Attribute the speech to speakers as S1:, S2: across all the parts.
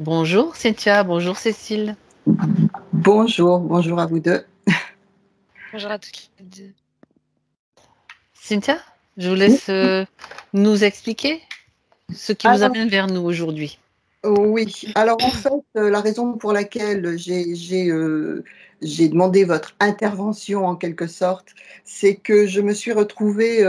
S1: Bonjour Cynthia, bonjour Cécile.
S2: Bonjour, bonjour à vous deux.
S1: Bonjour à toutes les deux. Cynthia, je vous
S2: Oui,
S1: laisse nous expliquer ce qui vous
S2: alors,
S1: amène vers nous aujourd'hui.
S2: oui. Alors en fait, la raison pour laquelle j'ai demandé votre intervention en quelque sorte, c'est que je me suis retrouvée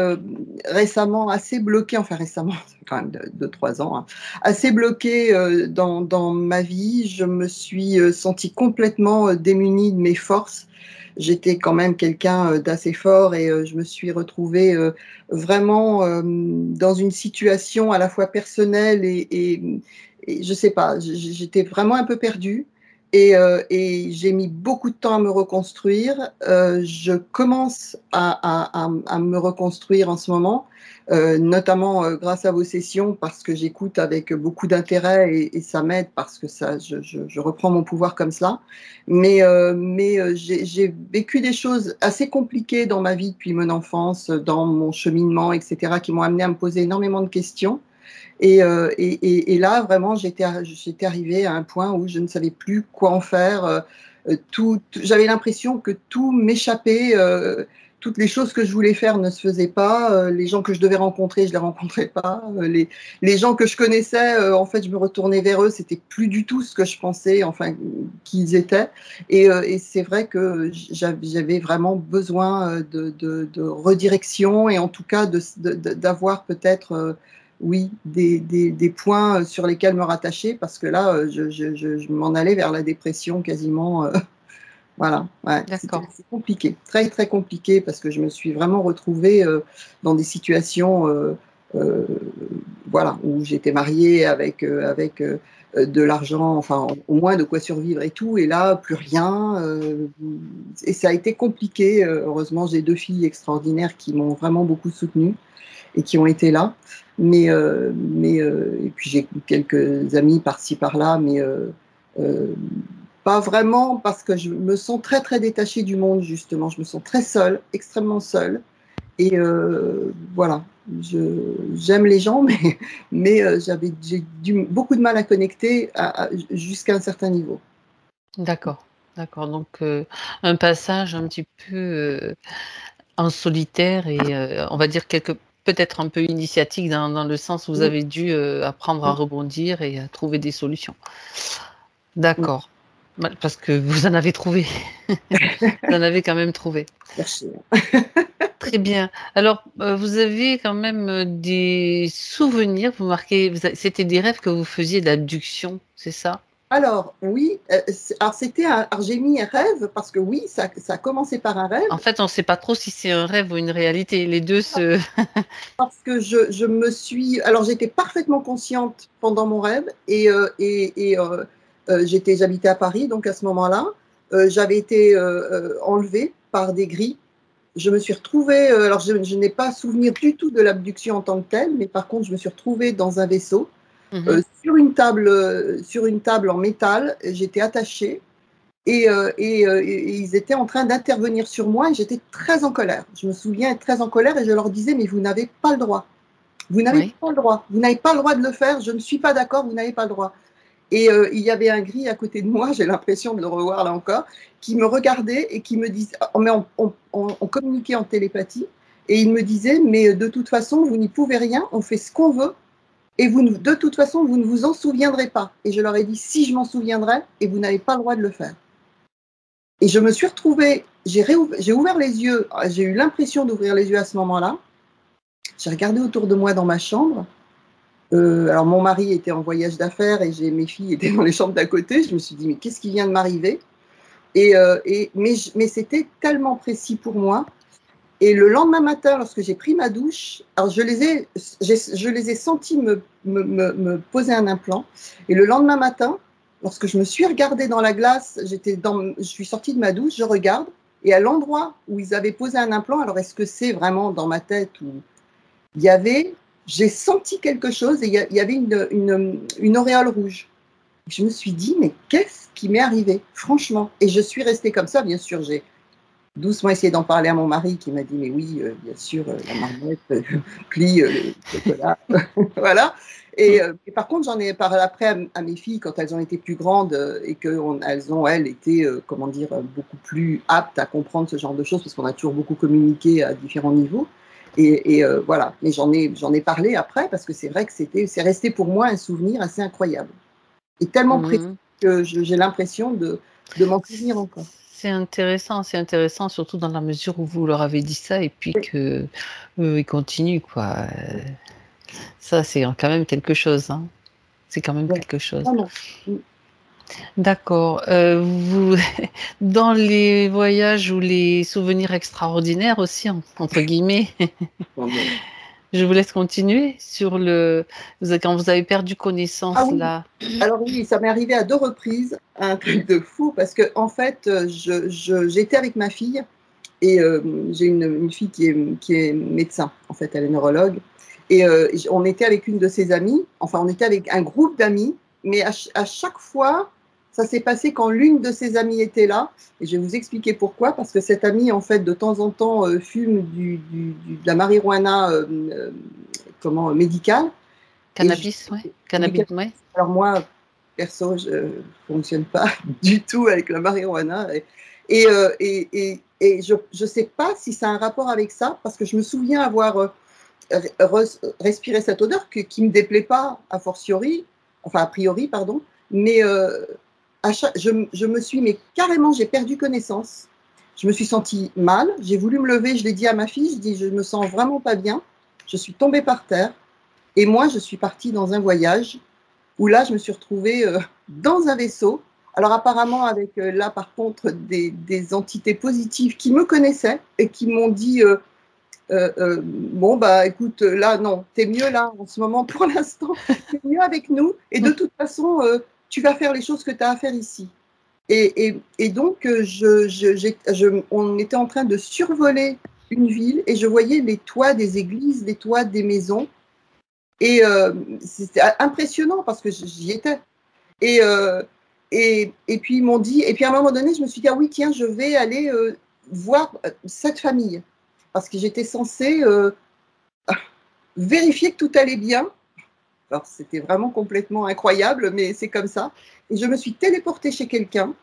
S2: récemment assez bloquée, enfin récemment, c'est quand même 2, 3 ans, hein, assez bloquée dans ma vie. Je me suis sentie complètement démunie de mes forces. J'étais quand même quelqu'un d'assez fort et je me suis retrouvée vraiment dans une situation à la fois personnelle et je sais pas, j'étais vraiment un peu perdue et j'ai mis beaucoup de temps à me reconstruire. Je commence à me reconstruire en ce moment, notamment grâce à vos sessions parce que j'écoute avec beaucoup d'intérêt et ça m'aide parce que ça, je reprends mon pouvoir comme cela. Mais j'ai vécu des choses assez compliquées dans ma vie depuis mon enfance, dans mon cheminement, etc., qui m'ont amené à me poser énormément de questions. Et là, vraiment, j'étais arrivée à un point où je ne savais plus quoi en faire. J'avais l'impression que tout m'échappait. Toutes les choses que je voulais faire ne se faisaient pas. Les gens que je devais rencontrer, je les rencontrais pas. Les gens que je connaissais, en fait, je me retournais vers eux. C'était plus du tout ce que je pensais, enfin, qu'ils étaient. Et c'est vrai que j'avais vraiment besoin de redirection et en tout cas d'avoir peut-être oui, des points sur lesquels me rattacher parce que là, je m'en allais vers la dépression quasiment. Voilà, ouais, c'était
S1: D'accord.
S2: c'est compliqué, très, très compliqué parce que je me suis vraiment retrouvée dans des situations euh, voilà, où j'étais mariée avec de l'argent, enfin au moins de quoi survivre et tout, et là, plus rien. Et ça a été compliqué. Heureusement, j'ai 2 filles extraordinaires qui m'ont vraiment beaucoup soutenue et qui ont été là. Et puis j'ai quelques amis par-ci par-là, mais euh, pas vraiment parce que je me sens très très détachée du monde justement. Je me sens très seule, extrêmement seule. Et voilà, j'aime les gens, mais j'ai beaucoup de mal à connecter jusqu'à un certain niveau.
S1: D'accord. D'accord. Donc un passage un petit peu en solitaire et on va dire peut-être un peu initiatique dans le sens où vous
S2: Mm,
S1: avez dû apprendre à
S2: mm,
S1: rebondir et à trouver des solutions.
S2: mm.
S1: D'accord. Parce que vous en avez trouvé. Vous en avez quand même trouvé.
S2: Merci.
S1: Très bien. Alors, vous avez quand même, des souvenirs, vous marquez c'était des rêves que vous faisiez d'abduction, c'est ça?
S2: Alors oui, alors j'ai mis un rêve parce que oui, ça a commencé par un
S1: En
S2: rêve.
S1: fait, on ne sait pas trop si c'est un rêve ou une réalité. Les 2 se
S2: Parce que je me suis. Alors, j'étais parfaitement consciente pendant mon rêve j'habitais à Paris, donc à ce moment-là, j'avais été enlevée par des grilles. Je me suis retrouvée. Alors, je n'ai pas souvenir du tout de l'abduction en tant que telle, mais par contre, je me suis retrouvée dans un vaisseau
S1: mmh.
S2: sur une table en métal. J'étais attachée et ils étaient en train d'intervenir sur moi et j'étais très en colère. Je me souviens être très en colère et je leur disais, mais vous n'avez pas le droit. Vous n'avez
S1: Oui.
S2: pas le droit. Vous n'avez pas le droit de le faire. Je ne suis pas d'accord. Vous n'avez pas le droit. Et il y avait un gris à côté de moi, j'ai l'impression de le revoir là encore, qui me regardait et qui me disait, mais on communiquait en télépathie, et il me disait, mais de toute façon, vous n'y pouvez rien, on fait ce qu'on veut, et de toute façon, vous ne vous en souviendrez pas. Et je leur ai dit, si je m'en souviendrai, et vous n'avez pas le droit de le faire. Et je me suis retrouvée, j'ai ouvert les yeux, j'ai eu l'impression d'ouvrir les yeux à ce moment-là. J'ai regardé autour de moi dans ma chambre. Alors mon mari était en voyage d'affaires et mes filles étaient dans les chambres d'à côté. Je me suis dit, mais qu'est-ce qui vient de m'arriver? Mais c'était tellement précis pour moi. Et le lendemain matin, lorsque j'ai pris ma douche, alors je les ai sentis me poser un implant. Et le lendemain matin, lorsque je me suis regardée dans la glace, je suis sortie de ma douche, je regarde, et à l'endroit où ils avaient posé un implant, alors est-ce que c'est vraiment dans ma tête ou il y avait, j'ai senti quelque chose et il y avait une auréole rouge. Je me suis dit, mais qu'est-ce qui m'est arrivé, franchement? Et je suis restée comme ça, bien sûr, doucement essayé d'en parler à mon mari qui m'a dit: «Mais oui, bien sûr, la marmite, plie, le chocolat». Voilà et par contre, j'en ai parlé après à mes filles quand elles ont été plus grandes, et qu'elles ont, elles, été, comment dire, beaucoup plus aptes à comprendre ce genre de choses parce qu'on a toujours beaucoup communiqué à différents niveaux voilà. Mais j'en ai parlé après parce que c'est vrai que c'est resté pour moi un souvenir assez incroyable et tellement précis
S1: Mmh.
S2: que j'ai l'impression de m'en souvenir encore.
S1: C'est intéressant surtout dans la mesure où vous leur avez dit ça et puis
S2: Oui,
S1: qu'eux, ils continuent quoi, ça c'est quand même quelque chose, hein. C'est quand même
S2: ouais,
S1: quelque chose.
S2: vraiment. Mmh.
S1: D'accord, vous dans les voyages ou les souvenirs «extraordinaires» aussi entre guillemets, je vous laisse continuer sur le quand vous avez perdu
S2: Ah
S1: connaissance
S2: oui,
S1: là.
S2: alors oui, ça m'est arrivé à 2 reprises, un truc de fou parce qu'en fait, j'étais avec ma fille et j'ai une fille qui est médecin, en fait, elle est neurologue et on était avec une de ses amies, enfin on était avec un groupe d'amis, mais à chaque fois, ça s'est passé quand l'une de ses amies était là et je vais vous expliquer pourquoi. Parce que cette amie, en fait, de temps en temps, fume de la marijuana, médicale et je
S1: Cannabis, ouais,
S2: du
S1: cannabis,
S2: cannabis.
S1: ouais.
S2: Alors moi, perso, je fonctionne pas du tout avec la marijuana et je sais pas si ça a un rapport avec ça, parce que je me souviens avoir, respiré cette odeur qui me déplaît pas a fortiori, enfin a priori pardon, mais à chaque je me suis mais carrément j'ai perdu connaissance. Je me suis sentie mal, j'ai voulu me lever, je l'ai dit à ma fille, je dis: «Je me sens vraiment pas bien». Je suis tombée par terre et moi je suis partie dans un voyage où là, je me suis retrouvée, dans un vaisseau. Alors apparemment avec, là par contre des entités positives qui me connaissaient et qui m'ont dit, «Bon bah écoute, là non, tu es mieux là en ce moment pour l'instant, tu es mieux avec nous et de toute façon, tu vas faire les choses que tu as à faire ici». Et donc, on était en train de survoler une ville et je voyais les toits des églises, les toits des maisons et c'était impressionnant parce que j'y étais. Et, puis ils m'ont dit, et puis à un moment donné, je me suis dit: «Ah oui, tiens, je vais aller voir cette famille». Parce que j'étais censée vérifier que tout allait bien. Alors c'était vraiment complètement incroyable, mais c'est comme ça. Et je me suis téléportée chez quelqu'un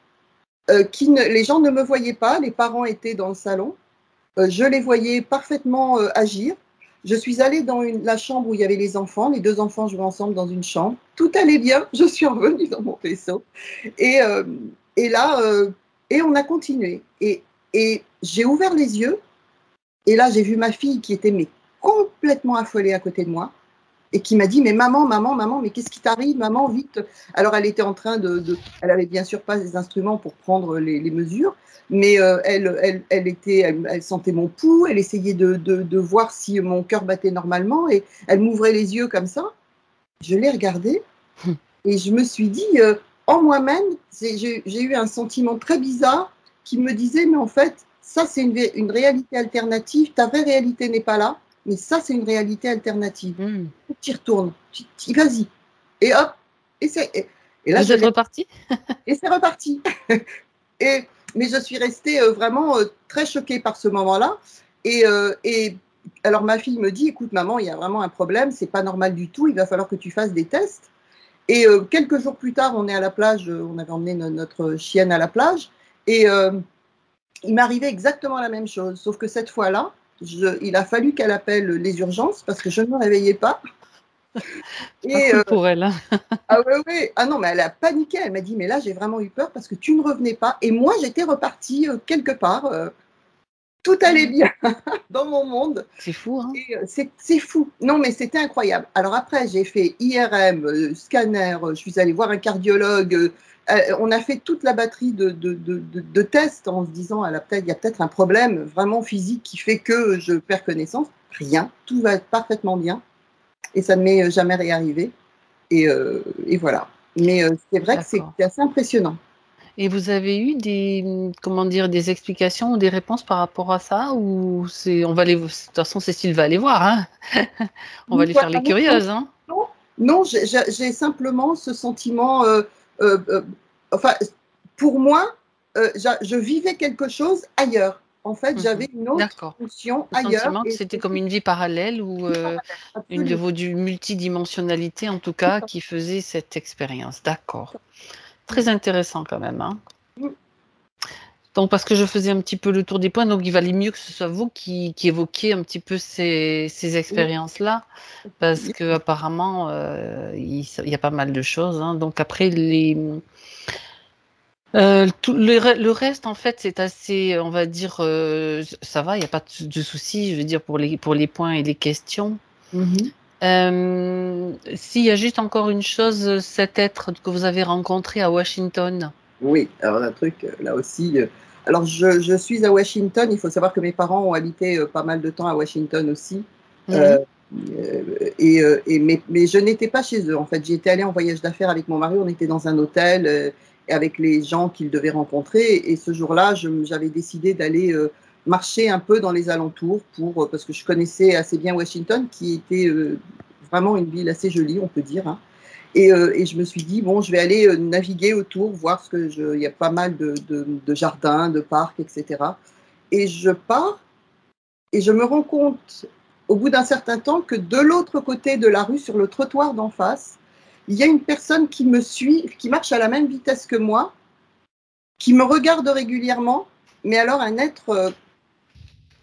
S2: les gens ne me voyaient pas, les parents étaient dans le salon. Je les voyais parfaitement agir. Je suis allée dans la chambre où il y avait les enfants. Les deux enfants jouaient ensemble dans une chambre. Tout allait bien. Je suis revenue dans mon vaisseau. Et, euh, et là, et on a continué. Et j'ai ouvert les yeux. Et là, j'ai vu ma fille qui était mais complètement affolée à côté de moi et qui m'a dit: «Mais maman, maman, maman, mais qu'est-ce qui t'arrive, maman, vite!» Alors elle était en train elle avait bien sûr pas les instruments pour prendre les mesures, mais elle sentait mon pouls, elle essayait de voir si mon cœur battait normalement et elle m'ouvrait les yeux comme ça. Je l'ai regardée et je me suis dit, en moi-même, j'ai eu un sentiment très bizarre qui me disait: «Mais en fait, ça c'est une réalité alternative, ta vraie réalité n'est pas là, mais ça c'est une réalité alternative.
S1: Mmh.
S2: Tu y retournes, vas-y». Et hop, et là
S1: Vous
S2: je
S1: êtes
S2: l'ai
S1: repartis?
S2: et c'est reparti. Et mais je suis restée, vraiment, très choquée par ce moment-là et alors ma fille me dit: «Écoute maman, il y a vraiment un problème, c'est pas normal du tout, il va falloir que tu fasses des tests». Et quelques jours plus tard, on est à la plage, on avait emmené notre chienne à la plage et il m'arrivait exactement la même chose, sauf que cette fois-là, il a fallu qu'elle appelle les urgences parce que je ne me réveillais pas
S1: Pas
S2: et
S1: cool pour elle, hein.
S2: ah ouais, ouais, ah non, mais elle a paniqué, elle m'a dit: «Mais là, j'ai vraiment eu peur parce que tu ne revenais pas» et moi, j'étais repartie, quelque part, tout allait bien dans mon monde
S1: C'est fou, hein?
S2: et c'est fou. Non, mais c'était incroyable. Alors après, j'ai fait IRM, scanner, je suis allée voir un cardiologue, on a fait toute la batterie de tests en se disant: il y a peut-être un problème vraiment physique qui fait que je perds connaissance». Rien, tout va parfaitement bien et ça ne m'est jamais réarrivé et voilà. Mais c'est vrai que
S1: D'accord.
S2: c'est assez impressionnant.
S1: Et vous avez eu des, comment dire, des explications ou des réponses par rapport à ça? Ou c'est on va aller de toute façon Cécile va aller voir, hein? On va
S2: Oui,
S1: aller faire
S2: voilà,
S1: les
S2: non, non,
S1: curieuses, hein?
S2: non, non, j'ai simplement ce sentiment, heu, enfin, pour moi, je vivais quelque chose ailleurs. en fait, j'avais une autre fonction
S1: Le
S2: ailleurs.
S1: sentiment que c'était comme une vie parallèle ou une de vos multidimensionnalité, en tout cas, qui faisait cette expérience. D'accord. Très intéressant quand même. Hein. Donc, parce que je faisais un petit peu le tour des points, donc il valait mieux que ce soit vous qui évoquiez un petit peu ces expériences-là, parce que apparemment, il y a pas mal de choses. Hein. Donc après, tout le reste, en fait, c'est assez, on va dire, ça va, il n'y a pas de souci, je veux dire, pour les points et les questions. S'il y a juste encore une chose, cet être que vous avez rencontré à Washington.
S2: Oui, alors un truc, là aussi, alors je suis à Washington, il faut savoir que mes parents ont habité pas mal de temps à Washington aussi. Mais je n'étais pas chez eux. En fait, j'y étais allée en voyage d'affaires avec mon mari. On était dans un hôtel avec les gens qu'il devait rencontrer. Et ce jour-là, j'avais décidé d'aller marcher un peu dans les alentours parce que je connaissais assez bien Washington, qui était vraiment une ville assez jolie, on peut dire. Hein. Et je me suis dit, bon, je vais aller naviguer autour, voir il y a pas mal de jardins, de parcs, etc. Et je pars et je me rends compte, au bout d'un certain temps, que de l'autre côté de la rue, sur le trottoir d'en face, il y a une personne qui me suit, qui marche à la même vitesse que moi, qui me regarde régulièrement, mais alors un être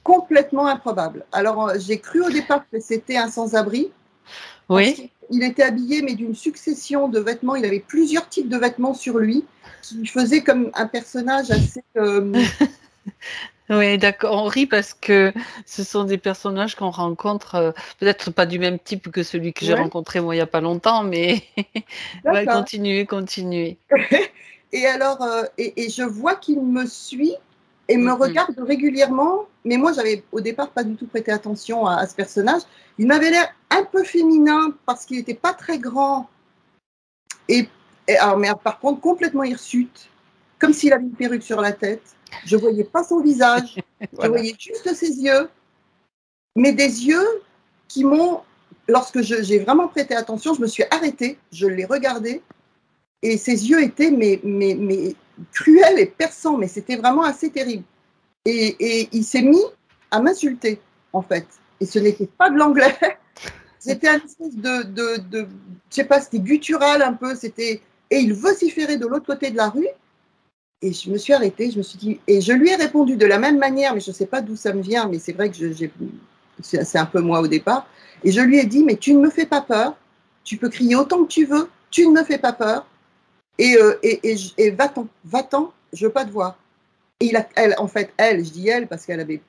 S2: complètement improbable. Alors, j'ai cru au départ que c'était un sans-abri.
S1: Oui.
S2: Il était habillé, mais d'une succession de vêtements. Il avait plusieurs types de vêtements sur lui, qui faisait comme un personnage assez.
S1: Oui, d'accord. On rit parce que ce sont des personnages qu'on rencontre, peut-être pas du même type que celui que j'ai rencontré moi il n'y a pas longtemps, mais continuez.
S2: Et alors, et je vois qu'il me suit et me regarde régulièrement, mais moi j'avais au départ pas du tout prêté attention à ce personnage. Il m'avait l'air un peu féminin parce qu'il n'était pas très grand, mais par contre complètement hirsute, comme s'il avait une perruque sur la tête. Je voyais pas son visage, je voyais juste ses yeux, mais des yeux qui m'ont, lorsque j'ai vraiment prêté attention, je me suis arrêtée, je l'ai regardé, et ses yeux étaient mais cruels et perçants, mais c'était vraiment assez terrible. Et il s'est mis à m'insulter, en fait. Et ce n'était pas de l'anglais, c'était un espèce je sais pas, c'était guttural un peu, et il vociférait de l'autre côté de la rue. Et je me suis arrêtée, je me suis dit, et je lui ai répondu de la même manière, mais je ne sais pas d'où ça me vient, mais c'est vrai que c'est un peu moi au départ. Et je lui ai dit, mais tu ne me fais pas peur, tu peux crier autant que tu veux, tu ne me fais pas peur, et va-t'en, va-t'en, je ne veux pas te voir. Et je dis elle, parce je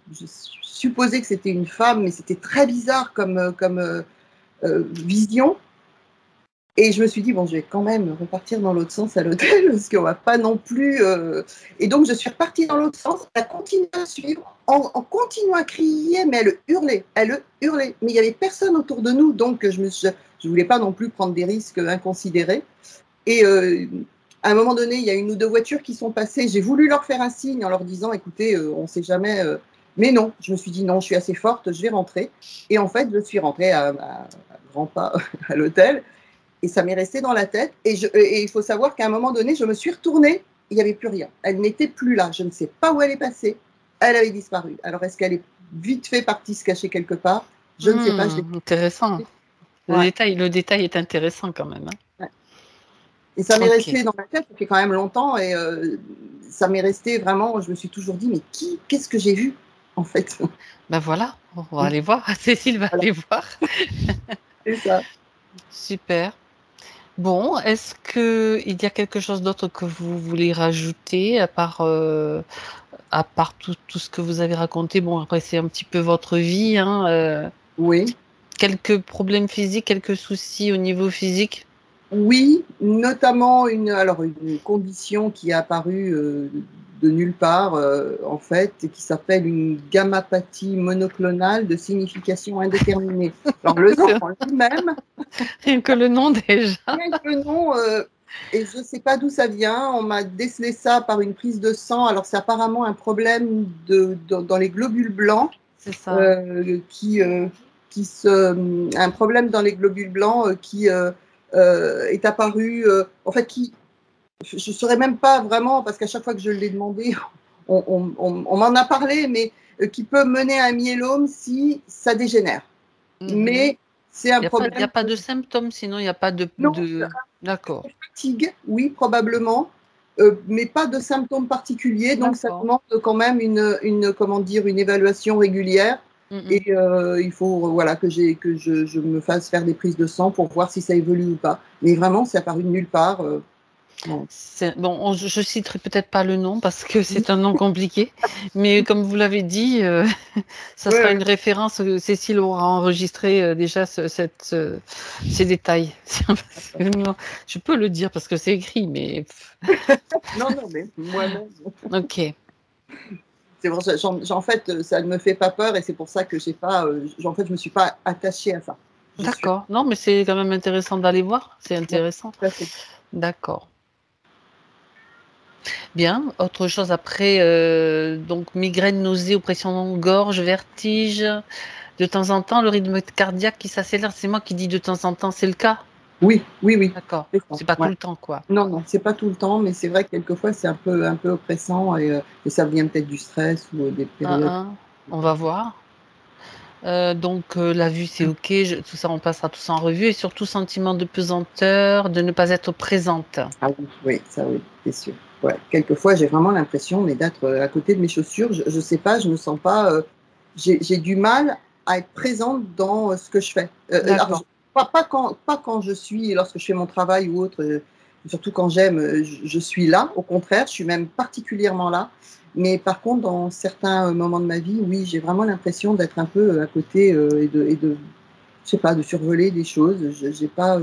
S2: supposais que c'était une femme, mais c'était très bizarre comme vision. Et je me suis dit, bon, je vais quand même repartir dans l'autre sens à l'hôtel, parce qu'on ne va pas non plus. Et donc, je suis repartie dans l'autre sens, elle a continué à suivre, en continuant à crier, mais elle hurlait. Mais il n'y avait personne autour de nous, donc je ne voulais pas non plus prendre des risques inconsidérés. Et à un moment donné, il y a une ou deux voitures qui sont passées. J'ai voulu leur faire un signe en leur disant, écoutez, on ne sait jamais. Mais non, je me suis dit, non, je suis assez forte, je vais rentrer. Et en fait, je suis rentrée à grands pas à l'hôtel. Et ça m'est resté dans la tête. Et il faut savoir qu'à un moment donné, je me suis retournée, il n'y avait plus rien. Elle n'était plus là. Je ne sais pas où elle est passée. Elle avait disparu. Alors, est-ce qu'elle est vite fait partie se cacher quelque part? Je ne sais pas.
S1: Intéressant. Le détail est intéressant quand même. Hein.
S2: Ouais. Et ça m'est resté dans la tête, ça fait quand même longtemps. Et ça m'est resté vraiment, je me suis toujours dit, mais qu'est-ce que j'ai vu, en fait?
S1: Ben voilà, on va aller voir. Cécile va aller voir.
S2: C'est ça.
S1: Super. Bon, est-ce qu'il y a quelque chose d'autre que vous voulez rajouter à part tout ce que vous avez raconté? Bon, après, c'est un petit peu votre vie. Hein,
S2: oui.
S1: Quelques problèmes physiques, quelques soucis au niveau physique?
S2: Oui, notamment une condition qui est apparue de nulle part, en fait, et qui s'appelle une gammapathie monoclonale de signification indéterminée. Alors, le nom en lui-même.
S1: Rien que le nom déjà.
S2: Rien que le nom, et je ne sais pas d'où ça vient. On m'a décelé ça par une prise de sang. Alors, c'est apparemment un problème dans les globules blancs.
S1: C'est ça.
S2: Un problème dans les globules blancs qui est apparu, en fait, je ne saurais même pas vraiment, parce qu'à chaque fois que je l'ai demandé, on m'en a parlé, mais qui peut mener à un myélome si ça dégénère. Mais c'est un problème.
S1: Il n'y a pas de symptômes, sinon il n'y a pas de.
S2: Non,
S1: D'accord.
S2: Fatigue, oui, probablement, mais pas de symptômes particuliers. Donc ça demande quand même comment dire, une évaluation régulière. Et il faut que je me fasse faire des prises de sang pour voir si ça évolue ou pas. Mais vraiment, c'est apparu de nulle part.
S1: Bon, je citerai peut-être pas le nom parce que c'est un nom compliqué, mais comme vous l'avez dit, ça sera une référence. Cécile aura enregistré déjà ces détails. Je peux le dire parce que c'est écrit, mais
S2: non, mais moi-même.
S1: Ok.
S2: C'est pour ça, en fait, ça ne me fait pas peur et c'est pour ça que j'ai pas, en fait, je me suis pas attachée à ça.
S1: D'accord. Non, mais c'est quand même intéressant d'aller voir. C'est intéressant.
S2: Ouais,
S1: d'accord. Bien. Autre chose après, donc migraine, nausée, oppression gorge, vertige. De temps en temps, le rythme cardiaque qui s'accélère. C'est moi qui dis de temps en temps. C'est le cas?
S2: Oui.
S1: D'accord. C'est pas tout le temps, quoi.
S2: Non, c'est pas tout le temps, mais c'est vrai que quelquefois c'est un peu oppressant et ça vient peut-être du stress ou des périodes.
S1: On va voir. Donc la vue c'est ok, tout ça on passera tout ça en revue et surtout sentiment de pesanteur, de ne pas être présente.
S2: Ah oui, ça oui, c'est sûr. Ouais. Quelquefois j'ai vraiment l'impression d'être à côté de mes chaussures. Je sais pas, je me sens pas. J'ai du mal à être présente dans ce que je fais.
S1: D'accord.
S2: Pas quand lorsque je fais mon travail ou autre. Surtout quand j'aime, je suis là. Au contraire, je suis même particulièrement là. Mais par contre, dans certains moments de ma vie, oui, j'ai vraiment l'impression d'être un peu à côté je sais pas, de survoler des choses. J'ai pas,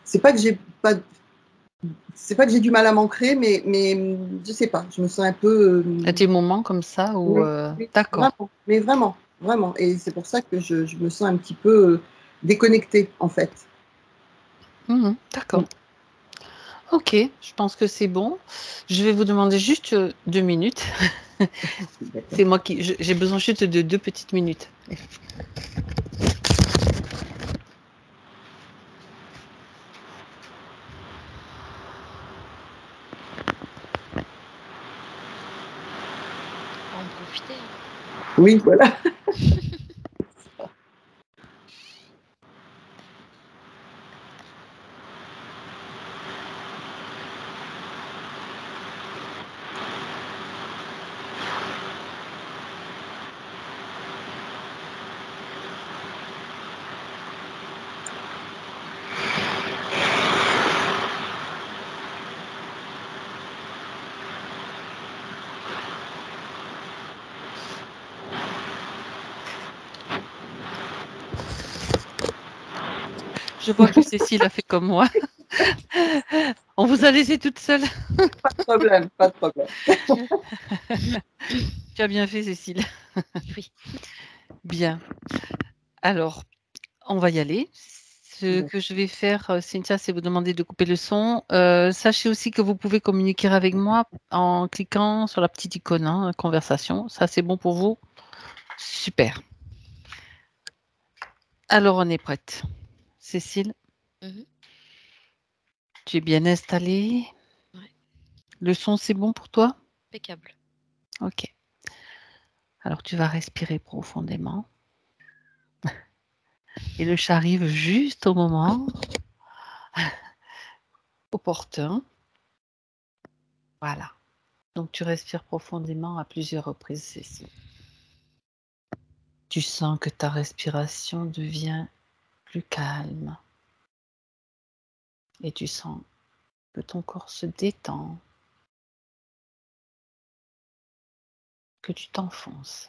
S2: c'est pas que j'ai pas, c'est pas que j'ai du mal à m'ancrer, mais je sais pas, je me sens un peu.
S1: Il y a des moments comme ça où
S2: Oui,
S1: d'accord.
S2: vraiment, mais vraiment, et c'est pour ça que je me sens un petit peu déconnectée en fait.
S1: D'accord. Ok, je pense que c'est bon. Je vais vous demander juste 2 minutes. C'est moi j'ai besoin juste de 2 petites minutes.
S3: On en profiter.
S2: Oui, voilà.
S1: Je vois que Cécile a fait comme moi. On vous a laissé toute seule.
S2: Pas de problème, pas de problème.
S1: Tu as bien fait, Cécile.
S3: Oui.
S1: Bien. Alors, on va y aller. Ce que je vais faire, Cynthia, c'est vous demander de couper le son. Sachez aussi que vous pouvez communiquer avec moi en cliquant sur la petite icône, conversation. Ça, c'est bon pour vous? Super. Alors, on est prête. Cécile, tu es bien installée?
S3: Ouais.
S1: Le son, c'est bon pour toi?
S3: Impeccable.
S1: Ok. Alors, tu vas respirer profondément. Et le chat arrive juste au moment opportun. Voilà. Donc, tu respires profondément à plusieurs reprises, Cécile. Tu sens que ta respiration devient plus calme. Et tu sens que ton corps se détend, que tu t'enfonces.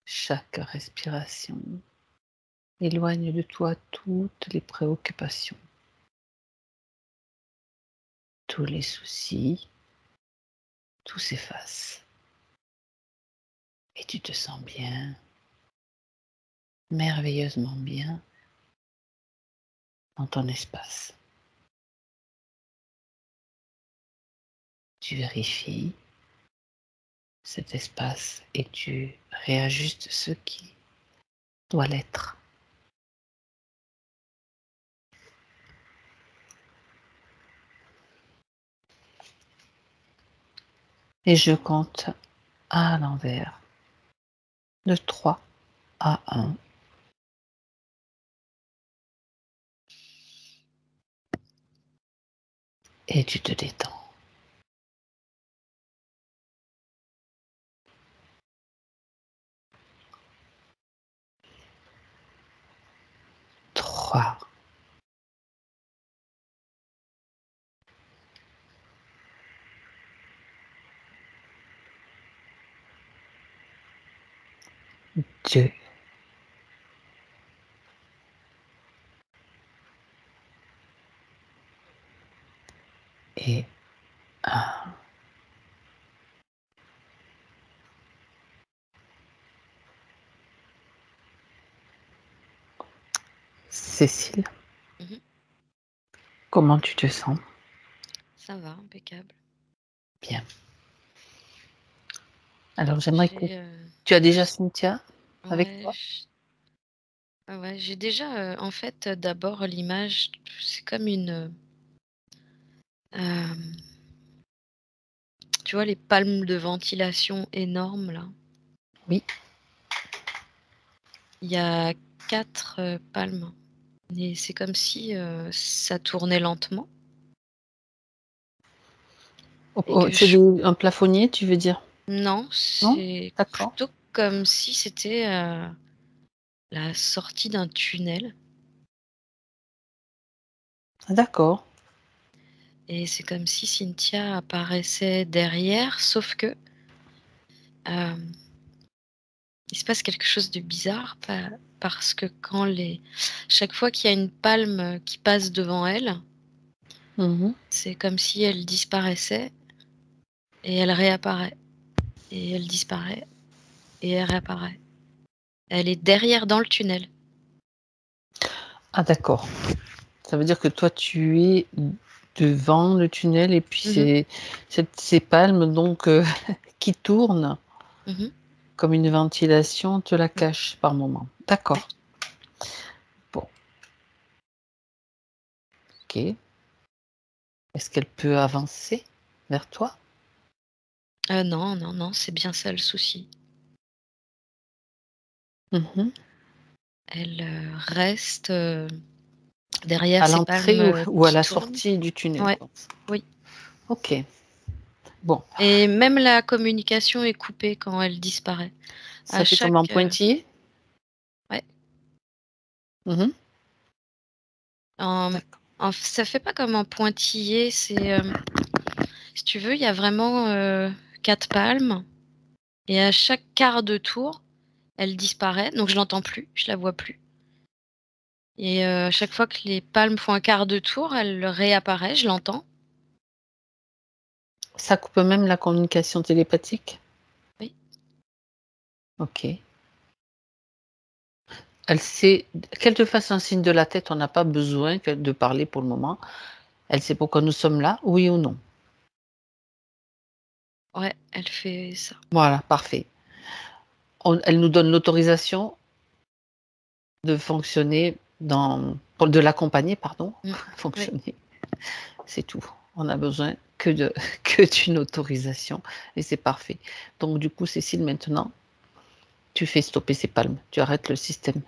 S1: Chaque respiration éloigne de toi toutes les préoccupations, tous les soucis, tout s'efface. Et tu te sens bien, merveilleusement bien dans ton espace. Tu vérifies cet espace et tu réajustes ce qui doit l'être. Et je compte à l'envers, de 3 à 1. Et tu te détends. 3, 2, et 1. Cécile,
S3: Mhm.
S1: comment tu te sens?
S3: Ça va, impeccable.
S1: Bien. Alors j'aimerais que...
S3: J'ai
S1: Tu as déjà Cynthia avec
S3: ouais,
S1: toi?
S3: ouais, j'ai déjà en fait d'abord l'image, c'est comme une tu vois les palmes de ventilation énormes là?
S1: Oui.
S3: Il y a 4 palmes et c'est comme si ça tournait lentement et que
S1: C'est
S3: je
S1: un plafonnier, tu veux dire?
S3: non,
S1: Non?
S3: c'est
S1: D'accord.
S3: plutôt comme si c'était la sortie d'un tunnel
S1: D'accord.
S3: et c'est comme si Cynthia apparaissait derrière, sauf que hem il se passe quelque chose de bizarre parce que chaque fois qu'il y a une palme qui passe devant elle,
S1: Mhm.
S3: c'est comme si elle disparaissait et elle réapparaît et elle disparaît et elle réapparaît. Elle est derrière dans le tunnel.
S1: Ah d'accord. Ça veut dire que toi, tu es devant le tunnel et puis
S3: Mmh mh.
S1: ces palmes donc qui tournent
S3: Mmh.
S1: comme une ventilation te la
S3: Ouais,
S1: cachent par moment.
S3: ouais.
S1: D'accord. Bon, OK. Est-ce qu'elle peut avancer vers toi?
S3: Non, non, non, c'est bien ça le souci.
S1: Mmh.
S3: Elle, reste, derrière
S1: À
S3: ces
S1: l'entrée
S3: palmes,
S1: ou à
S3: qui
S1: la
S3: tournent.
S1: sortie du tunnel,
S3: Ouais,
S1: quoi?
S3: oui
S1: OK. Bon,
S3: et même la communication est coupée quand elle disparaît. À
S1: ça fait comme un
S3: chaque,
S1: pointillé?
S3: ouais.
S1: Mmh.
S3: En
S1: D'accord.
S3: ça fait pas comme un pointillé, si tu veux, il y a vraiment, 4 palmes et à chaque quart de tour, elle disparaît, donc je l'entends plus, je la vois plus et à chaque fois que les palmes font un quart de tour, elle réapparaît, je l'entends.
S1: Ça coupe même la communication télépathique?
S3: Oui.
S1: OK. Elle sait qu'elle te fasse un signe de la tête, on n'a pas besoin de parler pour le moment. Elle sait pourquoi nous sommes là, oui ou non?
S3: Ouais, elle fait ça.
S1: Voilà, parfait. Elle nous donne l'autorisation de fonctionner de l'accompagner, pardon,
S3: Mmh. Oui.
S1: fonctionner, c'est tout. On a besoin que d'une autorisation et c'est parfait. Donc du coup, Cécile, maintenant, tu fais stopper ces palmes, tu arrêtes le système.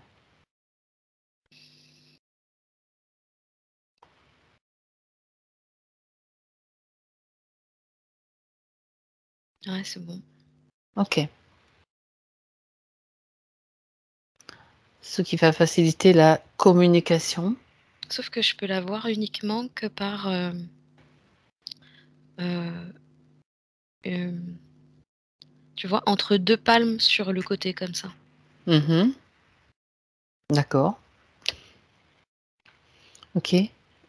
S3: Ouais, c'est bon.
S1: OK. Ce qui va faciliter la communication.
S3: Sauf que je peux la voir uniquement que par, heu, hem, tu vois, entre 2 palmes sur le côté comme ça.
S1: Mmh. D'accord. OK.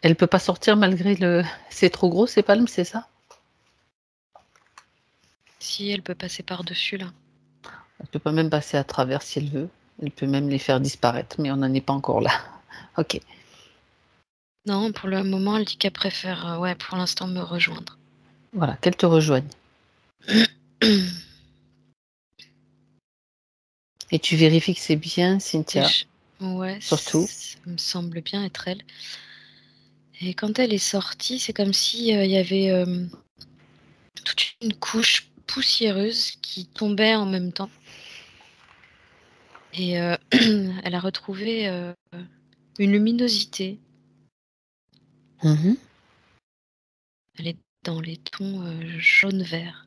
S1: Elle peut pas sortir malgré le c'est trop gros ces palmes, c'est ça?
S3: Si elle peut passer par-dessus là.
S1: Elle peut pas même passer à travers si elle veut. Elle peut même les faire disparaître, mais on n'en est pas encore là. OK.
S3: Non, pour le moment, elle dit qu'elle préfère, ouais, pour l'instant me rejoindre.
S1: Voilà, qu'elle te rejoigne et tu vérifies que c'est bien
S3: Et
S1: Cynthia,
S3: je ouais,
S1: surtout.
S3: ça me semble bien être elle et quand elle est sortie, c'est comme si, il y avait, toute une couche poussiéreuse qui tombait en même temps. Et elle a retrouvé une luminosité.
S1: Mhm.
S3: Elle est dans les tons jaune-vert.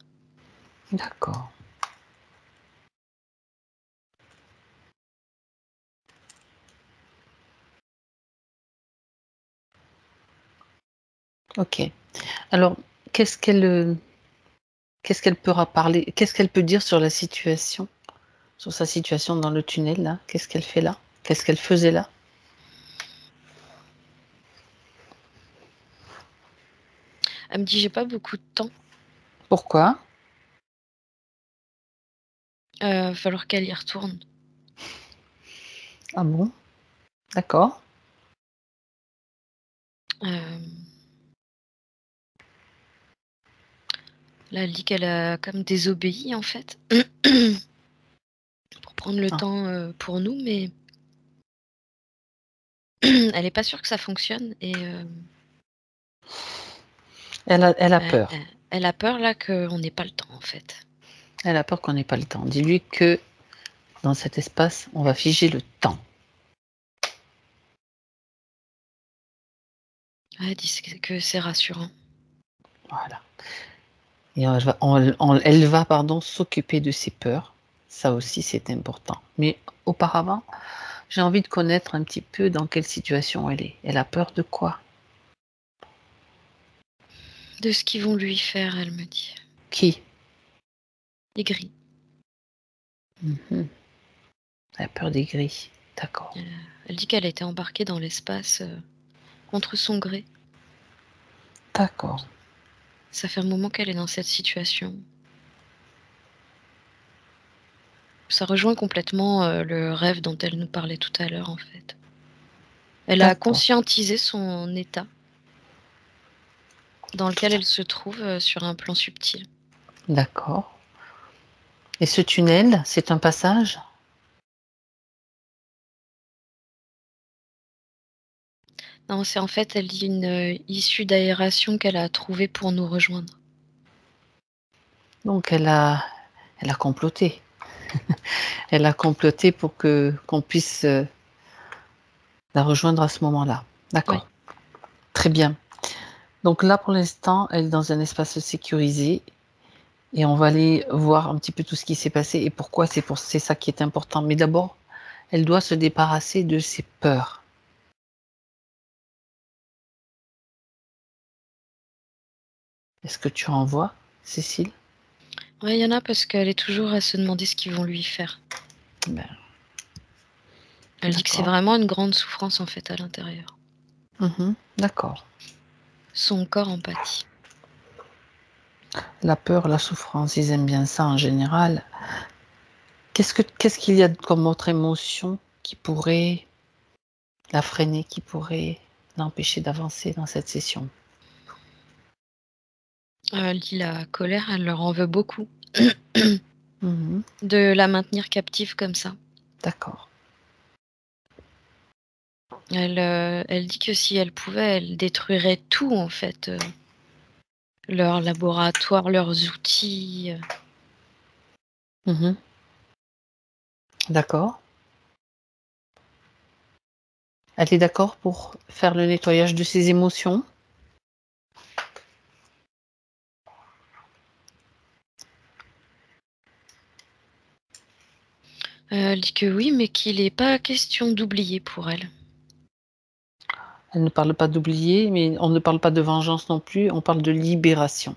S1: D'accord. Ok. Alors, qu'est-ce qu'elle pourra parler, qu'est-ce qu'elle peut dire sur la situation, sur sa situation dans le tunnel là? Qu'est-ce qu'elle fait là? Qu'est-ce qu'elle faisait là?
S3: Elle me dit j'ai pas beaucoup de temps.
S1: Pourquoi?
S3: Va falloir qu'elle y retourne.
S1: Ah bon? D'accord.
S3: Euh, Là, elle dit qu'elle a comme désobéi en fait pour prendre le
S1: Ah.
S3: temps pour nous, mais elle est pas sûre que ça fonctionne et
S1: Elle a
S3: elle,
S1: peur.
S3: elle a peur là qu'on n'ait pas le temps en fait.
S1: Elle a peur qu'on n'ait pas le temps. Dis-lui que dans cet espace, on va figer le temps.
S3: Elle dit que c'est rassurant.
S1: Voilà. Et elle va, pardon, s'occuper de ses peurs. Ça aussi, c'est important. Mais auparavant, j'ai envie de connaître un petit peu dans quelle situation elle est. Elle a peur de quoi?
S3: De ce qu'ils vont lui faire, elle me dit.
S1: Qui?
S3: Les gris.
S1: Mhm. Elle a peur des gris. D'accord.
S3: Elle dit qu'elle a été embarquée dans l'espace contre son gré.
S1: D'accord.
S3: Ça fait un moment qu'elle est dans cette situation. Ça rejoint complètement le rêve dont elle nous parlait tout à l'heure, en fait. Elle a
S1: D'accord.
S3: conscientisé son état dans lequel elle se trouve sur un plan subtil.
S1: D'accord. Et ce tunnel, c'est un passage?
S3: Non, c'est en fait, elle dit une issue d'aération qu'elle a trouvée pour nous rejoindre.
S1: Donc elle a comploté. Elle a comploté pour qu'on puisse la rejoindre à ce moment-là.
S3: Ouais.
S1: D'accord. Très bien. Donc là, pour l'instant, elle est dans un espace sécurisé et on va aller voir un petit peu tout ce qui s'est passé et pourquoi c'est ça qui est important. Mais d'abord, elle doit se débarrasser de ses peurs. Est-ce que tu en vois, Cécile?
S3: Ouais, il y en a parce qu'elle est toujours à se demander ce qu'ils vont lui faire.
S1: Ben,
S3: Elle dit que c'est
S1: d'accord.
S3: vraiment une grande souffrance en fait à l'intérieur.
S1: D'accord.
S3: Son corps en pâtit.
S1: La peur, la souffrance, ils aiment bien ça en général. Qu'est-ce qu'il y a comme autre émotion qui pourrait la freiner, qui pourrait l'empêcher d'avancer dans cette session?
S3: Elle dit la colère, elle leur en veut beaucoup
S1: Mhm.
S3: de la maintenir captive comme ça.
S1: D'accord.
S3: Elle dit que si elle pouvait, elle détruirait tout en fait. Leur laboratoire, leurs outils.
S1: Mhm. D'accord. Elle est d'accord pour faire le nettoyage de ses émotions?
S3: Elle dit que oui, mais qu'il n'est pas question d'oublier pour elle.
S1: Elle ne parle pas d'oublier, mais on ne parle pas de vengeance non plus, on parle de libération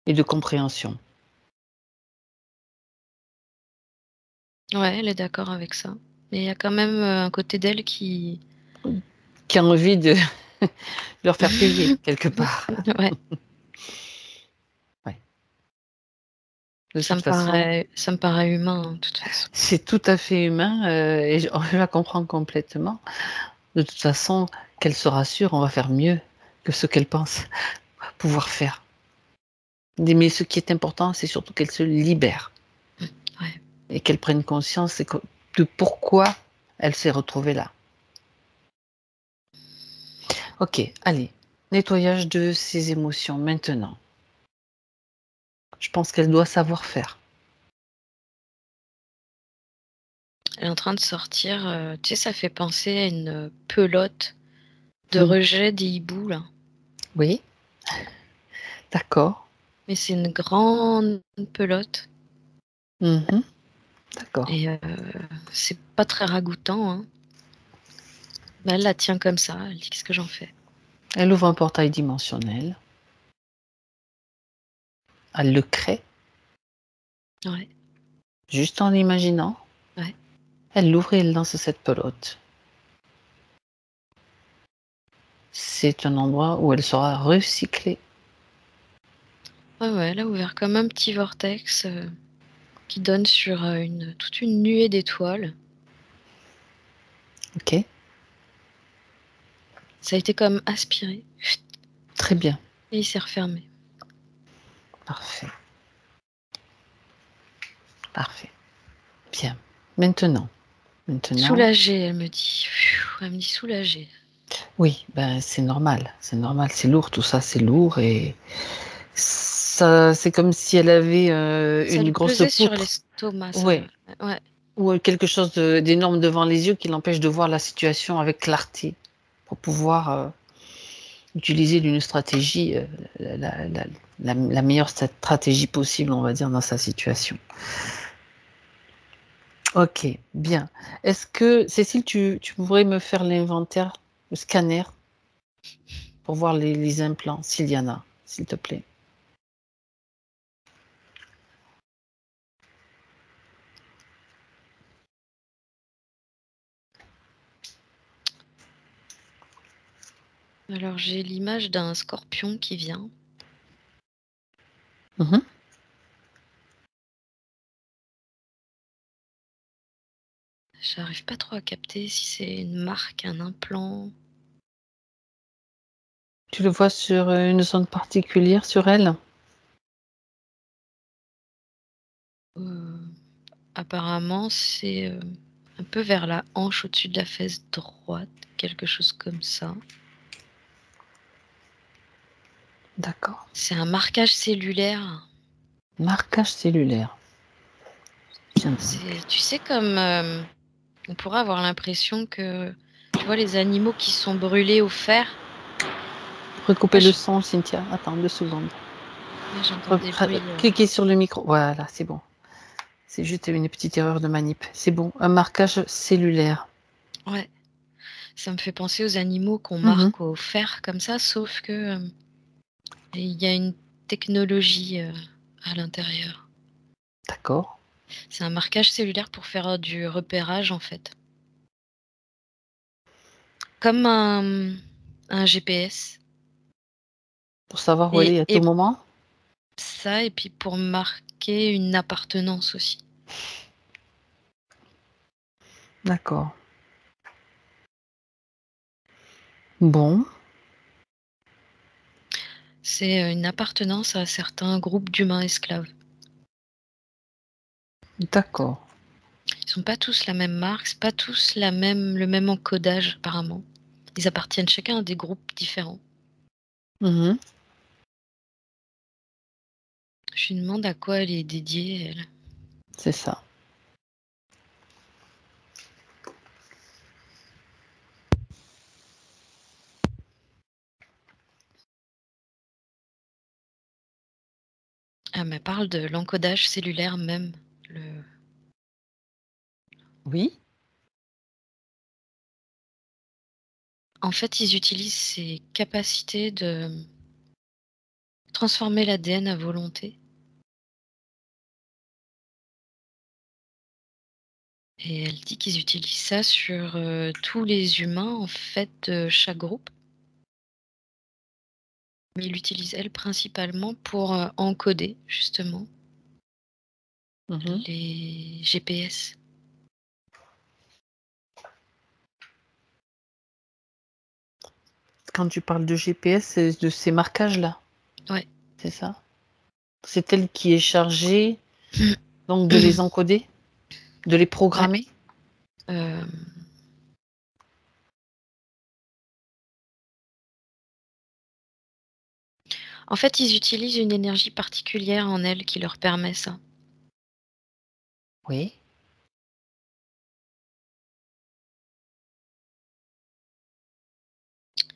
S1: et de compréhension.
S3: Ouais, elle est d'accord avec ça. Mais il y a quand même un côté d'elle qui...
S1: Qui a envie de leur faire payer quelque part.
S3: Ouais,
S1: Ouais. De toute façon,
S3: ça me paraît humain, hein, de toute façon.
S1: c'est tout à fait humain et je la comprends complètement. De toute façon, qu'elle se rassure, on va faire mieux que ce qu'elle pense pouvoir faire. Mais ce qui est important, c'est surtout qu'elle se libère
S3: Ouais.
S1: et qu'elle prenne conscience de pourquoi elle s'est retrouvée là. Ok, allez, nettoyage de ses émotions maintenant. Je pense qu'elle doit savoir faire.
S3: Elle est en train de sortir, tu sais, ça fait penser à une pelote de
S1: Mm.
S3: rejet des hiboux, là.
S1: Oui. D'accord.
S3: Mais c'est une grande pelote.
S1: Mhm. D'accord.
S3: Et c'est pas très ragoûtant, hein. Mais elle la tient comme ça. Elle dit qu'est-ce que j'en fais?
S1: Elle ouvre un portail dimensionnel. Elle le crée,
S3: Ouais,
S1: juste en l'imaginant.
S3: ouais.
S1: Elle l'ouvre et elle lance cette pelote. C'est un endroit où elle sera recyclée.
S3: Ouais, elle a ouvert comme un petit vortex qui donne sur toute une nuée d'étoiles.
S1: Ok.
S3: Ça a été comme aspiré.
S1: Très bien.
S3: Et il s'est refermé.
S1: Parfait. Parfait. Bien. Maintenant.
S3: Soulagée, elle me dit. Elle me dit soulagée.
S1: Oui, ben c'est normal. C'est normal. C'est lourd. Tout ça, c'est lourd et ça, c'est comme si elle avait
S3: Ça
S1: une
S3: lui
S1: grosse
S3: pesait sur
S1: poutre.
S3: l'estomac, ça.
S1: Ouais.
S3: Ouais.
S1: Ou quelque chose d'énorme devant les yeux qui l'empêche de voir la situation avec clarté pour pouvoir utiliser une stratégie, la, la- la- la meilleure stratégie possible, on va dire, dans sa situation. Ok, bien. Est-ce que, Cécile, tu pourrais me faire l'inventaire, le scanner, pour voir les implants, s'il y en a, s'il te plaît?
S3: Alors j'ai l'image d'un scorpion qui vient.
S1: Mhm.
S3: J'arrive pas trop à capter si c'est une marque, un implant.
S1: Tu le vois sur une zone particulière sur elle?
S3: Euh, Apparemment, c'est un peu vers la hanche au-dessus de la fesse droite, quelque chose comme ça.
S1: D'accord.
S3: C'est un marquage cellulaire.
S1: Marquage cellulaire. Bien.
S3: Tu sais, comme on pourrait avoir l'impression que, tu vois, les animaux qui sont brûlés au fer.
S1: Recouper
S3: Ah,
S1: le son, Cynthia. Attends 2 secondes.
S3: j'entends des bruits.
S1: Cliquez sur le micro. Voilà, c'est bon. C'est juste une petite erreur de manip. C'est bon. Un marquage cellulaire.
S3: Ouais, ça me fait penser aux animaux qu'on
S1: Mhm.
S3: marque au fer comme ça, sauf que il y a une technologie à l'intérieur.
S1: D'accord.
S3: C'est un marquage cellulaire pour faire du repérage en fait. Comme un GPS.
S1: Pour savoir où elle
S3: Et,
S1: est à tout
S3: et
S1: moment.
S3: ça, et puis pour marquer une appartenance aussi.
S1: D'accord. Bon.
S3: C'est une appartenance à certains groupes d'humains esclaves.
S1: D'accord.
S3: Ils sont pas tous la même marque, c'est pas tous le même encodage apparemment. Ils appartiennent chacun à des groupes différents.
S1: Mhm.
S3: Je lui demande à quoi elle est dédiée, elle.
S1: C'est ça.
S3: Elle me parle de l'encodage cellulaire même. Le...
S1: Oui.
S3: En fait, ils utilisent ces capacités de transformer l'ADN à volonté. Et elle dit qu'ils utilisent ça sur tous les humains, en fait, de chaque groupe. Mais ils l'utilisent, elle, principalement pour encoder, justement,
S1: Mhm.
S3: les GPS.
S1: Quand tu parles de GPS, c'est de ces marquages-là.
S3: Ouais.
S1: C'est ça. C'est elle qui est chargée donc de les encoder, de les
S3: Ouais.
S1: programmer.
S3: Euh, En fait, ils utilisent une énergie particulière en elles qui leur permet ça.
S1: Oui.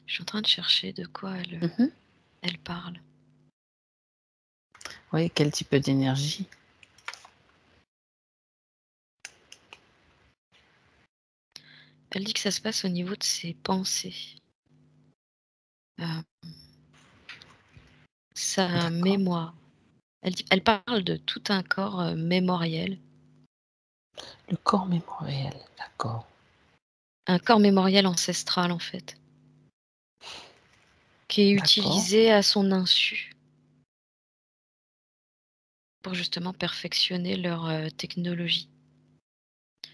S3: Je suis en train de chercher de quoi
S1: Mhm.
S3: elle parle.
S1: Oui, quel type d'énergie?
S3: Elle dit que ça se passe au niveau de ses pensées. Sa
S1: D'accord.
S3: mémoire. Elle parle de tout un corps mémoriel.
S1: Le corps mémoriel, d'accord.
S3: Un corps mémoriel ancestral, en fait, qui est
S1: D'accord.
S3: utilisé à son insu pour justement perfectionner leur technologie.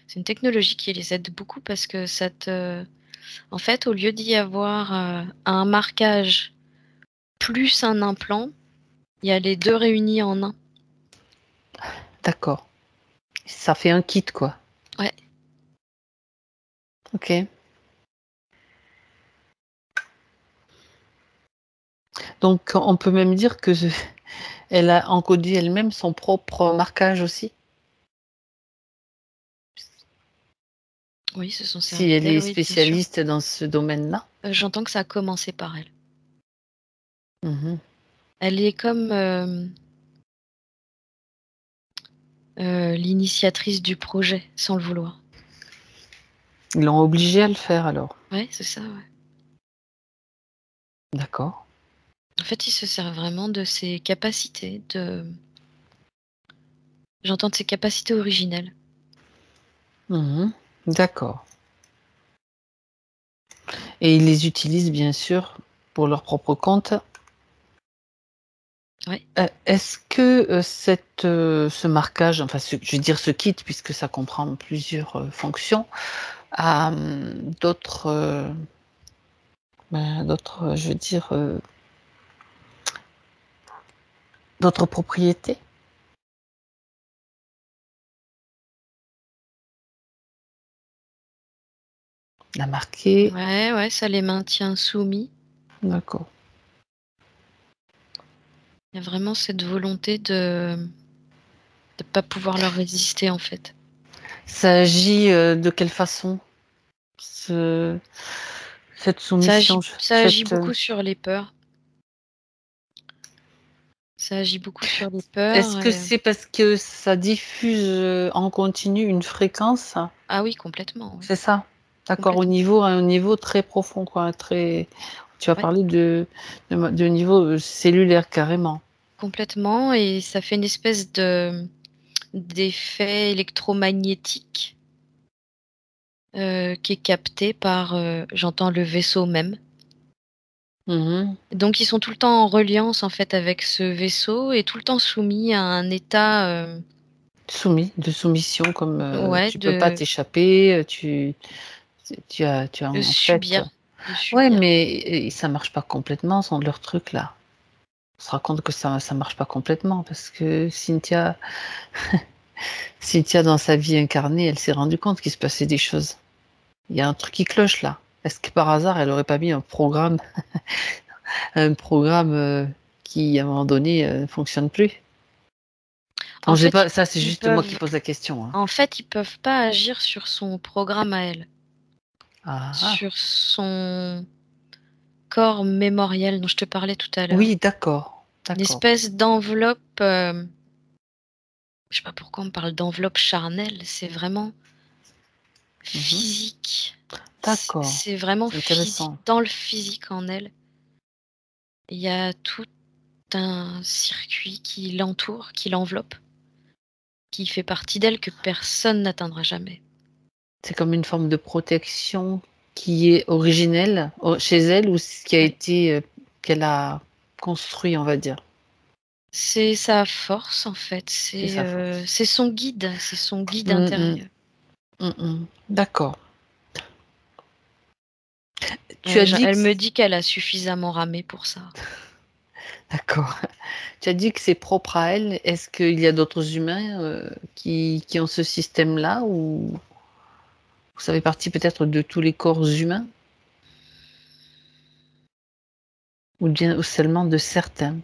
S3: C'est une technologie qui les aide beaucoup parce que en fait, au lieu d'y avoir un marquage plus un implant, il y a les deux réunis en un.
S1: D'accord. Ça fait un kit, quoi.
S3: Ouais.
S1: Ok. Donc, on peut même dire que elle a encodé elle-même son propre marquage aussi,
S3: Oui, se sont
S1: si
S3: servis
S1: elle
S3: d'elle,
S1: est
S3: oui, bien sûr.
S1: spécialiste dans ce domaine-là.
S3: J'entends que ça a commencé par elle.
S1: Mhm.
S3: Elle est comme l'initiatrice du projet, sans le vouloir.
S1: Ils l'ont obligée à le faire alors.
S3: Ouais, c'est ça, ouais.
S1: D'accord.
S3: En fait, il se sert vraiment de ses capacités, j'entends de ses capacités originelles.
S1: Mhm. D'accord. Et ils les utilisent bien sûr pour leur propre compte.
S3: Ouais.
S1: Est-ce que, ce marquage, enfin je veux dire ce kit puisque ça comprend plusieurs, fonctions, a, d'autres, je veux dire, d'autres propriétés? La marquer?
S3: Ouais, ouais, ça les maintient soumis.
S1: D'accord.
S3: Il y a vraiment cette volonté de pas pouvoir leur résister, en fait.
S1: Ça agit, de quelle façon? Ce Cette soumission,
S3: Ça agit beaucoup sur les peurs. Ça agit beaucoup sur les
S1: est-ce
S3: peurs
S1: que
S3: et
S1: c'est parce que ça diffuse, en continu une fréquence?
S3: ah oui, complètement, oui.
S1: C'est ça? D'accord,
S3: Complètement.
S1: à un niveau très profond quoi, très tu as
S3: Ouais,
S1: parlé de niveau, cellulaire carrément.
S3: complètement et ça fait une espèce d'effet électromagnétique, qui est capté par, j'entends le vaisseau même.
S1: Mmh.
S3: Donc ils sont tout le temps en reliance, en fait, avec ce vaisseau et tout le temps soumis à un état,
S1: De soumission comme,
S3: ouais,
S1: tu peux pas t'échapper, tu as
S3: de
S1: en fait
S3: subir, de
S1: ouais,
S3: subir.
S1: mais ça marche pas complètement sans leur truc là. On se rend compte que ça marche pas complètement parce que Cynthia dans sa vie incarnée, elle s'est rendue compte qu'il se passait des choses. Il y a un truc qui cloche là. Est-ce que par hasard elle aurait pas mis un programme, qui à un moment donné, ne fonctionne plus?
S3: En
S1: Bon j'ai
S3: fait,
S1: pas ça c'est
S3: ils
S1: juste moi qui
S3: peuvent
S1: pose la question, hein.
S3: en fait, ils peuvent pas agir sur son programme à elle,
S1: Ah ah.
S3: sur son corps mémoriel dont je te parlais tout à l'heure.
S1: Oui d'accord,
S3: Une
S1: d'accord.
S3: espèce d'enveloppe, je sais pas pourquoi on parle d'enveloppe charnelle, c'est vraiment
S1: Mmh.
S3: physique.
S1: D'accord,
S3: C'est vraiment
S1: c'est
S3: physique,
S1: intéressant.
S3: dans le physique en elle. Il y a tout un circuit qui l'entoure, qui l'enveloppe, qui fait partie d'elle que personne n'atteindra jamais.
S1: C'est comme une forme de protection qui est originelle, chez elle ou ce qui a
S3: Ouais.
S1: été, qu'elle a construit on va dire?
S3: C'est sa force en fait,
S1: C'est sa force.
S3: c'est son guide
S1: Mmh mh.
S3: intérieur.
S1: Mmh mh. D'accord. Tu as dit que
S3: Elle me dit qu'elle a suffisamment ramé pour ça.
S1: d'accord. Tu as dit que c'est propre à elle. Est-ce qu'il y a d'autres humains, qui ont ce système-là ou ça fait partie peut-être de tous les corps humains? Ou bien ou seulement de certains?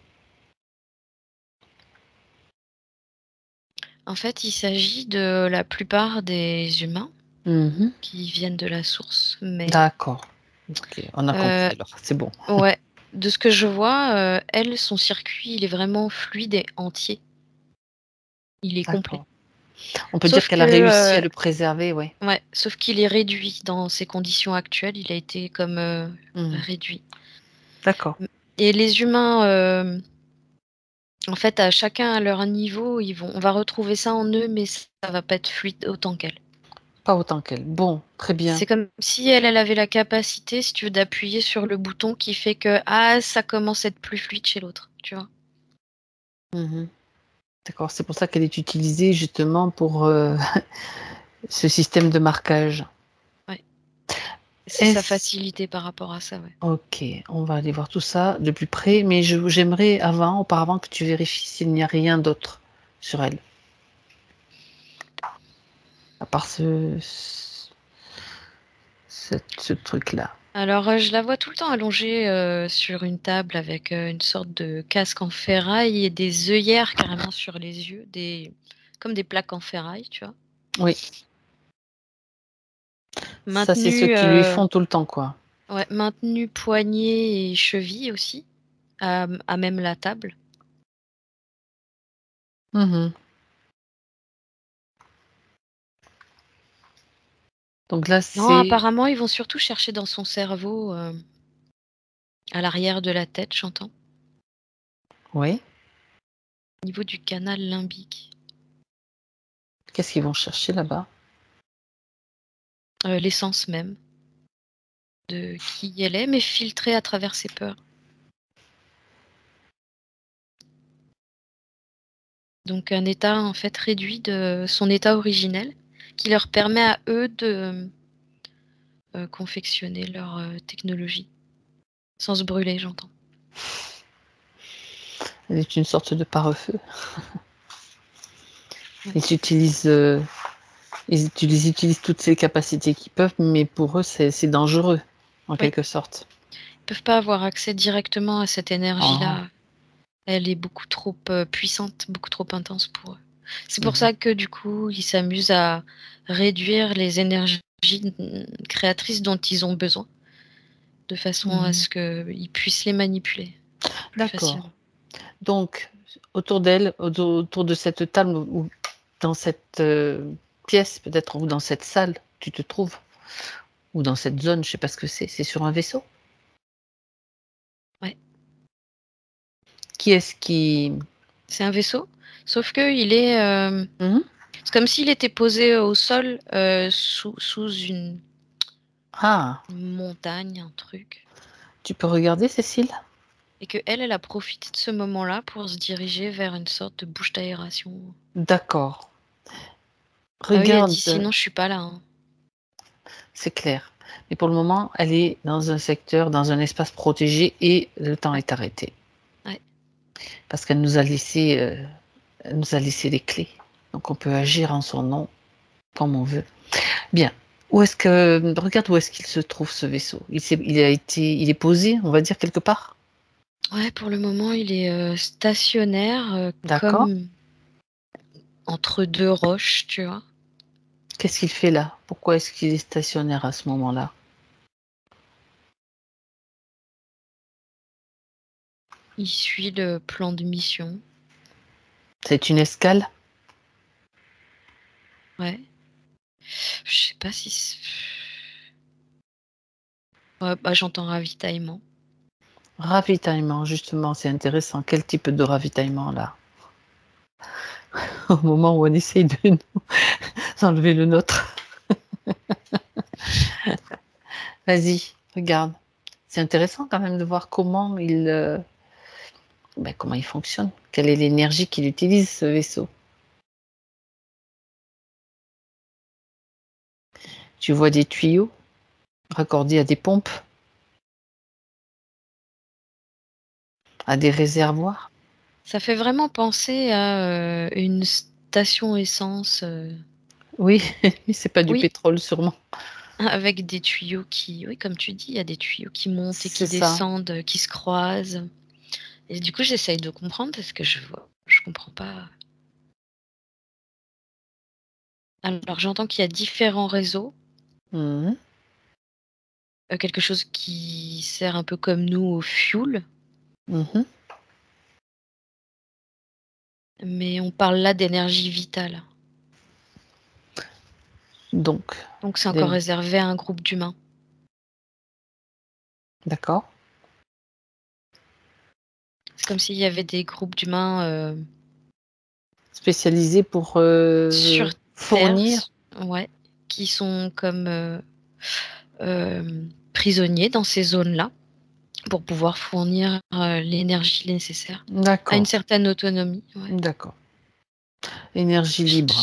S3: En fait, il s'agit de la plupart des humains
S1: Mhm.
S3: qui viennent de la source, mais
S1: D'accord. Ok, on a compris
S3: euh,
S1: alors, c'est bon.
S3: ouais, de ce que je vois, elle, son circuit, il est vraiment fluide et entier. Il est complet.
S1: D'accord. On peut dire
S3: Sauf
S1: qu'elle a
S3: que,
S1: réussi à le préserver, oui.
S3: ouais, sauf qu'il est réduit dans ses conditions actuelles. Il a été comme
S1: Mhm.
S3: réduit.
S1: D'accord.
S3: Et les humains, en fait, à chacun à leur niveau, on va retrouver ça en eux, mais ça va pas être fluide autant qu'elle.
S1: Pas autant qu'elle. Bon, très bien.
S3: C'est comme si elle avait la capacité, si tu veux, d'appuyer sur le bouton qui fait que ça commence à être plus fluide chez l'autre, tu vois.
S1: Mhm. D'accord, c'est pour ça qu'elle est utilisée justement pour ce système de marquage.
S3: Ouais. C'est sa
S1: Est-ce
S3: facilité par rapport à ça, ouais.
S1: OK, on va aller voir tout ça de plus près, mais j'aimerais auparavant que tu vérifies s'il n'y a rien d'autre sur elle, à part ce truc-là.
S3: Alors, je la vois tout le temps allongée sur une table avec une sorte de casque en ferraille et des œillères carrément sur les yeux, comme des plaques en ferraille, tu vois.
S1: Oui, ça c'est ce
S3: Maintenu,
S1: qu'ils lui font tout le temps, quoi.
S3: ouais, maintenu poignet et cheville aussi, à même la table.
S1: Mmh. Donc là,
S3: Non,
S1: c'est
S3: apparemment, ils vont surtout chercher dans son cerveau, à l'arrière de la tête, j'entends,
S1: oui,
S3: au niveau du canal limbique.
S1: qu'est-ce qu'ils vont chercher là-bas?
S3: L'essence même de qui elle est, mais filtrée à travers ses peurs. Donc un état, en fait, réduit de son état originel, qui leur permet à eux de, confectionner leur, technologie. Sans se brûler, j'entends.
S1: Elle est une sorte de pare-feu.
S3: Ouais.
S1: Ils utilisent toutes ces capacités qu'ils peuvent, mais pour eux, c'est dangereux, en
S3: Oui,
S1: quelque sorte.
S3: ils peuvent pas avoir accès directement à cette
S1: Oh.
S3: énergie-là. Elle est beaucoup trop, puissante, beaucoup trop intense pour eux. C'est pour
S1: Mmh.
S3: ça que, du coup, ils s'amusent à réduire les énergies, créatrices dont ils ont besoin, de façon à
S1: Mmh.
S3: ce qu'ils puissent les manipuler plus facilement.
S1: D'accord. Donc autour d'elle, autour de cette table ou dans cette, pièce peut-être ou dans cette salle, tu te trouves ou dans cette zone, je sais pas ce que c'est sur un vaisseau?
S3: Ouais.
S1: Qui est-ce qui
S3: C'est un vaisseau, sauf qu'il est,
S1: mmh.
S3: c'est comme s'il était posé au sol, sous une
S1: Ah!
S3: montagne, un truc,
S1: Tu peux regarder Cécile?
S3: et qu'elle, elle a profité de ce moment-là pour se diriger vers une sorte de bouche d'aération.
S1: D'accord.
S3: Ah oui, elle dit:
S1: Regarde,
S3: «Sinon, je suis pas là, hein».
S1: c'est clair. Mais pour le moment, elle est dans un secteur, dans un espace protégé et le temps
S3: Ouais,
S1: est arrêté.
S3: ouais.
S1: Parce elle nous a laissé les clés. Donc on peut agir en son nom comme on veut. Bien. Regarde où est-ce qu'il se trouve ce vaisseau? Il est posé, on va dire quelque part?
S3: Ouais, pour le moment, il est, stationnaire,
S1: D'accord.
S3: comme entre 2 roches, tu vois?
S1: Qu'est-ce qu'il fait là? Pourquoi est-ce qu'il est stationnaire à ce moment-là?
S3: Il suit le plan de mission.
S1: C'est une escale?
S3: Ouais. Je sais pas si ouais, bah, j'entends ravitaillement.
S1: Ravitaillement, justement, c'est intéressant. Quel type de ravitaillement là? Au moment où on essaye de nous enlever le nôtre. Vas-y, regarde. C'est intéressant quand même de voir comment il fonctionne. Quelle est l'énergie qu'il utilise ce vaisseau? Tu vois des tuyaux raccordés à des pompes, à des réservoirs?
S3: Ça fait vraiment penser à, une station essence,
S1: Oui, mais c'est pas du
S3: oui,
S1: pétrole sûrement.
S3: avec des tuyaux qui, oui, comme tu dis, il y a des tuyaux qui montent et
S1: C'est
S3: qui
S1: ça.
S3: descendent, qui se croisent, et du coup, j'essaye de comprendre parce que je comprends pas. Alors, j'entends qu'il y a différents réseaux,
S1: Mhm.
S3: quelque chose qui sert un peu comme nous au fioul,
S1: Mhm.
S3: mais on parle là d'énergie vitale.
S1: Donc,
S3: Donc, c'est encore
S1: des-
S3: réservé à un groupe d'humains.
S1: d'accord.
S3: C'est comme s'il y avait des groupes d'humains
S1: Spécialisé pour
S3: sur Terre,
S1: fournir.
S3: ouais, qui sont comme prisonniers dans ces zones-là pour pouvoir fournir l'énergie nécessaire à une
S1: D'accord,
S3: certaine autonomie. Ouais.
S1: d'accord. Énergie libre,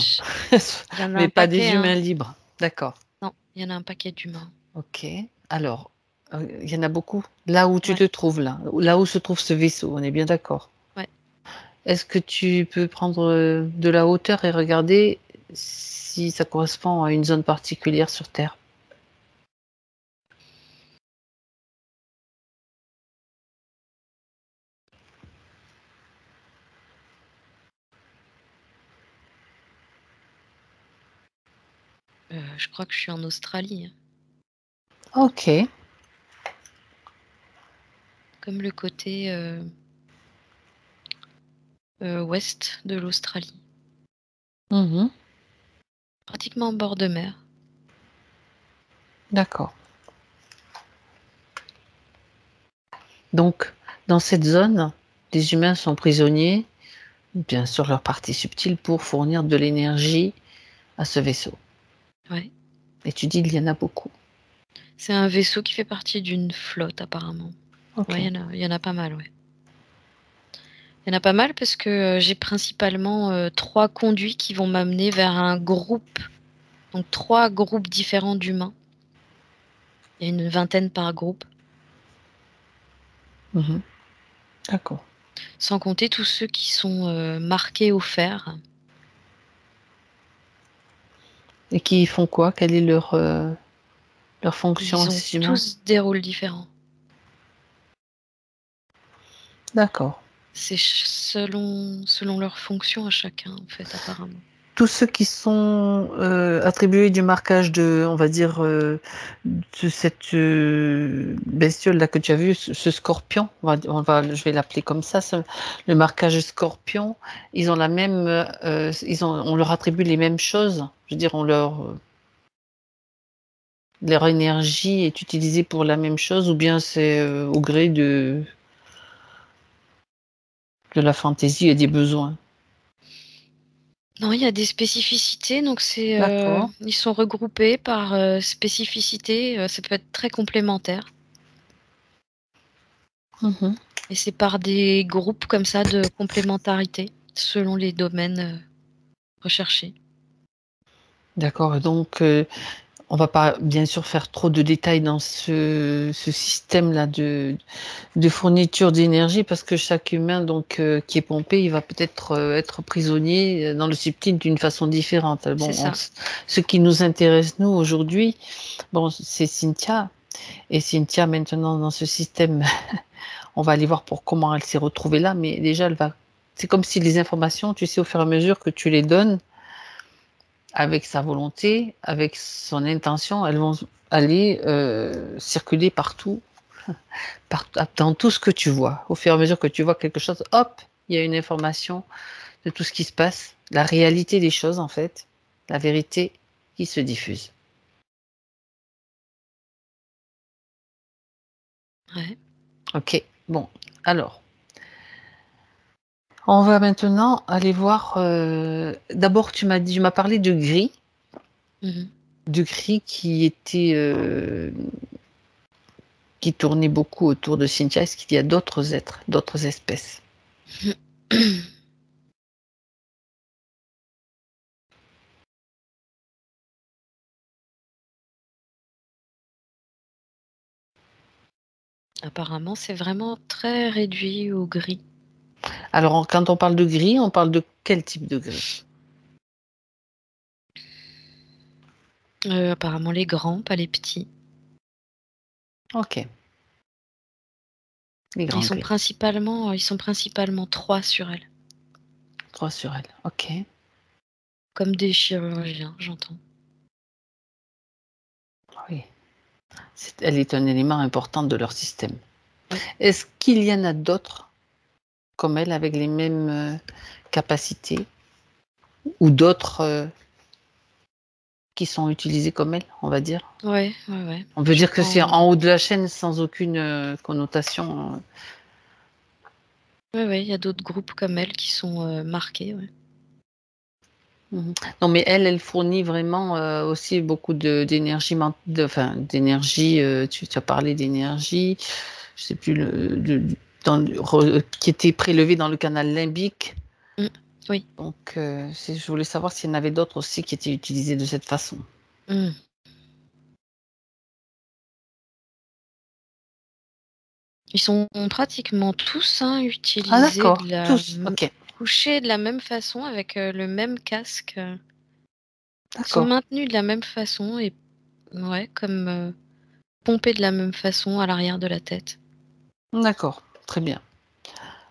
S3: Il y en a
S1: mais
S3: un
S1: pas des
S3: paquet,
S1: humains
S3: hein.
S1: libres. D'accord.
S3: Non, il y en a un paquet d'humains.
S1: Ok. Alors, il y en a beaucoup. Là où tu
S3: Ouais,
S1: te trouves, là où se trouve ce vaisseau, on est bien d'accord.
S3: ouais.
S1: Est-ce que tu peux prendre de la hauteur et regarder si ça correspond à une zone particulière sur Terre?
S3: Je crois que je suis en Australie, hein.
S1: Ok.
S3: Comme le côté ouest de l'Australie,
S1: Mhm.
S3: pratiquement en bord de mer.
S1: D'accord. Donc, dans cette zone, les humains sont prisonniers, bien sûr leur partie subtile, pour fournir de l'énergie à ce vaisseau.
S3: Ouais.
S1: Et tu dis il y en a beaucoup.
S3: C'est un vaisseau qui fait partie d'une flotte apparemment.
S1: Ok.
S3: Ouais, il y en a pas mal, ouais. Il y en a pas mal parce que j'ai principalement 3 conduits qui vont m'amener vers un groupe, donc 3 groupes différents d'humains. Il y a une vingtaine par groupe,
S1: Mhm. D'accord.
S3: sans compter tous ceux qui sont marqués au fer.
S1: Et qui font quoi? Quelle est leur fonction à
S3: Ils ont
S1: ces humains?
S3: tous des rôles différents.
S1: D'accord.
S3: C'est selon leur fonction à chacun, en fait, apparemment.
S1: Tous ceux qui sont attribués du marquage de, on va dire, de cette bestiole là que tu as vue, ce scorpion, je vais l'appeler comme ça, le marquage scorpion, ils ont la même, on leur attribue les mêmes choses. Je veux dire, leur énergie est utilisée pour la même chose, ou bien c'est au gré de la fantaisie et des besoins.
S3: Non, il y a des spécificités, donc
S1: D'accord.
S3: ils sont regroupés par spécificité. Ça peut être très complémentaire.
S1: Mhm.
S3: Et c'est par des groupes comme ça de complémentarité, selon les domaines recherchés.
S1: D'accord. Et donc, on va pas bien sûr faire trop de détails dans ce système-là de fourniture d'énergie, parce que chaque humain donc qui est pompé, il va peut-être être prisonnier dans le subtil d'une façon différente.
S3: C'est
S1: Bon,
S3: ça.
S1: ce qui nous intéresse nous aujourd'hui, bon, c'est Cynthia. Et Cynthia maintenant dans ce système, on va aller voir pour comment elle s'est retrouvée là, mais déjà c'est comme si les informations, tu sais, au fur et à mesure que tu les donnes, avec sa volonté, avec son intention, elles vont aller circuler partout, dans tout ce que tu vois. Au fur et à mesure que tu vois quelque chose, hop, il y a une information de tout ce qui se passe, la réalité des choses en fait, la vérité qui se diffuse.
S3: Ouais.
S1: Ok, bon, alors, on va maintenant aller voir. D'abord, tu m'as parlé
S3: Mhm.
S1: de gris qui tournait beaucoup autour de Cynthia. Est-ce qu'il y a d'autres êtres, d'autres espèces?
S3: Apparemment, c'est vraiment très réduit au gris.
S1: Alors, quand on parle de gris, on parle de quel type de gris?
S3: Apparemment, les grands, pas les petits.
S1: Ok, les grands gris.
S3: Ils sont principalement 3 sur elle.
S1: 3 sur elle. Ok.
S3: comme des chirurgiens, j'entends.
S1: Oui. Elle est un élément important de leur système.
S3: Oui.
S1: Est-ce qu'il y en a d'autres comme elle avec les mêmes capacités ou d'autres qui sont utilisés comme elle, on va dire?
S3: Ouais, ouais, ouais.
S1: On peut
S3: Je
S1: dire que
S3: crois
S1: c'est
S3: en...
S1: en haut de la chaîne sans aucune connotation.
S3: Ouais, ouais, il y a d'autres groupes comme elle qui sont marqués. Ouais.
S1: Non, mais elle fournit vraiment aussi beaucoup d'énergie, d'énergie. Tu as parlé d'énergie. Je sais plus qui était prélevée dans le canal limbique.
S3: Mm, oui.
S1: Donc, je voulais savoir s'il y en avait d'autres aussi qui étaient utilisés de cette façon.
S3: Mm. Ils sont pratiquement tous
S1: Ah
S3: utilisés
S1: d'accord, tous. Ok,
S3: couchés de la même façon avec le même casque. Ils sont
S1: d'accord,
S3: maintenus de la même façon et ouais, comme pompés de la même façon à l'arrière de la tête.
S1: d'accord, très bien.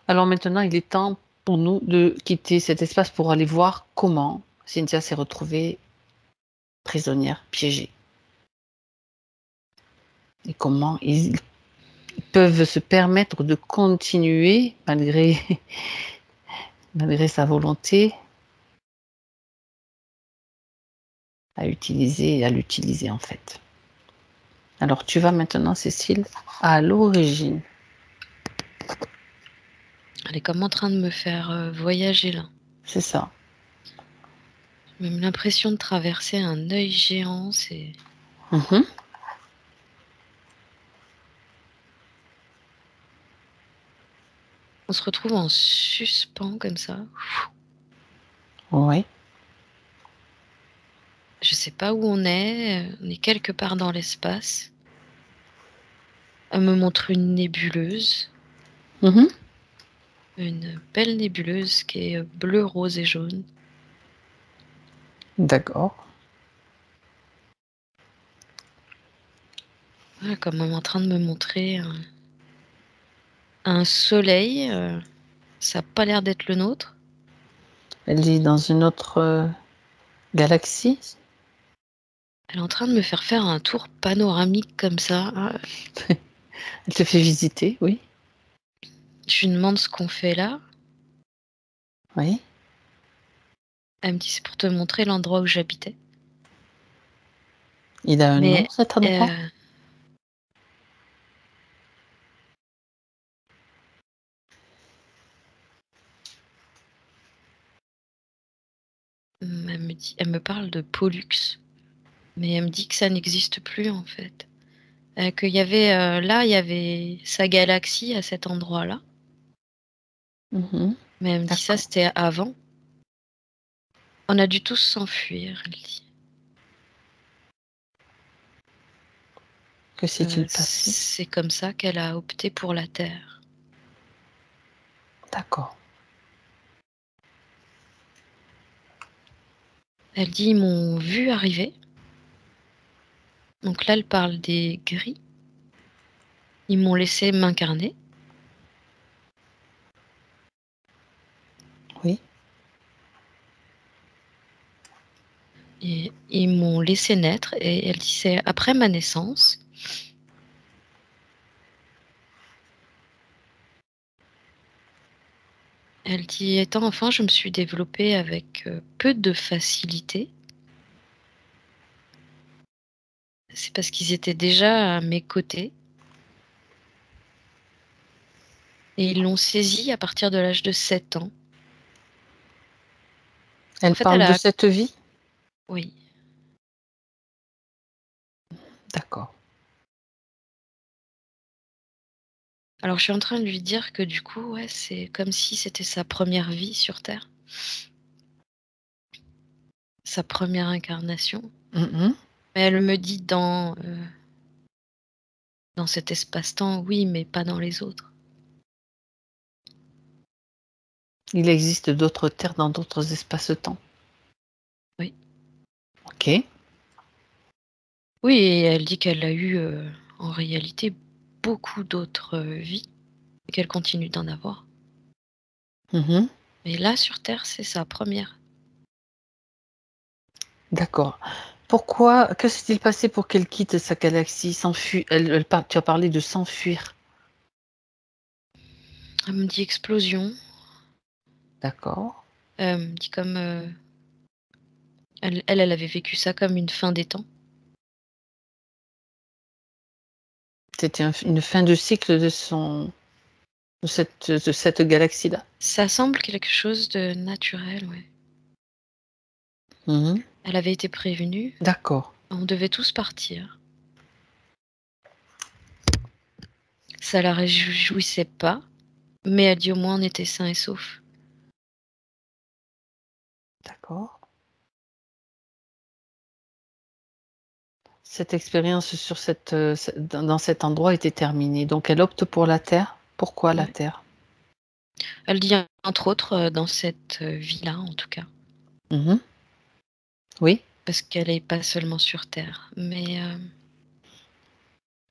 S1: Alors maintenant, il est temps pour nous de quitter cet espace pour aller voir comment Cynthia s'est retrouvée prisonnière, piégée. Et comment ils peuvent se permettre de continuer malgré, malgré sa volonté à utiliser et à l'utiliser en fait. Alors tu vas maintenant, Cécile, à l'origine.
S3: Elle est comme en train de me faire voyager là.
S1: C'est ça.
S3: J'ai même l'impression de traverser un œil géant.
S1: Mhm.
S3: On se retrouve en suspens comme ça.
S1: Oui.
S3: Je sais pas où on est quelque part dans l'espace. Elle me montre une nébuleuse,
S1: Mhm.
S3: une belle nébuleuse qui est bleue, rose et jaune.
S1: D'accord.
S3: Voilà, comme elle est en train de me montrer un soleil. Ça n'a pas l'air d'être le nôtre.
S1: Elle est dans une autre galaxie.
S3: Elle est en train de me faire un tour panoramique comme ça.
S1: Elle te fait visiter, oui.
S3: Je lui demande ce qu'on fait là.
S1: Oui.
S3: Elle me dit c'est pour te montrer l'endroit où j'habitais.
S1: Il a un nom,
S3: Mais
S1: cet endroit?
S3: elle me parle de Pollux. Mais elle me dit que ça n'existe plus en fait. Qu'il y avait il y avait sa galaxie à cet endroit-là.
S1: Mhm.
S3: Mais elle me dit ça,
S1: D'accord.
S3: c'était avant. On a dû tous s'enfuir, elle dit.
S1: Que s'est-il passé?
S3: C'est comme ça qu'elle a opté pour la Terre.
S1: D'accord.
S3: Elle dit ils m'ont vu arriver. Donc là, elle parle des gris. Ils m'ont laissé m'incarner.
S1: Oui.
S3: Et ils m'ont laissé naître. Et elle dit c'est après ma naissance. Elle dit étant enfant, je me suis développée avec peu de facilité. C'est parce qu'ils étaient déjà à mes côtés. Et ils l'ont saisi à partir de l'âge de 7 ans. En
S1: Elle
S3: fait, elle
S1: parle de
S3: a...
S1: cette vie?
S3: Oui.
S1: D'accord.
S3: Alors, je suis en train de lui dire que du coup, ouais, c'est comme si c'était sa première vie sur Terre. Sa première incarnation.
S1: Mhm.
S3: Mais elle me dit dans cet espace-temps, oui, mais pas dans les autres.
S1: Il existe d'autres terres dans d'autres espaces-temps.
S3: Oui.
S1: Ok.
S3: Oui, et elle dit qu'elle a eu en réalité beaucoup d'autres vies et qu'elle continue d'en avoir.
S1: Mhm.
S3: Mais là, sur Terre, c'est sa première.
S1: D'accord. Pourquoi que s'est-il passé pour qu'elle quitte sa galaxie, s'enfuit tu as parlé de s'enfuir.
S3: Elle me dit explosion.
S1: D'accord.
S3: Elle me dit comme, elle avait vécu ça comme une fin des temps.
S1: C'était une fin de cycle de cette galaxie-là?
S3: Ça semble quelque chose de naturel, ouais.
S1: Mmh.
S3: Elle avait été prévenue,
S1: D'accord.
S3: on devait tous partir. Ça la réjouissait pas, mais elle dit: «Au moins on était sains et saufs».
S1: D'accord. Cette expérience sur dans cet endroit était terminée, donc elle opte pour la Terre. Pourquoi la
S3: Ouais.
S1: Terre?
S3: Elle dit entre autres, dans cette, vie-là en tout cas,
S1: Mmh. Oui,
S3: parce qu'elle est pas seulement sur terre, mais,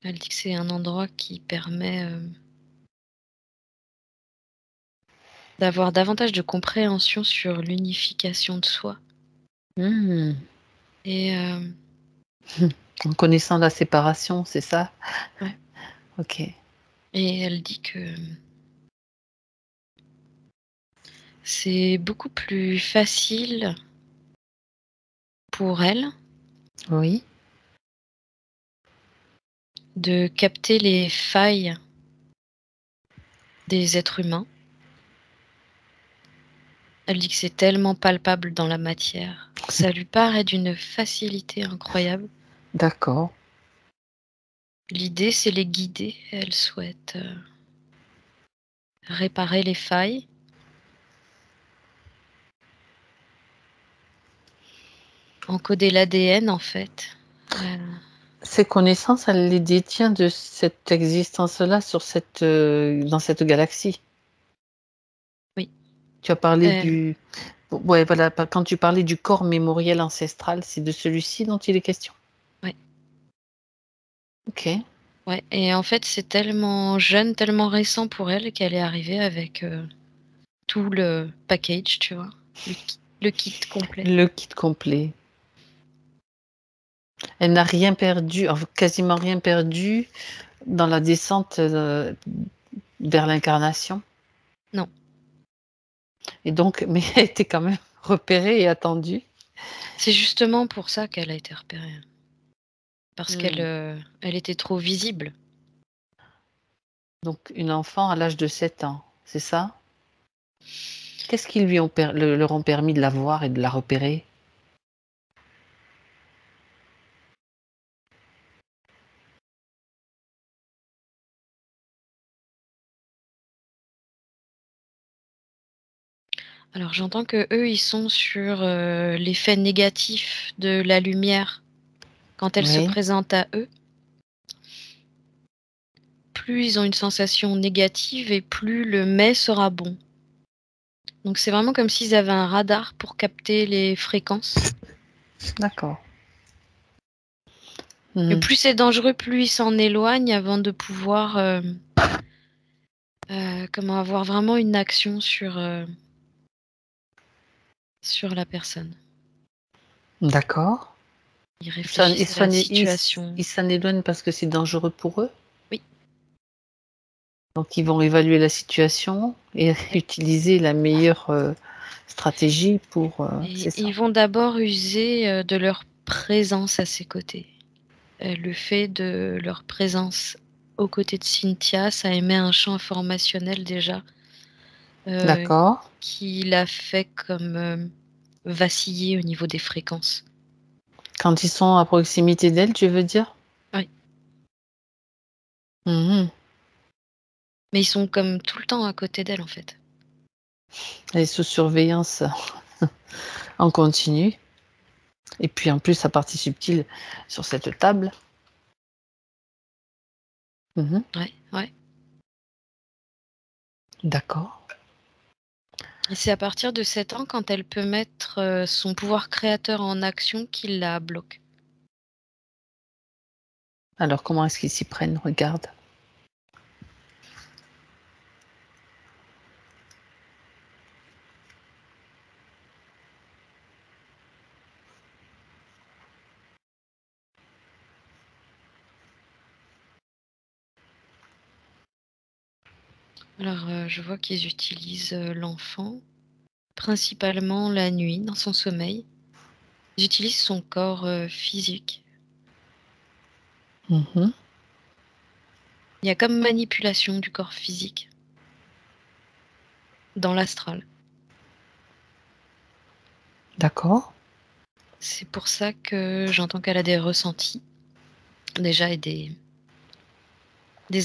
S3: elle dit que c'est un endroit qui permet, d'avoir davantage de compréhension sur l'unification de soi
S1: mmh.
S3: et
S1: En connaissant la séparation, c'est ça?
S3: ouais,
S1: OK.
S3: et elle dit que c'est beaucoup plus facile pour elle
S1: Oui,
S3: de capter les failles des êtres humains. Elle dit que c'est tellement palpable dans la matière. Ça lui paraît d'une facilité incroyable.
S1: d'accord.
S3: L'idée, c'est les guider. Elle souhaite, réparer les failles. Encoder l'ADN en fait.
S1: Ces connaissances, elle les détient de cette existence-là dans cette galaxie?
S3: Oui,
S1: Tu as parlé
S3: heu,
S1: ouais, voilà, quand tu parlais du corps mémoriel ancestral, c'est de celui-ci dont il est question?
S3: ouais,
S1: OK,
S3: ouais et en fait, c'est tellement jeune, tellement récent pour elle qu'elle est arrivée avec, tout le package, tu vois? Le kit complet.
S1: le kit complet. Elle n'a rien perdu, enfin quasiment rien perdu dans la descente, vers l'incarnation?
S3: Non,
S1: Et donc mais elle était quand même repérée et attendue?
S3: c'est justement pour ça qu'elle a été repérée, parce qu'elle,
S1: Mmh.
S3: elle était trop visible.
S1: Donc une enfant à l'âge de 7 ans, c'est ça? Qu'est-ce qui lui ont leur ont permis de la voir et de la repérer?
S3: Alors j'entends que eux, ils sont sur, l'effet négatif de la lumière quand elle se
S1: Oui,
S3: présente à eux. Plus ils ont une sensation négative et plus le «mais» sera bon. Donc c'est vraiment comme s'ils avaient un radar pour capter les fréquences
S1: d'accord.
S3: et
S1: Mmh.
S3: plus c'est dangereux, plus ils s'en éloignent avant de pouvoir, comment avoir vraiment une action sur la personne.
S1: D'accord.
S3: Ils
S1: Ils
S3: réfléchissent à la
S1: s'en é
S3: situation.
S1: ils s'en éloignent parce que c'est dangereux pour eux?
S3: Oui,
S1: Donc ils vont évaluer la situation et
S3: ouais
S1: utiliser la meilleure, stratégie
S3: et
S1: c'est
S3: ils
S1: ça?
S3: vont d'abord user, de leur présence à ses côtés. Le fait de leur présence aux côtés de Cynthia, ça émet un champ informationnel déjà, heu,
S1: D'accord.
S3: qui l'a fait comme, vaciller au niveau des fréquences.
S1: Quand ils sont à proximité d'elle, tu veux dire?
S3: Oui,
S1: Mmh.
S3: mais ils sont comme tout le temps à côté d'elle, en fait.
S1: Elle est sous surveillance en continu et puis en plus sa partie subtile sur cette table. Mmh.
S3: Ouais, ouais
S1: D'accord.
S3: et c'est à partir de 7 ans, quand elle peut mettre, son pouvoir créateur en action, qu'il la bloque.
S1: Alors comment est-ce qu'ils s'y prennent? Regarde.
S3: Alors, je vois qu'ils utilisent l'enfant principalement la nuit, dans son sommeil. Ils utilisent son corps physique.
S1: Mhm.
S3: Il y a comme manipulation du corps physique dans l'astral.
S1: D'accord.
S3: C'est pour ça que j'entends qu'elle a des ressentis, déjà, et des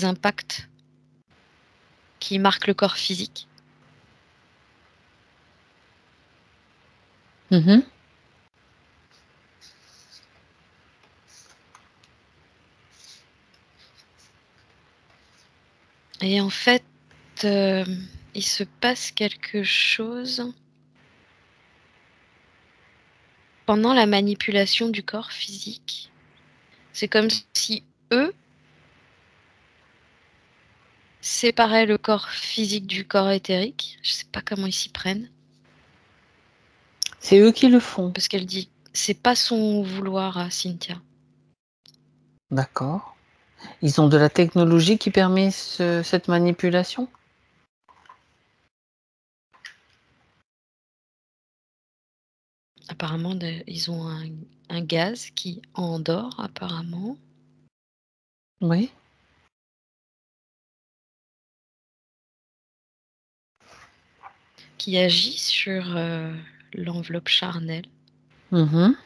S3: impacts qui marquent le corps physique.
S1: Mhm.
S3: Et en fait, euh, il se passe quelque chose pendant la manipulation du corps physique. C'est comme si eux séparaient le corps physique du corps éthérique. Je sais pas comment ils s'y prennent.
S1: C'est eux qui le font.
S3: Parce qu'elle dit, c'est pas son vouloir à Cynthia.
S1: D'accord. Ils ont de la technologie qui permet cette manipulation?
S3: Apparemment, ils ont un gaz qui endort, apparemment.
S1: Oui.
S3: Qui agit sur l'enveloppe charnelle.
S1: Mhm.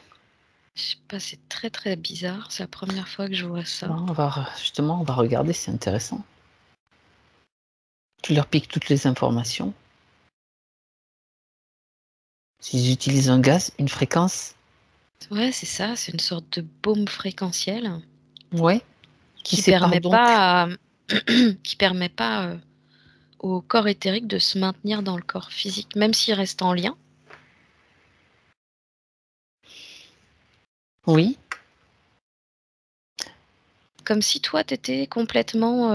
S3: Je sais pas, c'est très très bizarre. C'est la première fois que je vois ça.
S1: Bon, justement, on va regarder, c'est intéressant. Tu leur piques toutes les informations. S'ils utilisent un gaz, une fréquence,
S3: Ouais, c'est ça. C'est une sorte de baume fréquentiel
S1: ouais, qui
S3: qui
S1: sépare
S3: permet
S1: donc.
S3: pas, qui permet pas au corps éthérique de se maintenir dans le corps physique, même s'il reste en lien.
S1: Oui.
S3: Comme si toi, t'étais complètement,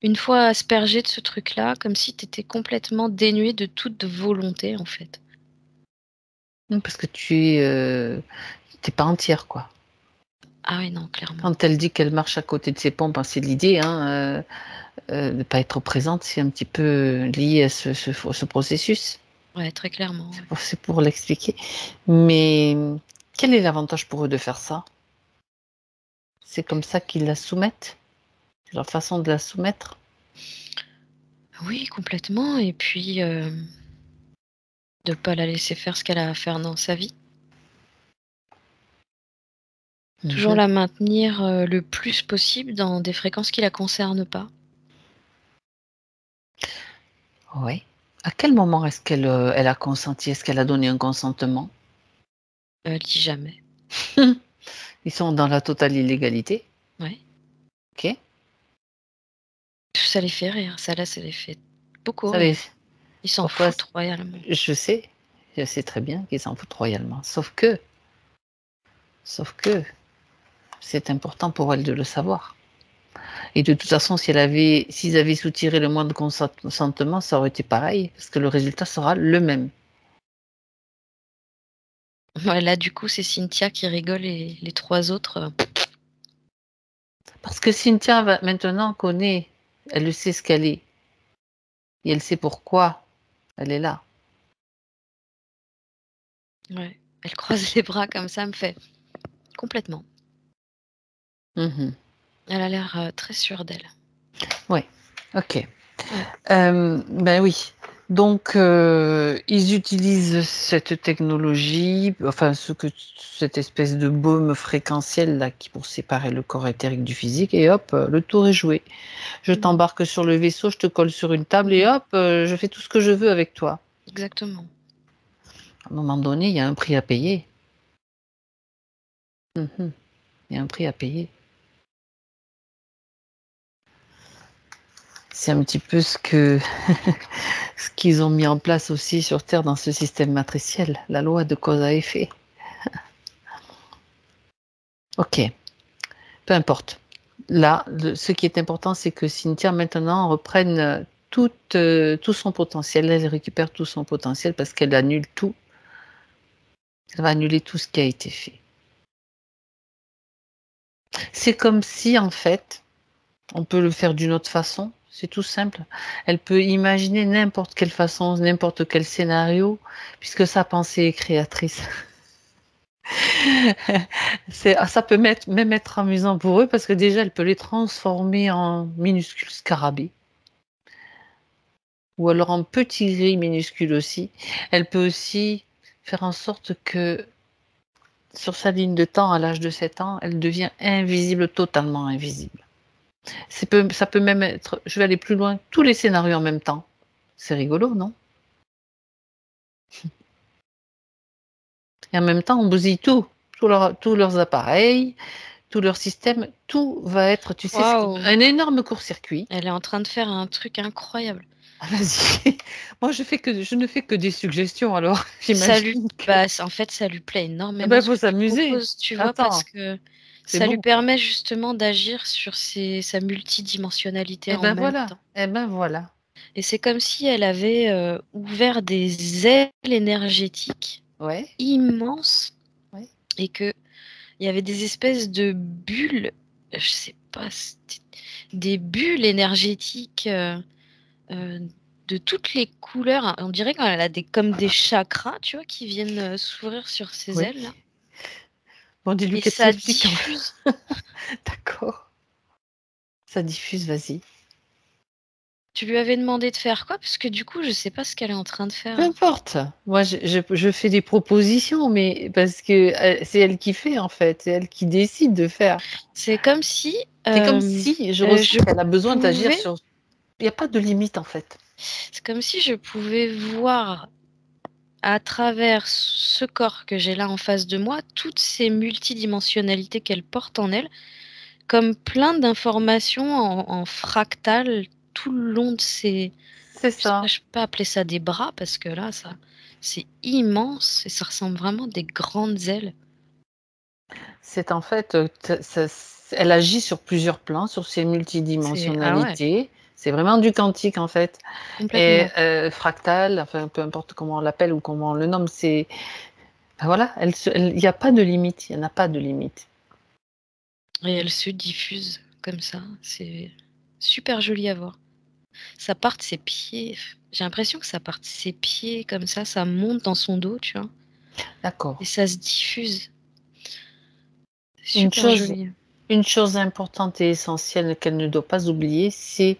S3: une fois aspergé de ce truc-là, comme si t'étais complètement dénué de toute volonté, en fait.
S1: Parce que t'es pas entière, quoi.
S3: Ah oui, non, clairement.
S1: Quand elle dit qu'elle marche à côté de ses pompes, hein, c'est l'idée, hein, de ne pas être présente, c'est un petit peu lié à ce processus.
S3: Ouais, très clairement. Ouais.
S1: C'est pour l'expliquer. Mais quel est l'avantage pour eux de faire ça? C'est comme ça qu'ils la soumettent? C'est leur façon de la soumettre?
S3: Oui, complètement. Et puis, de pas la laisser faire ce qu'elle a à faire dans sa vie. Toujours
S1: Mhm.
S3: la maintenir le plus possible dans des fréquences qui la concernent pas.
S1: Oui. À quel moment est-ce elle a consenti? Est-ce qu'elle a donné un consentement?
S3: Elle dit jamais.
S1: Ils sont dans la totale illégalité.
S3: Ouais.
S1: OK.
S3: Ça les fait rire. Ça, là, ça les fait beaucoup
S1: Ça les
S3: rire. Ils s'en
S1: Pourquoi?
S3: foutent royalement.
S1: Je sais très bien qu'ils s'en foutent royalement. Sauf que c'est important pour elle de le savoir. Et de toute façon, s'ils avaient soutiré le moindre consentement, ça aurait été pareil, parce que le résultat sera le même.
S3: Ouais, là, du coup, c'est Cynthia qui rigole et les trois autres.
S1: Parce que Cynthia maintenant connaît, elle le sait ce qu'elle est, et elle sait pourquoi elle est là.
S3: Ouais. Elle croise les bras comme ça, me fait complètement.
S1: Mhm.
S3: Elle a l'air très sûre d'elle.
S1: Ouais, ok.
S3: Ouais.
S1: Ben oui. Donc, ils utilisent cette technologie, enfin, cette espèce de baume fréquentiel là, qui pour séparer le corps éthérique du physique, et hop, le tour est joué. Je
S3: Mhm.
S1: t'embarque sur le vaisseau, je te colle sur une table, et hop, je fais tout ce que je veux avec toi.
S3: Exactement.
S1: À un moment donné, il y a un prix à payer. Mhm. Il y a un prix à payer. C'est un petit peu ce ce qu'ils ont mis en place aussi sur Terre dans ce système matriciel, la loi de cause à effet. Ok, peu importe. Là, ce qui est important, c'est que Cynthia maintenant reprenne tout son potentiel. Elle récupère tout son potentiel parce qu'elle annule tout. Elle va annuler tout ce qui a été fait. C'est comme si, en fait, on peut le faire d'une autre façon. C'est tout simple. Elle peut imaginer n'importe quelle façon, n'importe quel scénario, puisque sa pensée est créatrice. Ça peut même être amusant pour eux, parce que déjà, elle peut les transformer en minuscules scarabées, ou alors en petits gris minuscules aussi. Elle peut aussi faire en sorte que, sur sa ligne de temps, à l'âge de 7 ans, elle devient invisible, totalement invisible. Ça peut même être, je vais aller plus loin, tous les scénarios en même temps. C'est rigolo, non? Et en même temps, on bousille tout, tous leurs appareils, tout leur système, tout va être, tu sais,
S3: Waouh!
S1: un énorme court-circuit.
S3: Elle est en train de faire un truc incroyable.
S1: Ah, vas-y. Moi, je ne fais que des suggestions, alors
S3: Ça lui,
S1: j'imagine que
S3: en fait, ça lui plaît
S1: eh
S3: énormément
S1: ben,
S3: ce
S1: faut
S3: que tu
S1: s'amuser.
S3: proposes, tu vois, parce
S1: Attends,
S3: que
S1: c'est
S3: ça lui
S1: bon.
S3: permet justement d'agir sur sa multidimensionnalité
S1: Eh
S3: en
S1: ben
S3: même
S1: voilà,
S3: temps.
S1: eh ben voilà.
S3: Et c'est comme si elle avait ouvert des ailes énergétiques
S1: Ouais,
S3: immenses
S1: ouais.
S3: et que il y avait des espèces de bulles, je sais pas, des bulles énergétiques euh, de toutes les couleurs. On dirait qu'elle a comme des chakras, tu vois, qui viennent s'ouvrir sur ses
S1: Oui.
S3: ailes là.
S1: Bon, dis-lui
S3: Et
S1: qu'elle
S3: ça
S1: t'explique.
S3: diffuse.
S1: D'accord. Ça diffuse, vas-y.
S3: Tu lui avais demandé de faire quoi? Parce que du coup, je sais pas ce qu'elle est en train de
S1: Peu
S3: faire.
S1: importe. Moi, je fais des propositions, mais parce que c'est elle qui fait, en fait. C'est elle qui décide de faire.
S3: C'est comme si
S1: C'est comme si je ressens qu'elle a besoin d'agir
S3: pouvais,
S1: sur. Il n'y a pas de limite, en fait.
S3: c'est comme si je pouvais voir à travers ce corps que j'ai là en face de moi, toutes ces multidimensionnalités qu'elle porte en elle, comme plein d'informations en fractal tout le long de ses.
S1: C'est
S3: Je sais pas,
S1: ça.
S3: je peux pas appeler ça des bras parce que là, ça, c'est immense et ça ressemble vraiment à des grandes ailes.
S1: C'est en fait, elle agit sur plusieurs plans, sur ces
S3: Ah ouais,
S1: multidimensionnalités. C'est vraiment du quantique, en fait, et
S3: complètement.
S1: fractal, enfin, peu importe comment on l'appelle ou comment on le nomme, c'est bah, voilà, il y a pas de limite, il y en a pas de limite.
S3: Et elle se diffuse comme ça. C'est super joli à voir. Ça part de ses pieds. J'ai l'impression que ça part de ses pieds comme ça monte dans son dos, tu vois. Et
S1: D'accord.
S3: ça se diffuse. C'est
S1: Une
S3: super
S1: chose
S3: joli.
S1: une chose importante et essentielle qu'elle ne doit pas oublier, c'est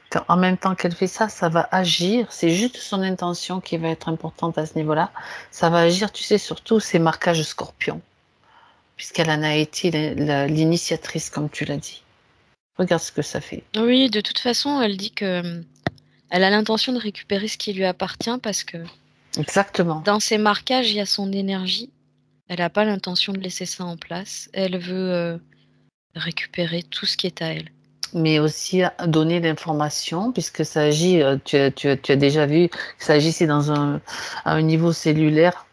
S1: qu'en même temps qu'elle fait ça, ça va agir, c'est juste son intention qui va être importante à ce niveau-là. Ça va agir, tu sais, sur tous ces marquages scorpions, puisqu'elle en a été l'initiatrice, comme tu l'as dit. Regarde ce que ça fait.
S3: Oui, de toute façon, elle dit que elle a l'intention de récupérer ce qui lui appartient parce que
S1: Exactement.
S3: dans ses marquages, il y a son énergie. Elle n'a pas l'intention de laisser ça en place. Elle veut récupérer tout ce qui est à elle.
S1: Mais aussi à donner l'information, puisque ça agit, tu as déjà vu que ça agissait à un niveau cellulaire.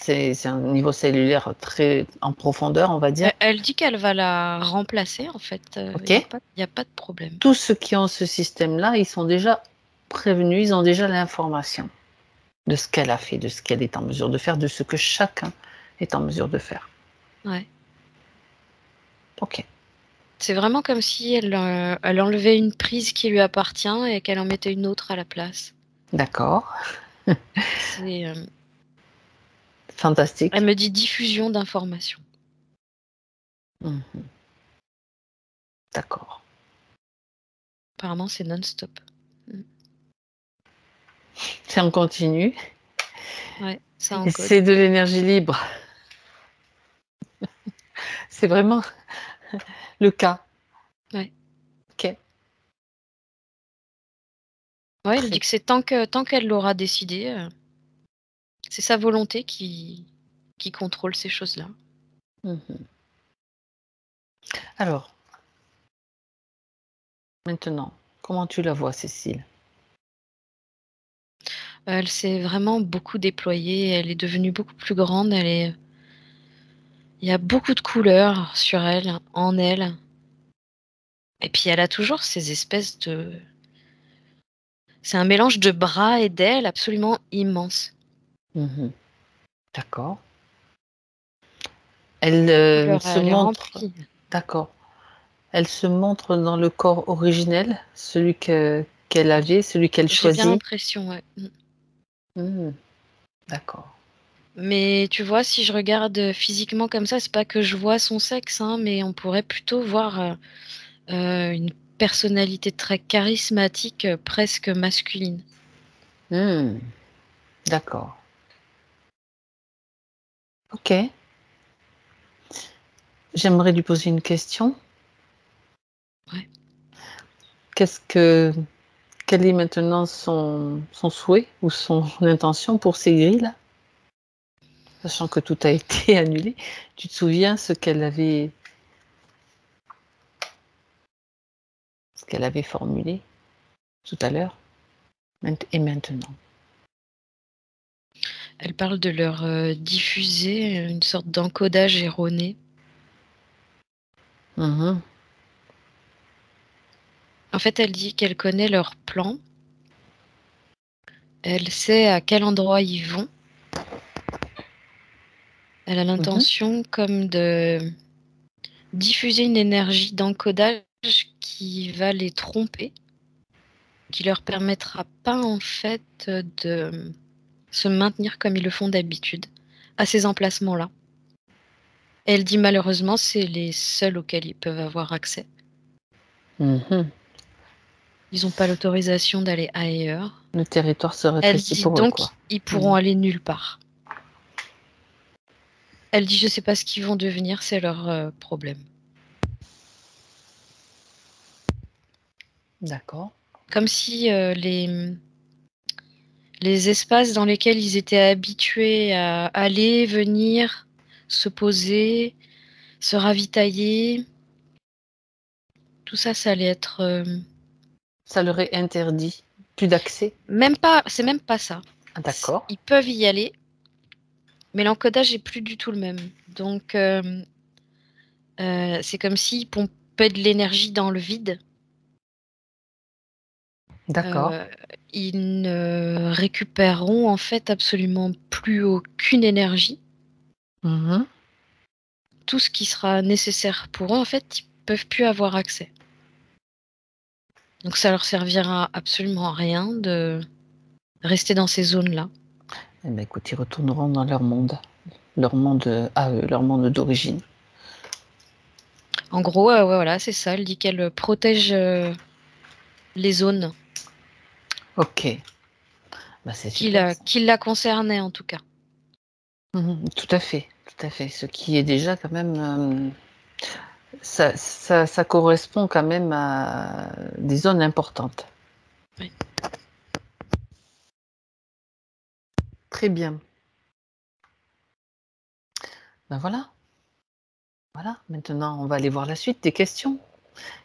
S1: C'est un niveau cellulaire très en profondeur, on va dire.
S3: Elle dit qu'elle va la remplacer, en fait. Il
S1: OK?
S3: y a pas de problème.
S1: Tous ceux qui ont ce système-là, ils sont déjà prévenus, ils ont déjà l'information de ce qu'elle a fait, de ce qu'elle est en mesure de faire, de ce que chacun est en mesure de faire.
S3: Ouais.
S1: OK,
S3: C'est vraiment comme si elle enlevait une prise qui lui appartient et qu'elle en mettait une autre à la place.
S1: d'accord,
S3: C'est, elle
S1: fantastique.
S3: me dit diffusion d'informations.
S1: Mmh, d'accord.
S3: Apparemment, c'est non-stop.
S1: C'est en continu
S3: Ouais, ça
S1: et
S3: encode.
S1: c'est de l'énergie libre. C'est vraiment le cas.
S3: Ouais.
S1: OK,
S3: Ouais, elle dit
S1: très
S3: que c'est tant qu'elle l'aura décidé, c'est sa volonté qui contrôle ces choses-là.
S1: mmh. Alors, maintenant, comment tu la vois, Cécile?
S3: Elle s'est vraiment beaucoup déployée, elle est devenue beaucoup plus grande, il y a beaucoup de couleurs sur elle, en elle. Et puis elle a toujours ces espèces de c'est un mélange de bras et d'ailes absolument immense.
S1: Mmh, d'accord. Elle, se
S3: Elle est
S1: montre
S3: remplie.
S1: d'accord. Elle se montre dans le corps originel, celui qu'elle avait, celui qu'elle
S3: J'ai bien
S1: choisit.
S3: l'impression, ouais.
S1: D'accord.
S3: Mais tu vois, si je regarde physiquement comme ça, c'est pas que je vois son sexe, hein, mais on pourrait plutôt voir une personnalité très charismatique, presque masculine.
S1: D'accord. Ok. J'aimerais lui poser une question.
S3: Ouais.
S1: Quel est maintenant son souhait ou son intention pour ces grilles-là? Sachant que tout a été annulé. Tu te souviens ce qu'elle avait formulé tout à l'heure et maintenant?
S3: Elle parle de leur diffuser une sorte d'encodage erroné.
S1: Mmh.
S3: En fait, elle dit qu'elle connaît leur plan. Elle sait à quel endroit ils vont. Elle a l'intention comme de diffuser une énergie d'encodage qui va les tromper, qui leur permettra pas en fait de se maintenir comme ils le font d'habitude à ces emplacements-là. Elle dit malheureusement c'est les seuls auxquels ils peuvent avoir accès.
S1: Mmh.
S3: Ils n'ont pas l'autorisation d'aller ailleurs.
S1: Le territoire se
S3: Elle
S1: rétrécit
S3: dit
S1: pour eux,
S3: donc
S1: quoi.
S3: ils pourront aller nulle part. Elle dit je sais pas ce qu'ils vont devenir, c'est leur problème.
S1: D'accord.
S3: Comme si les espaces dans lesquels ils étaient habitués à aller, venir, se poser, se ravitailler, tout ça, ça allait être
S1: Ça leur est interdit. Plus d'accès?
S3: même pas, c'est même pas ça.
S1: Ah d'accord.
S3: Ils peuvent y aller, mais l'encodage est plus du tout le même. Donc, c'est comme s'ils pompaient de l'énergie dans le vide.
S1: D'accord.
S3: Ils ne récupéreront en fait absolument plus aucune énergie.
S1: Mmh.
S3: Tout ce qui sera nécessaire pour eux, en fait, ils peuvent plus avoir accès. Donc ça leur servira absolument à rien de rester dans ces zones-là.
S1: Eh ben, écoute, ils retourneront dans leur monde à eux, leur monde d'origine.
S3: En gros, ouais, voilà, c'est ça. Elle dit qu'elle protège les zones
S1: OK. Bah, c'est
S3: qui
S1: super ça.
S3: la concernaient, en tout cas.
S1: Tout à fait, tout à fait. Ce qui est déjà quand même, ça correspond quand même à des zones importantes.
S3: Oui.
S1: Très bien. Ben voilà. Voilà, maintenant on va aller voir la suite des questions.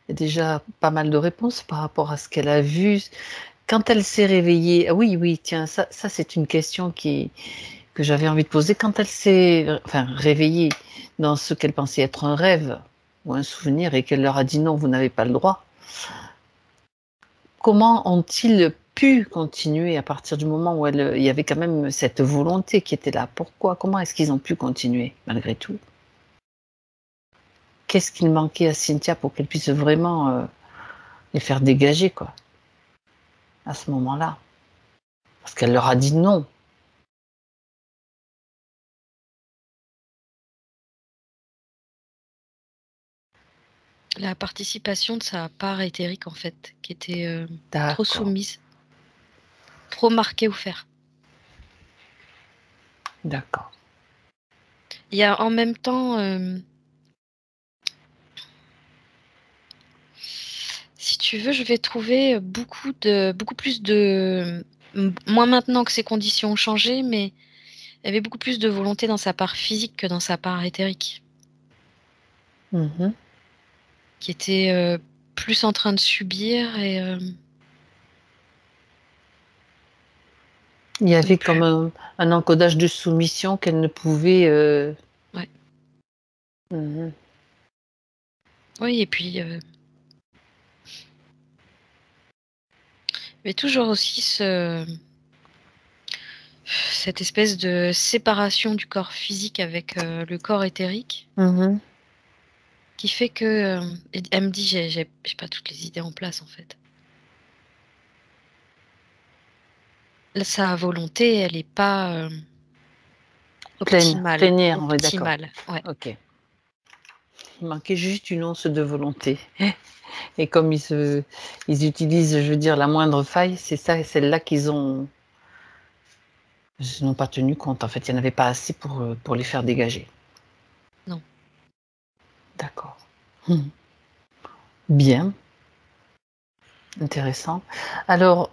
S1: Il y a déjà pas mal de réponses par rapport à ce qu'elle a vu. Quand elle s'est réveillée, ah oui, oui, tiens, ça c'est une question que j'avais envie de poser. Quand elle s'est réveillée dans ce qu'elle pensait être un rêve ou un souvenir et qu'elle leur a dit non, vous n'avez pas le droit, comment ont-ils pu continuer à partir du moment où il y avait quand même cette volonté qui était là? Pourquoi? Comment est-ce qu'ils ont pu continuer malgré tout? Qu'est-ce qu'il manquait à Cynthia pour qu'elle puisse vraiment, les faire dégager quoi, à ce moment-là? Parce qu'elle leur a dit non.
S3: La participation de sa part éthérique, en fait, qui était trop
S1: D'accord,
S3: soumise, trop marquée au fer.
S1: d'accord.
S3: Il y a en même temps, si tu veux, je vais trouver beaucoup plus de, moins maintenant que ses conditions ont changé, mais il y avait beaucoup plus de volonté dans sa part physique que dans sa part éthérique,
S1: Mmh.
S3: qui était plus en train de subir et
S1: Il y avait
S3: donc
S1: comme un encodage de soumission qu'elle ne pouvait,
S3: ouais.
S1: Mmh.
S3: Oui, et puis mais toujours aussi cette espèce de séparation du corps physique avec le corps éthérique,
S1: Mmh.
S3: qui fait que elle me dit j'ai pas toutes les idées en place en fait. Sa volonté, elle est pas optimale.
S1: Plénière, oui, d'accord.
S3: Optimale, ouais.
S1: Ok. Il manquait juste une once de volonté. Et comme ils utilisent, je veux dire, la moindre faille, c'est ça, celle-là ils n'ont pas tenu compte. En fait, il n'y en avait pas assez pour les faire dégager.
S3: Non.
S1: D'accord. Bien. Intéressant. Alors,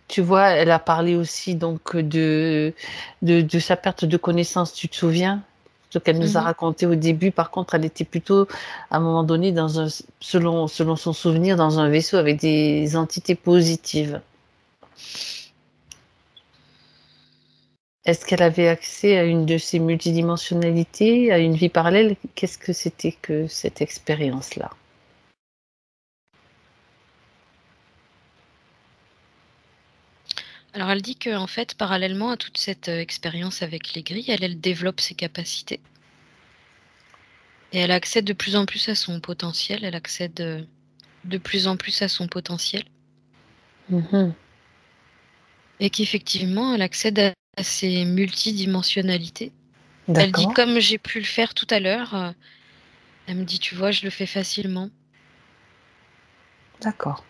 S1: tu vois, elle a parlé aussi donc de sa perte de connaissance, tu te souviens? Ce qu'elle nous a
S3: Mmh.
S1: raconté au début. Par contre, elle était plutôt, à un moment donné, selon son souvenir, dans un vaisseau avec des entités positives. Est-ce qu'elle avait accès à une de ces multidimensionnalités, à une vie parallèle? Qu'est-ce que c'était que cette expérience-là?
S3: Alors elle dit qu'en fait, parallèlement à toute cette, expérience avec les grilles, elle développe ses capacités et elle accède de plus en plus à son potentiel. Elle accède, de plus en plus à son potentiel
S1: Mmh.
S3: et qu'effectivement, elle accède à ces multidimensionnalités. Elle dit:
S1: D'accord,
S3: «Comme j'ai pu le faire tout à l'heure», elle me dit: «Tu vois, je le fais facilement».
S1: d'accord.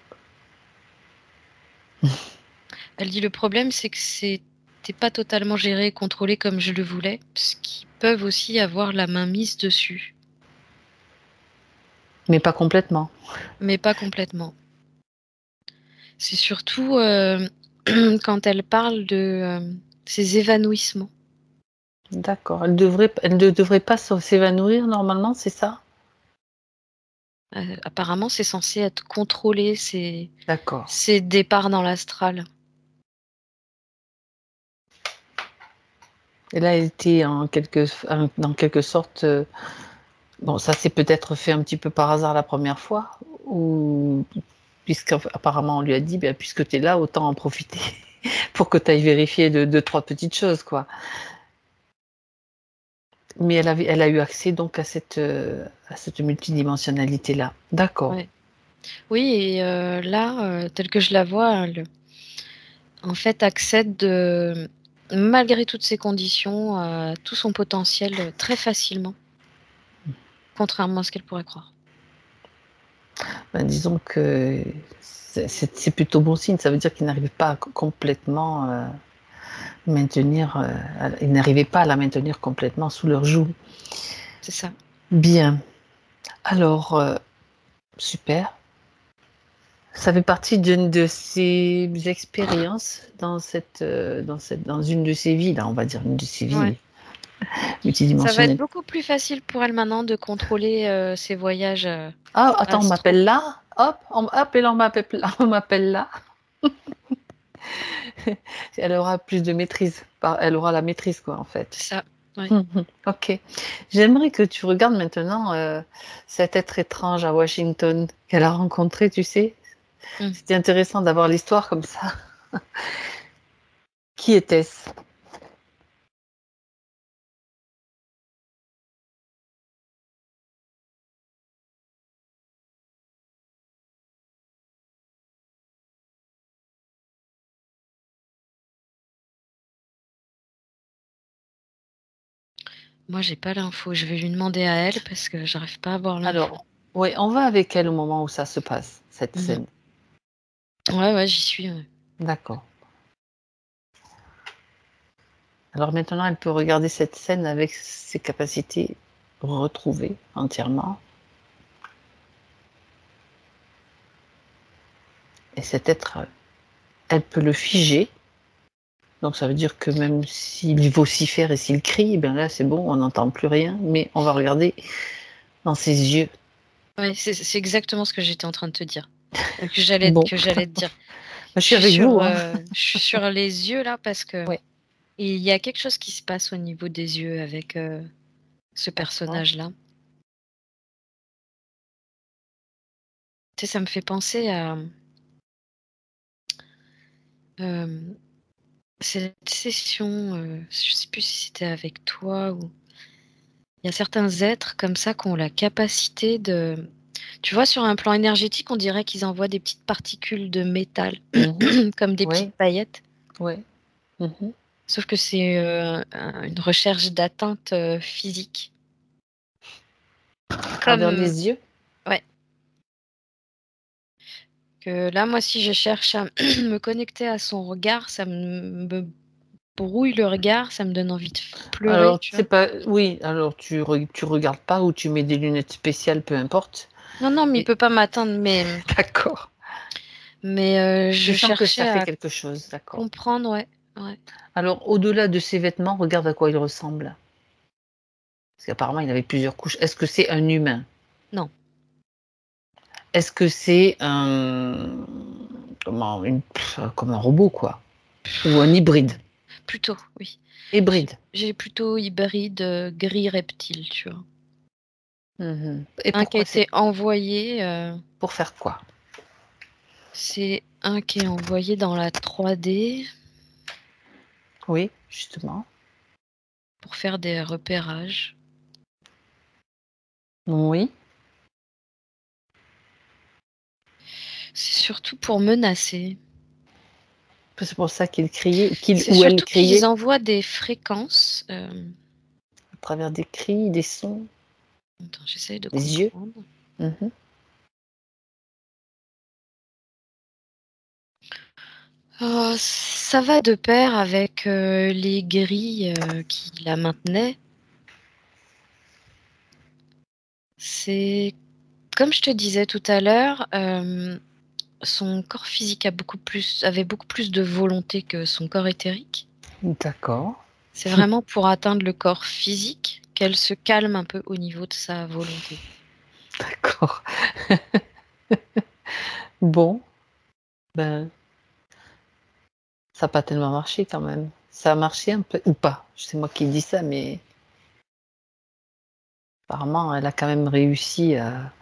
S3: Elle dit: «Le problème, c'est que c'était pas totalement géré et contrôlé comme je le voulais, parce qu'ils peuvent aussi avoir la main mise dessus,
S1: Mais pas complètement.
S3: mais pas complètement». C'est surtout, quand elle parle de, ses évanouissements.
S1: D'accord. Elle ne devrait pas s'évanouir normalement, c'est ça?
S3: Apparemment, c'est censé être contrôlé,
S1: D'accord.
S3: ces départs dans l'astral.
S1: Et là, elle était dans quelque sorte, bon, ça s'est peut-être fait un petit peu par hasard la première fois, ou puisqu'apparemment on lui a dit: «Bah, puisque tu es là, autant en profiter pour que tu ailles vérifier 2-3 petites choses, quoi». Mais elle a eu accès donc à cette multidimensionnalité-là. D'accord.
S3: Ouais. Oui et là, telle que je la vois, elle, en fait, accède, malgré toutes ces conditions, à tout son potentiel, très facilement, contrairement à ce qu'elle pourrait croire.
S1: Ben, disons que c'est plutôt bon signe. Ça veut dire qu'il n'arrive pas à complètement, ils n'arrivaient pas à la maintenir complètement sous leur joug.
S3: C'est ça.
S1: Bien. Alors, super. Ça fait partie d'une de ces expériences dans une de ces vies là, on va dire une de ces
S3: Ouais.
S1: vies
S3: Ça va être
S1: multidimensionnelles.
S3: beaucoup plus facile pour elle maintenant de contrôler, ses voyages,
S1: «Ah attends, on
S3: astraux.
S1: m'appelle là, hop et là on m'appelle là». Elle aura plus de maîtrise, elle aura la maîtrise quoi en fait.
S3: C'est ça, ouais.
S1: Mmh mh. OK. J'aimerais que tu regardes maintenant, cet être étrange à Washington qu'elle a rencontré, tu sais?
S3: Mmh.
S1: C'était intéressant d'avoir l'histoire comme ça. Qui était-ce?
S3: Moi, j'ai pas l'info. Je vais lui demander à elle parce que j'arrive pas à avoir l'info.
S1: Alors, ouais, on va avec elle au moment où ça se passe, cette
S3: Mmh.
S1: scène.
S3: Ouais, ouais, j'y suis, ouais.
S1: D'accord. Alors maintenant, elle peut regarder cette scène avec ses capacités retrouvées entièrement et cet être, elle peut le figer. Donc ça veut dire que même s'il vocifère et s'il crie, eh bien là, c'est bon, on n'entend plus rien, mais on va regarder dans ses yeux.
S3: Ouais, c'est exactement ce que j'étais en train de te dire,
S1: Bon,
S3: que j'allais te dire.
S1: je suis avec vous, hein.
S3: Je suis sur les yeux là parce que
S1: Ouais,
S3: il y a quelque chose qui se passe au niveau des yeux avec, ce
S1: d'accord.
S3: personnage-là. Tu sais, ça me fait penser à, cette session, je sais plus si c'était avec toi ou Il y a certains êtres comme ça qui ont la capacité de... Tu vois, sur un plan énergétique, on dirait qu'ils envoient des petites particules de métal, comme des
S1: Oui,
S3: petites paillettes.
S1: oui. Mhm.
S3: Sauf que c'est une recherche d'atteinte physique.
S1: À travers les yeux.
S3: Ouais. Que là, moi, si je cherche à me connecter à son regard, ça me brouille le regard, ça me donne envie de pleurer,
S1: Alors,
S3: tu vois.
S1: c'est pas. Oui, alors tu regardes pas ou tu mets des lunettes spéciales, peu importe.
S3: Non, mais il
S1: Et-
S3: peut pas m'atteindre, mais
S1: D'accord.
S3: je
S1: Tu sens que
S3: cherchais
S1: ça fait
S3: à
S1: quelque chose, d'accord.
S3: comprendre, ouais.
S1: Alors, au-delà de ses vêtements, regarde à quoi il ressemble. Parce qu'apparemment, il avait plusieurs couches. Est-ce que c'est un humain?
S3: Non,
S1: Est-ce que c'est comme un robot, quoi? Ou un hybride?
S3: plutôt, oui.
S1: Hybride.
S3: J'ai plutôt hybride gris reptile, tu vois.
S1: Mhm. Et
S3: Un qui a
S1: pourquoi c'est
S3: été envoyé,
S1: pour faire quoi?
S3: c'est un qui est envoyé dans la 3D
S1: Oui, justement.
S3: pour faire des repérages.
S1: Oui.
S3: C'est surtout pour menacer.
S1: C'est pour ça qu'il criait, qu'il
S3: C'est
S1: ou elle
S3: surtout qu'ils
S1: criait
S3: envoient des fréquences.
S1: à travers des cris, des sons,
S3: Attends, j'essaye de
S1: des yeux.
S3: comprendre.
S1: Mhm.
S3: Ça va de pair avec les grilles qui la maintenaient. C'est comme je te disais tout à l'heure, son corps physique avait beaucoup plus de volonté que son corps éthérique.
S1: D'accord.
S3: C'est vraiment pour atteindre le corps physique qu'elle se calme un peu au niveau de sa volonté.
S1: D'accord. Bon, ben, ça n'a pas tellement marché quand même. Ça a marché un peu, ou pas. C'est moi qui dis ça, mais apparemment, elle a quand même réussi à...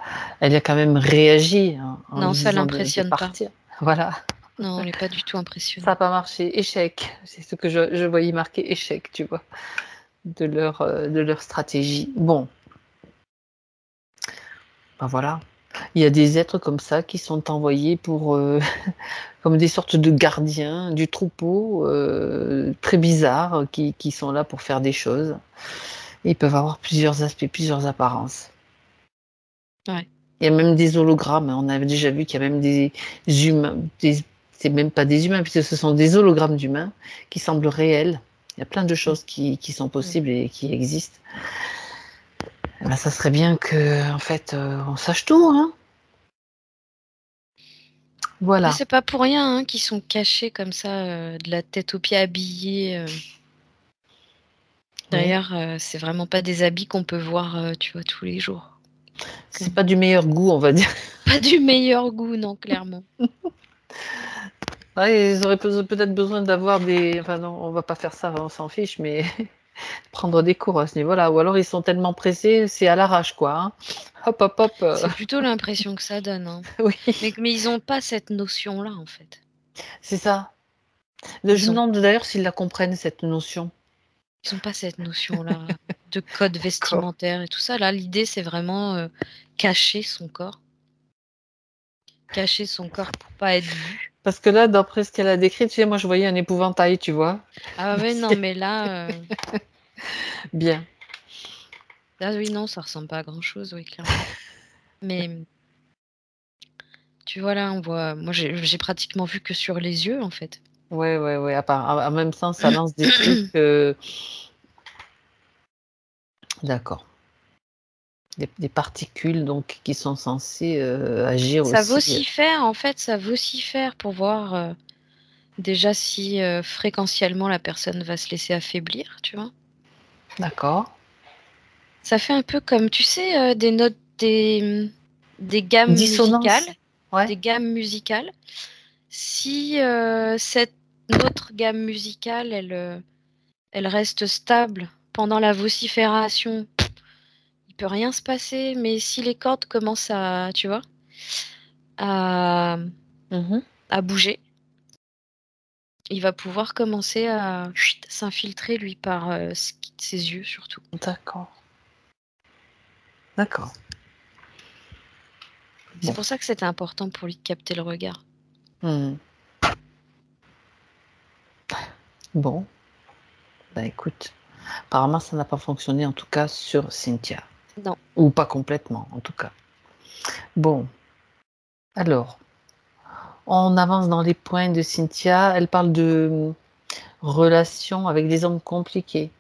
S1: Elle a quand même réagi en lui
S3: Non, ça
S1: disant de
S3: l'impressionne pas.
S1: partir. Voilà,
S3: Non, elle n'est pas du tout
S1: ça
S3: impressionnée.
S1: n'a pas marché. Échec. C'est ce que je voyais marqué, échec, tu vois, de leur stratégie. Bon, ben voilà. Il y a des êtres comme ça qui sont envoyés pour, comme des sortes de gardiens du troupeau, très bizarres, qui sont là pour faire des choses. Et ils peuvent avoir plusieurs aspects, plusieurs apparences.
S3: Ouais.
S1: Il y a même des hologrammes. On avait déjà vu qu'il y a même des humains, c'est même pas des humains, puisque ce sont des hologrammes d'humains qui semblent réels. Il y a plein de choses qui sont possibles et qui existent. Eh ben, ça serait bien que, en fait, on sache tout, hein.
S3: Là,
S1: Voilà.
S3: c'est pas pour rien hein, qu'ils sont cachés comme ça, de la tête aux pieds habillés.
S1: Oui.
S3: D'ailleurs, c'est vraiment pas des habits qu'on peut voir, tu vois, tous les jours.
S1: C'est pas du meilleur goût, on va dire.
S3: Pas du meilleur goût, non, clairement.
S1: Ouais, ils auraient peut-être besoin d'avoir des. Enfin, non, on va pas faire ça, on s'en fiche, mais prendre des cours à ce niveau-là. Ou alors ils sont tellement pressés, c'est à l'arrache, quoi, hein. Hop, hop, hop.
S3: C'est plutôt l'impression que ça donne. Hein.
S1: Oui,
S3: Mais ils ont pas cette notion-là, en fait.
S1: c'est ça. Je
S3: Ils
S1: me
S3: ont,
S1: demande d'ailleurs s'ils la comprennent, cette notion.
S3: ils ont pas cette notion-là de code
S1: D'accord.
S3: vestimentaire et tout ça. Là, l'idée, c'est vraiment cacher son corps. Cacher son corps pour pas être vu.
S1: Parce que là, d'après ce qu'elle a décrit, tu sais, moi je voyais un épouvantail, tu vois.
S3: Ah ouais, non, mais là,
S1: Bien.
S3: là, oui, non, ça ressemble pas à grand-chose, oui, clairement. Mais tu vois, là, on voit. Moi, j'ai pratiquement vu que sur les yeux, en fait.
S1: Ouais, ouais, ouais. En même temps, ça lance des trucs. D'accord. Des particules donc qui sont censées agir
S3: Ça
S1: aussi.
S3: vocifère, en fait, ça vocifère pour voir déjà si fréquentiellement la personne va se laisser affaiblir, tu vois.
S1: D'accord.
S3: Ça fait un peu comme, tu sais, des notes, des gammes musicales.
S1: Dissonance. Ouais.
S3: Des gammes musicales. Si cette autre gamme musicale, elle reste stable pendant la vocifération, il peut rien se passer. Mais si les cordes commencent à, tu vois, à,
S1: Mhm.
S3: à bouger, il va pouvoir commencer à s'infiltrer, lui, par ses yeux, surtout.
S1: D'accord. D'accord.
S3: C'est
S1: Bon.
S3: pour ça que c'était important pour lui de capter le regard.
S1: Mhm. Bon, bah écoute, apparemment ça n'a pas fonctionné en tout cas sur Cynthia.
S3: Non.
S1: Ou pas complètement en tout cas. Bon, alors, on avance dans les points de Cynthia. Elle parle de relations avec des hommes compliqués.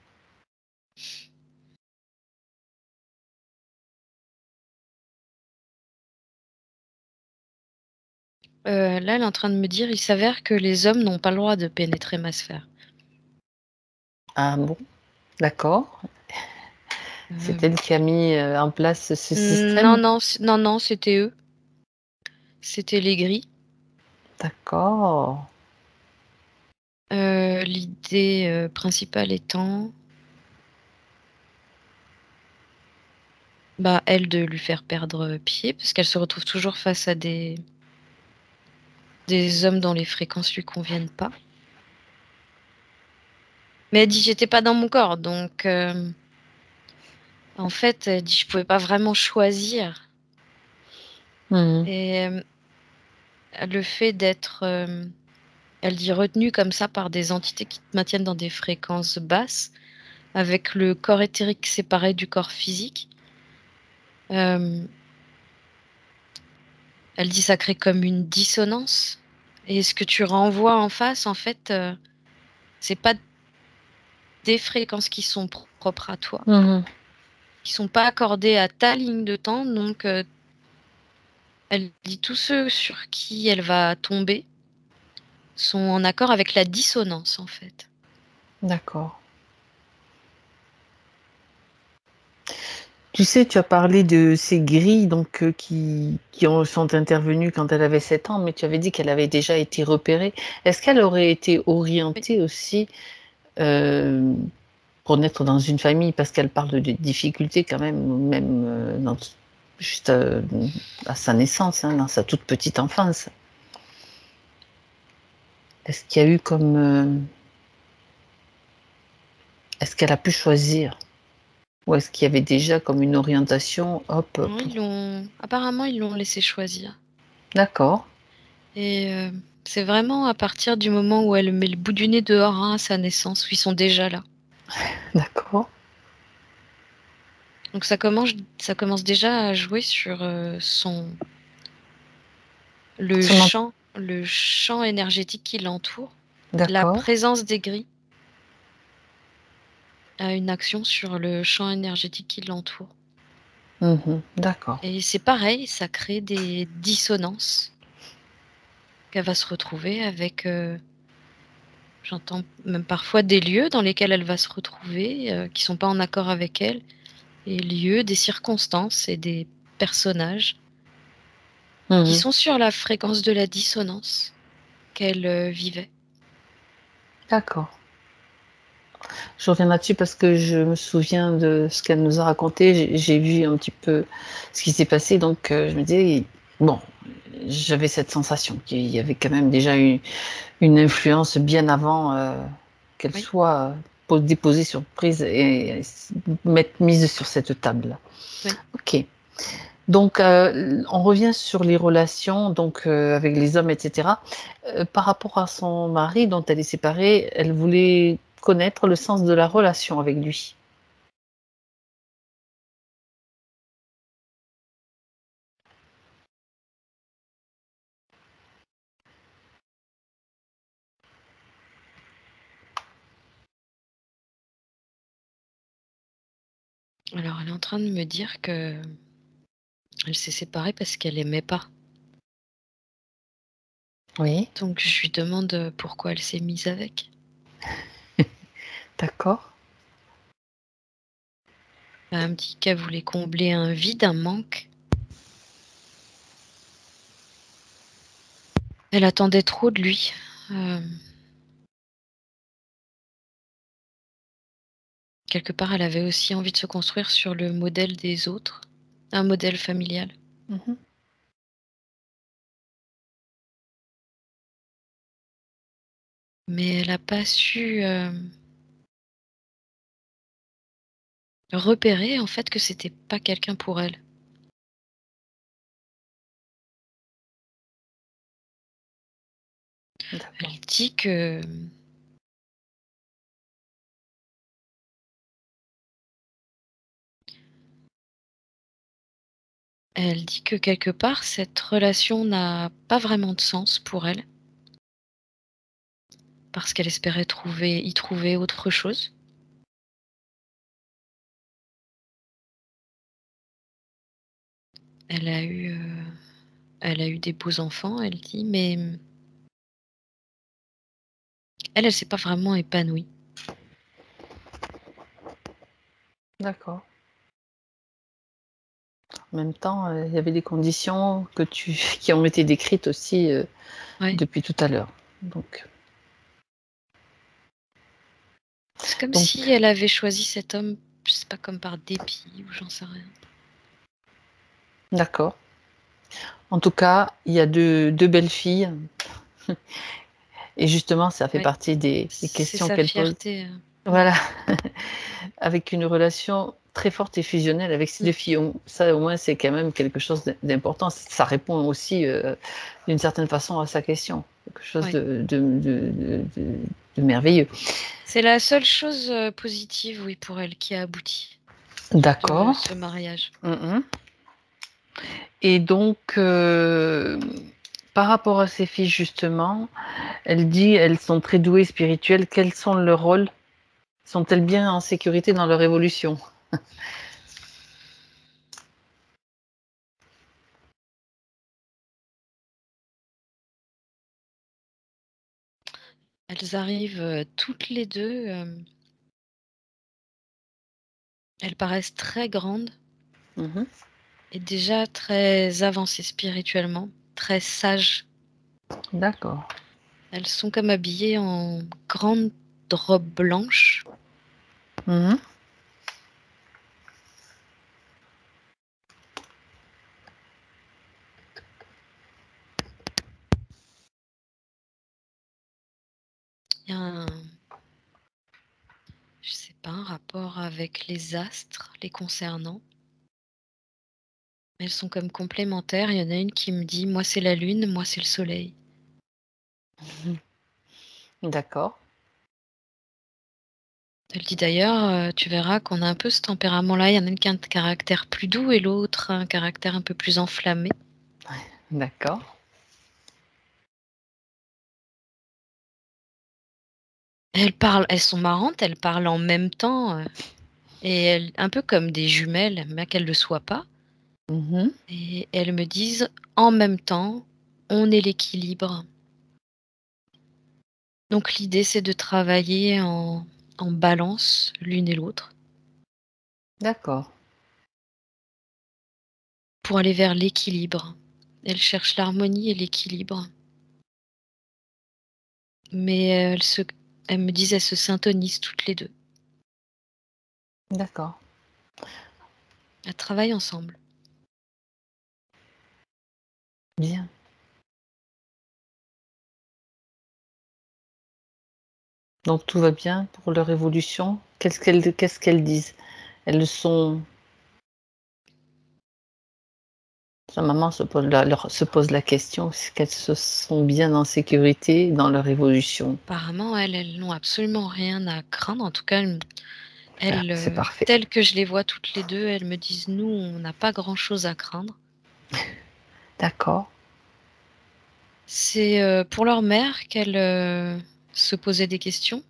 S3: Là, elle est en train de me dire, il s'avère que les hommes n'ont pas le droit de pénétrer ma sphère.
S1: Ah bon, d'accord. C'est
S3: Euh,
S1: elle qui a mis en place ce
S3: non,
S1: système.
S3: non, non, non, c'était eux. C'était les gris.
S1: D'accord.
S3: L'idée principale étant, bah, elle, de lui faire perdre pied, parce qu'elle se retrouve toujours face à des hommes dont les fréquences lui conviennent pas. Mais elle dit, j'étais pas dans mon corps, donc en fait, elle dit, je pouvais pas vraiment choisir.
S1: Mhm.
S3: Et le fait d'être, elle dit, retenue comme ça par des entités qui te maintiennent dans des fréquences basses, avec le corps éthérique séparé du corps physique, elle dit, ça crée comme une dissonance. Et ce que tu renvoies en face, en fait, c'est pas des fréquences qui sont propres à toi,
S1: Mhm.
S3: qui sont pas accordées à ta ligne de temps. Donc, elle dit, tous ceux sur qui elle va tomber sont en accord avec la dissonance, en fait.
S1: D'accord. Tu sais, tu as parlé de ces grilles donc, sont intervenues quand elle avait 7 ans, mais tu avais dit qu'elle avait déjà été repérée. Est-ce qu'elle aurait été
S3: Oui.
S1: orientée aussi euh, pour naître dans une famille? Parce qu'elle parle de difficultés quand même juste à sa naissance, hein, dans sa toute petite enfance. Est-ce qu'il y a eu comme... est-ce qu'elle a pu choisir? Ou est-ce qu'il y avait déjà comme une orientation? Hop,
S3: Non, apparemment, ils l'ont laissé choisir.
S1: d'accord,
S3: Et c'est vraiment à partir du moment où elle met le bout du nez dehors, hein, à sa naissance, où ils sont déjà là.
S1: d'accord.
S3: Donc ça commence déjà à jouer sur
S1: Son en-
S3: le champ énergétique qui l'entoure. La
S1: D'accord.
S3: présence des gris a une action sur le champ énergétique qui l'entoure.
S1: Mhm, d'accord.
S3: Et c'est pareil, ça crée des dissonances qu'elle va se retrouver avec, j'entends même parfois des lieux dans lesquels elle va se retrouver, qui sont pas en accord avec elle, et lieux, des circonstances et des personnages qui
S1: Mhm,
S3: sont sur la fréquence de la dissonance qu'elle vivait.
S1: d'accord. Je reviens là-dessus parce que je me souviens de ce qu'elle nous a raconté. J'ai vu un petit peu ce qui s'est passé, donc je me disais, bon, j'avais cette sensation qu'il y avait quand même déjà une influence bien avant qu'elle
S3: Oui.
S1: soit déposée sur prise et mise sur cette table.
S3: Oui.
S1: Ok. Donc, on revient sur les relations donc avec les hommes, etc. Par rapport à son mari dont elle est séparée, elle voulait connaître le sens de la relation avec lui.
S3: Alors elle est en train de me dire que elle s'est séparée parce qu'elle aimait pas.
S1: Oui,
S3: Donc je lui demande, pourquoi elle s'est mise avec.
S1: d'accord.
S3: Elle me dit qu'elle voulait combler un vide, un manque. Elle attendait trop de lui. Quelque part, elle avait aussi envie de se construire sur le modèle des autres, un modèle familial.
S1: Mhm.
S3: Mais elle n'a pas su, repéré en fait que c'était pas quelqu'un pour elle.
S1: D'accord.
S3: Elle dit que quelque part cette relation n'a pas vraiment de sens pour elle parce qu'elle espérait y trouver autre chose. Elle a eu, elle a eu des beaux enfants, elle dit, mais elle s'est pas vraiment épanouie.
S1: D'accord. En même temps, il y avait des conditions qui ont été décrites aussi,
S3: Ouais.
S1: depuis tout à l'heure. Donc
S3: C'est comme
S1: Donc
S3: si elle avait choisi cet homme, je sais pas, comme par dépit ou j'en sais rien.
S1: d'accord. En tout cas, il y a deux belles filles et justement, ça fait
S3: Ouais.
S1: partie des
S3: C'est
S1: questions
S3: sa
S1: qu'elle pose.
S3: fierté,
S1: Voilà, avec une relation très forte et fusionnelle avec ces 2 filles. Ça, au moins, c'est quand même quelque chose d'important. Ça répond aussi, d'une certaine façon à sa question. Quelque chose
S3: Ouais.
S1: de merveilleux.
S3: C'est la seule chose, positive, oui, pour elle, qui a abouti de
S1: D'accord.
S3: ce mariage.
S1: Mmh. Et donc, par rapport à ces filles, justement, elle dit: «Elles sont très douées spirituelles». Quels sont leurs rôles? Sont-elles bien en sécurité dans leur évolution?
S3: Elles arrivent, toutes les 2. Elles paraissent très grandes
S1: Mmh.
S3: et déjà très avancées spirituellement, très sages.
S1: D'accord.
S3: Elles sont comme habillées en grandes robes blanches.
S1: Mmh.
S3: Il y a je sais pas, un rapport avec les astres les concernant. Elles sont comme complémentaires. Il y en a une qui me dit: «Moi, c'est la lune, moi, c'est le soleil».
S1: D'accord.
S3: Elle dit d'ailleurs, «Tu verras qu'on a un peu ce tempérament-là. Il y en a une qui a un caractère plus doux et l'autre un caractère un peu plus enflammé».
S1: D'accord.
S3: Elles sont marrantes, elles parlent en même temps, et elles un peu comme des jumelles, bien qu'elles le soient pas,
S1: Mmh.
S3: et elles me disent: «En même temps, on est l'équilibre». Donc l'idée, c'est de travailler en balance l'une et l'autre
S1: D'accord.
S3: pour aller vers l'équilibre. Elles cherchent l'harmonie et l'équilibre, mais elles me disent, elles se syntonisent toutes les 2.
S1: D'accord.
S3: Elles travaillent ensemble.
S1: Bien. Donc tout va bien pour leur évolution? Qu'est-ce qu'elles disent? Elles sont Sa maman se pose la question, est-ce qu'elles se sont bien en sécurité dans leur évolution?
S3: Apparemment, elles n'ont absolument rien à craindre. En tout cas,
S1: Ah, c'est parfait.
S3: telles que je les vois toutes les 2, elles me disent: «Nous, on n'a pas grand-chose à craindre».
S1: D'accord.
S3: C'est, pour leur mère qu'elles, se posaient des questions,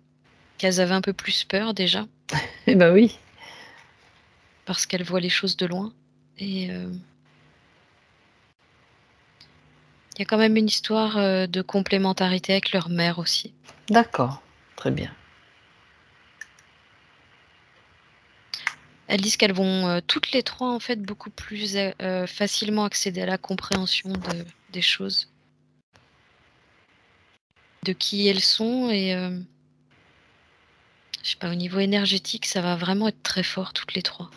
S3: qu'elles avaient un peu plus peur déjà,
S1: Eh ben oui.
S3: parce qu'elles voient les choses de loin, et il y a quand même une histoire, de complémentarité avec leur mère aussi.
S1: D'accord. Très bien.
S3: Elles disent qu'elles vont, toutes les 3 en fait beaucoup plus, facilement accéder à la compréhension des choses, de qui elles sont, et je sais pas, au niveau énergétique, ça va vraiment être très fort toutes les 3.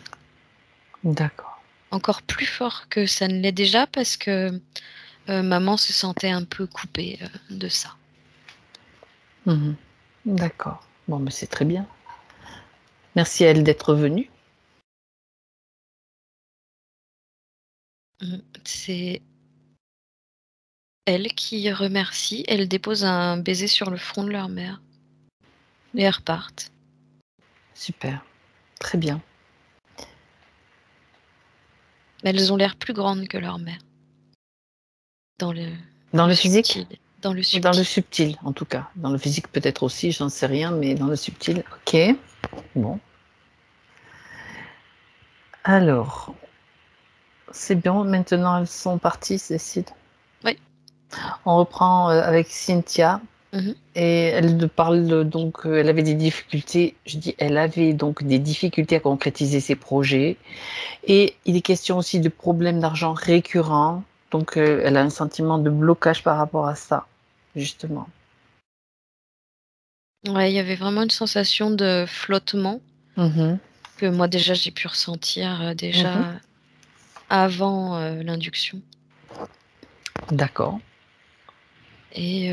S1: D'accord.
S3: Encore plus fort que ça ne l'est déjà parce que, maman se sentait un peu coupée, de ça.
S1: Mmh. D'accord. Bon, mais c'est très bien. Merci à elle d'être venue.
S3: C'est elle qui remercie. Elle dépose un baiser sur le front de leur mère. Et elles repartent.
S1: Super. Très bien.
S3: Elles ont l'air plus grandes que leur mère. Dans le
S1: Dans le physique
S3: subtil. Dans le
S1: ou dans le
S3: subtil.
S1: subtil, en tout cas. Dans le physique, peut-être aussi, j'en sais rien, mais dans le subtil, ok. Bon. Alors, c'est bien. Maintenant, elles sont parties, Cécile.
S3: Oui.
S1: On reprend avec Cynthia.
S3: Mhm.
S1: Et elle parle donc, elle avait des difficultés, je dis, elle avait donc des difficultés à concrétiser ses projets. Et il est question aussi de problèmes d'argent récurrents. Donc, elle a un sentiment de blocage par rapport à ça, justement.
S3: Ouais, il y avait vraiment une sensation de flottement
S1: Mhm.
S3: que moi déjà j'ai pu ressentir déjà
S1: Mhm.
S3: avant l'induction.
S1: D'accord.
S3: Et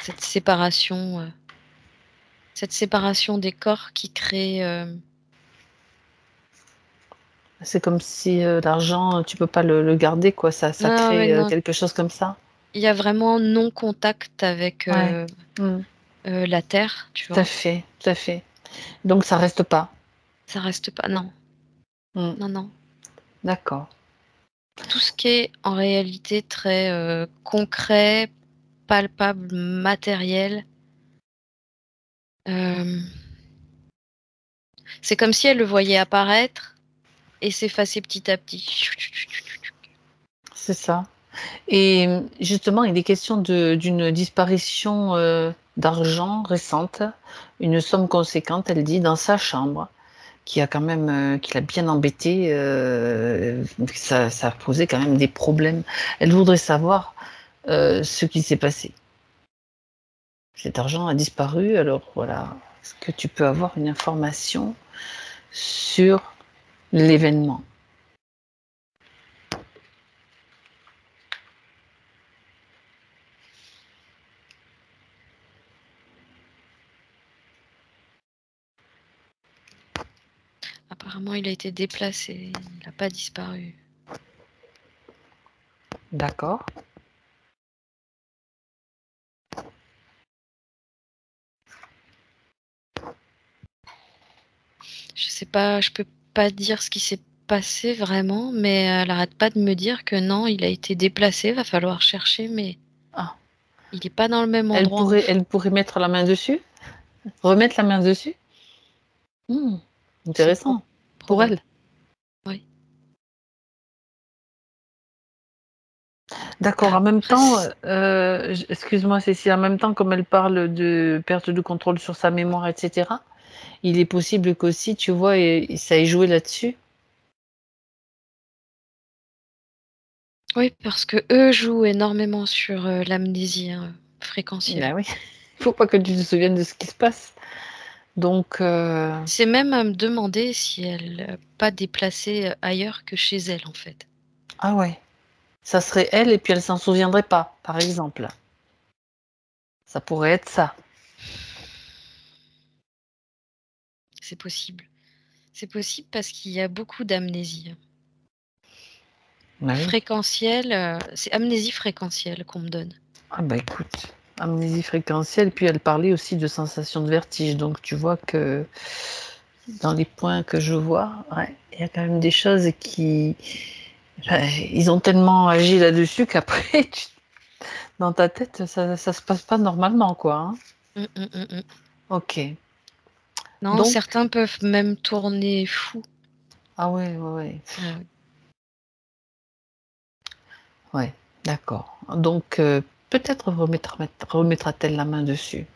S3: cette séparation des corps qui crée
S1: C'est comme si l'argent, tu peux pas le garder, quoi. Ça
S3: ah ouais,
S1: crée
S3: non,
S1: quelque chose comme ça.
S3: il y a vraiment non contact avec
S1: Ouais. Mm.
S3: la terre, tu
S1: Tout à
S3: vois.
S1: fait, tout à fait. Donc, ça reste pas.
S3: Ça reste pas. Non,
S1: Mm.
S3: non, non.
S1: D'accord.
S3: Tout ce qui est en réalité très concret, palpable, matériel, euh, c'est comme si elle le voyait apparaître et s'effacer petit à petit.
S1: C'est ça. Et justement, il est question d'une disparition d'argent récente, une somme conséquente, elle dit, dans sa chambre, qui a quand même, qui l'a bien embêtée, ça a posé quand même des problèmes. Elle voudrait savoir ce qui s'est passé. Cet argent a disparu, alors voilà, est-ce que tu peux avoir une information sur l'événement?
S3: Apparemment, il a été déplacé, il n'a pas disparu.
S1: D'accord.
S3: Je sais pas, je peux pas dire ce qui s'est passé vraiment, mais elle arrête pas de me dire que non, il a été déplacé, va falloir chercher, mais
S1: Ah,
S3: il n'est pas dans le même
S1: elle
S3: endroit en
S1: pourrait,
S3: fait.
S1: elle pourrait mettre la main dessus? Remettre la main dessus? Hmm,
S3: C'est
S1: intéressant pour
S3: probable.
S1: elle.
S3: Oui.
S1: D'accord. En même
S3: Après,
S1: temps, excuse-moi Cécile, en même temps, comme elle parle de perte de contrôle sur sa mémoire, etc., il est possible qu'aussi, tu vois, et ça ait joué là-dessus.
S3: oui, parce que eux jouent énormément sur l'amnésie fréquentielle.
S1: Ben oui, il faut pas que tu te souviennes de ce qui se passe. Donc,
S3: C'est même à me demander si elle n'a pas déplacé ailleurs que chez elle en fait.
S1: ah ouais, ça serait elle et puis elle s'en souviendrait pas, par exemple. Ça pourrait être ça.
S3: C'est possible. C'est possible parce qu'il y a beaucoup d'amnésie.
S1: Ben oui.
S3: Fréquentielle, c'est amnésie fréquentielle qu'on me donne.
S1: Ah bah écoute, amnésie fréquentielle, puis elle parlait aussi de sensation de vertige. Donc tu vois que dans les points que je vois, ouais, il y a quand même des choses qui... enfin, ils ont tellement agi là-dessus qu'après, dans ta tête, ça se passe pas normalement, quoi. Hein.
S3: Hum, hum, hum, hum.
S1: Ok.
S3: Non,
S1: Donc,
S3: certains peuvent même tourner fous.
S1: ah ouais, ouais, ouais.
S3: Ah oui.
S1: Ouais, d'accord. Donc, peut-être remettra-t-elle la main dessus.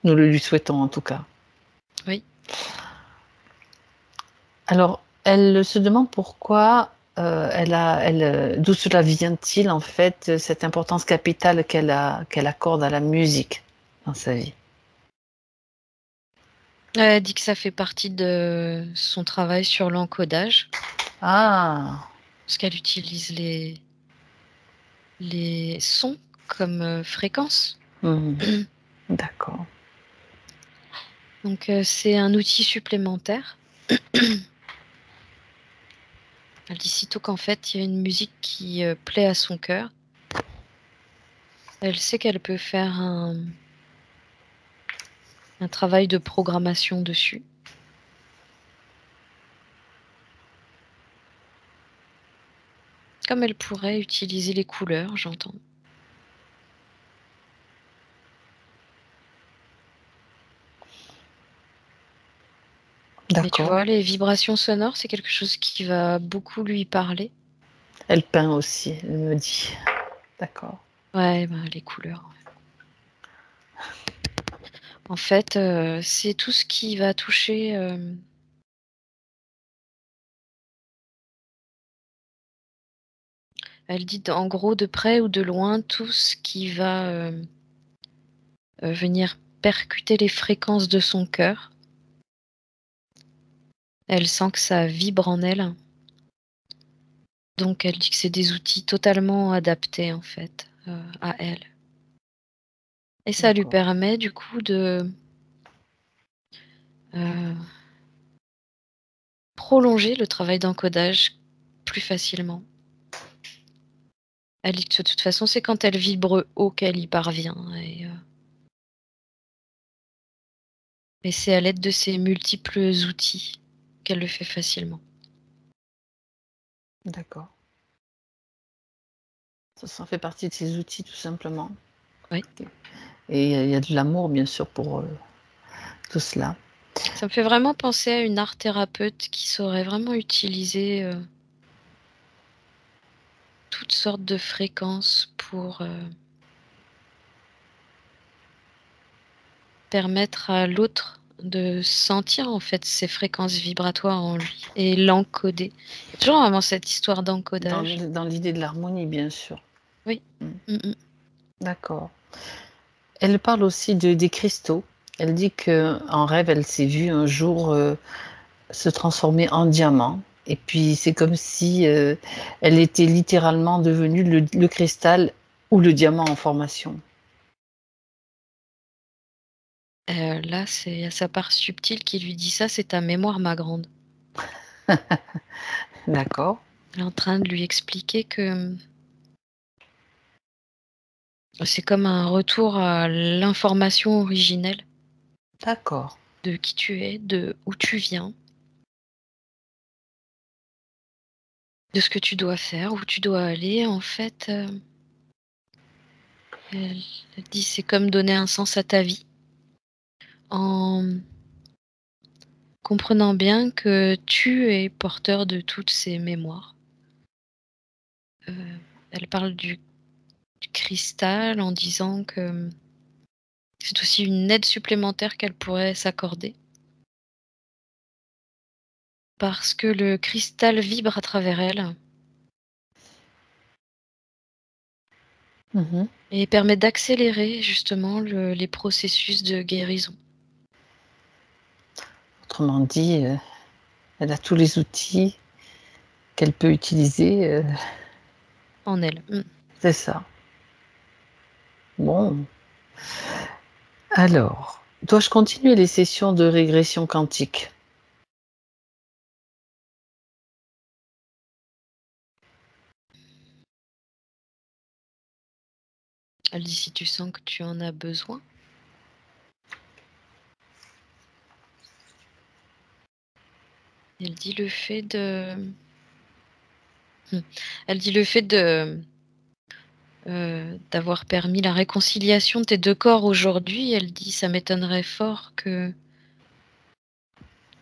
S1: Nous le lui souhaitons en tout cas.
S3: Oui.
S1: Alors, elle se demande pourquoi d'où cela vient-il en fait, cette importance capitale qu'elle accorde à la musique dans sa vie.
S3: Elle dit que ça fait partie de son travail sur l'encodage,
S1: Ah,
S3: parce qu'elle utilise les sons comme fréquence.
S1: mhm, d'accord.
S3: Donc c'est un outil supplémentaire. Elle dit sitôt qu'en fait, il y a une musique qui plaît à son cœur. Elle sait qu'elle peut faire un travail de programmation dessus. Comme elle pourrait utiliser les couleurs, j'entends. Mais tu
S1: D'accord.
S3: vois, les vibrations sonores, c'est quelque chose qui va beaucoup lui parler.
S1: Elle peint aussi, elle me dit. D'accord.
S3: Ouais, ben, les couleurs. En fait, c'est tout ce qui va toucher. Elle dit en gros de près ou de loin tout ce qui va venir percuter les fréquences de son cœur. Elle sent que ça vibre en elle. Donc elle dit que c'est des outils totalement adaptés en fait à elle. Et ça lui
S1: D'accord.
S3: permet du coup de prolonger le travail d'encodage plus facilement. Elle dit que de toute façon c'est quand elle vibre haut qu'elle y parvient. Et c'est à l'aide de ces multiples outils qu'elle le fait facilement.
S1: D'accord. Ça fait partie de ses outils, tout simplement.
S3: Oui.
S1: Et il y a de l'amour, bien sûr, pour tout cela.
S3: Ça me fait vraiment penser à une art thérapeute qui saurait vraiment utiliser toutes sortes de fréquences pour permettre à l'autre de sentir en fait ces fréquences vibratoires en lui et l'encoder. Il y a toujours vraiment cette histoire d'encodage.
S1: Dans l'idée de l'harmonie, bien sûr.
S3: Oui.
S1: D'accord. Elle parle aussi des cristaux. Elle dit qu'en rêve, elle s'est vue un jour se transformer en diamant. Et puis, c'est comme si elle était littéralement devenue le cristal ou le diamant en formation.
S3: Là, c'est sa part subtile qui lui dit ça, c'est ta mémoire, ma grande.
S1: D'accord.
S3: Elle est en train de lui expliquer que c'est comme un retour à l'information originelle
S1: D'accord.
S3: de qui tu es, de où tu viens, de ce que tu dois faire, où tu dois aller. En fait, elle dit c'est comme donner un sens à ta vie en comprenant bien que tu es porteur de toutes ces mémoires. Elle parle du cristal en disant que c'est aussi une aide supplémentaire qu'elle pourrait s'accorder. Parce que le cristal vibre à travers elle
S1: Mhm.
S3: et permet d'accélérer justement les processus de guérison.
S1: Autrement dit, elle a tous les outils qu'elle peut utiliser.
S3: En elle.
S1: C'est ça. Bon. Alors, dois-je continuer les sessions de régression quantique?
S3: Elle dit si tu sens que tu en as besoin. Elle dit le fait de... Elle dit le fait de... d'avoir permis la réconciliation de tes deux corps aujourd'hui, elle dit ça m'étonnerait fort que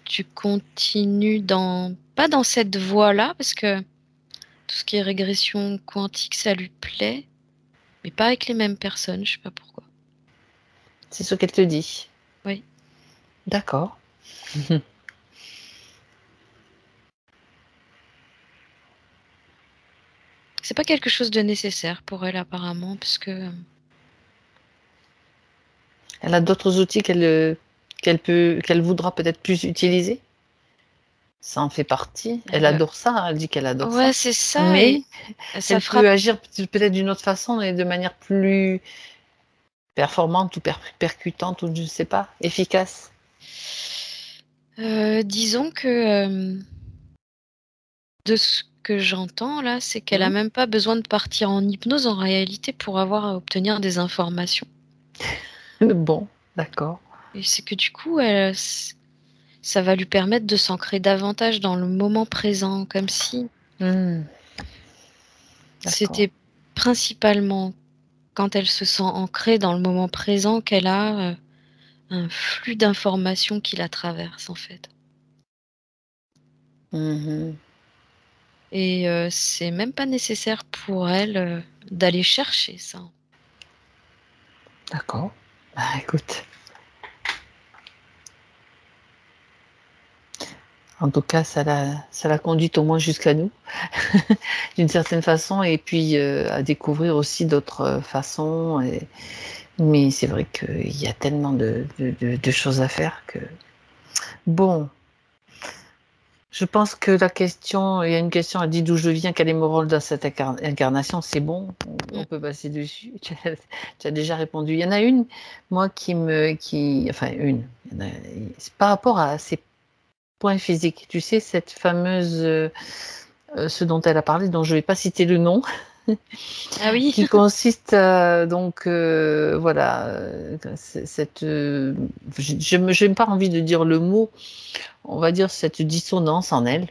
S3: tu continues pas dans cette voie-là, parce que tout ce qui est régression quantique, ça lui plaît, mais pas avec les mêmes personnes, je sais pas pourquoi.
S1: C'est ce qu'elle te dit.
S3: Oui.
S1: D'accord.
S3: C'est pas quelque chose de nécessaire pour elle apparemment, parce que
S1: Elle a d'autres outils qu'elle voudra peut-être plus utiliser. Ça en fait partie. Elle adore ça, hein, elle dit qu'elle adore ça.
S3: ouais, c'est ça.
S1: Mais
S3: Et ça
S1: elle
S3: fera
S1: peut agir peut-être d'une autre façon et de manière plus performante ou percutante ou je ne sais pas, efficace.
S3: disons que de ce que j'entends là, c'est qu'elle a
S2: Mhm.
S3: même pas besoin de partir en hypnose en réalité pour avoir à obtenir des informations.
S1: Bon, d'accord.
S3: Et c'est que du coup, ça va lui permettre de s'ancrer davantage dans le moment présent, comme si
S1: D'accord.
S3: c'était principalement quand elle se sent ancrée dans le moment présent qu'elle a un flux d'informations qui la traverse en fait.
S1: Mhm.
S3: Et c'est même pas nécessaire pour elle d'aller chercher ça.
S1: D'accord. Bah, écoute. En tout cas, ça l'a conduite au moins jusqu'à nous, d'une certaine façon, et puis à découvrir aussi d'autres façons. Mais c'est vrai qu'il y a tellement de choses à faire que. Bon, je pense que il y a une question, elle dit d'où je viens, quel est mon rôle dans cette incarnation, c'est bon, on
S3: Mm.
S1: peut passer dessus. Tu as déjà répondu. Il y en a une, moi, enfin une, c'est par rapport à ces points physiques. Tu sais, cette fameuse, ce dont elle a parlé, dont je ne vais pas citer le nom,
S3: Ah oui.
S1: qui consiste donc voilà, cette, je n'ai pas envie de dire le mot, on va dire cette dissonance en elle.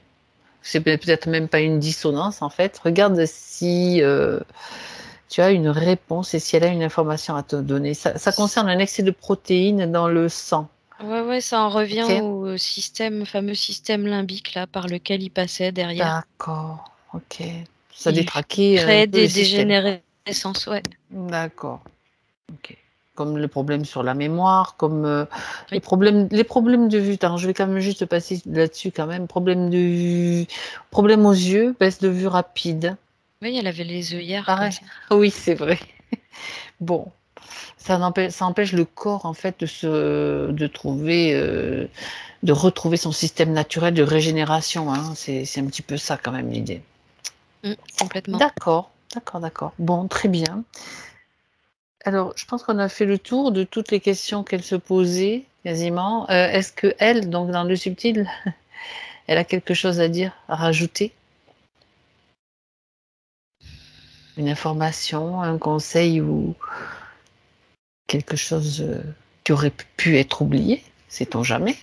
S1: C'est peut-être même pas une dissonance en fait. Regarde si tu as une réponse et si elle a une information à te donner. Ça concerne un excès de protéines dans le sang.
S3: Ouais, ça en revient
S1: Ok.
S3: au fameux système limbique là par lequel il passait derrière.
S1: D'accord. Ok. Ça
S3: Il
S1: détraquait un
S3: créait
S1: peu le
S3: des
S1: système.
S3: dégénérescences, ouais.
S1: D'accord. Ok. Comme le problème sur la mémoire, comme
S3: Oui.
S1: les problèmes de vue. Attends, je vais quand même juste passer là-dessus quand même. Problème de vue, problème aux yeux, baisse de vue rapide.
S3: Oui, elle avait les œillères comme
S1: Pareil.
S3: ça.
S1: Oui, c'est vrai. Bon, ça empêche le corps en fait de retrouver son système naturel de régénération. Hein. C'est un petit peu ça quand même l'idée.
S3: Complètement.
S1: D'accord, d'accord, d'accord. Bon, très bien. Alors, je pense qu'on a fait le tour de toutes les questions qu'elle se posait, quasiment. Est-ce que elle, donc dans le subtil, elle a quelque chose à dire, à rajouter? Une information, un conseil ou quelque chose qui aurait pu être oublié? Sait-on jamais?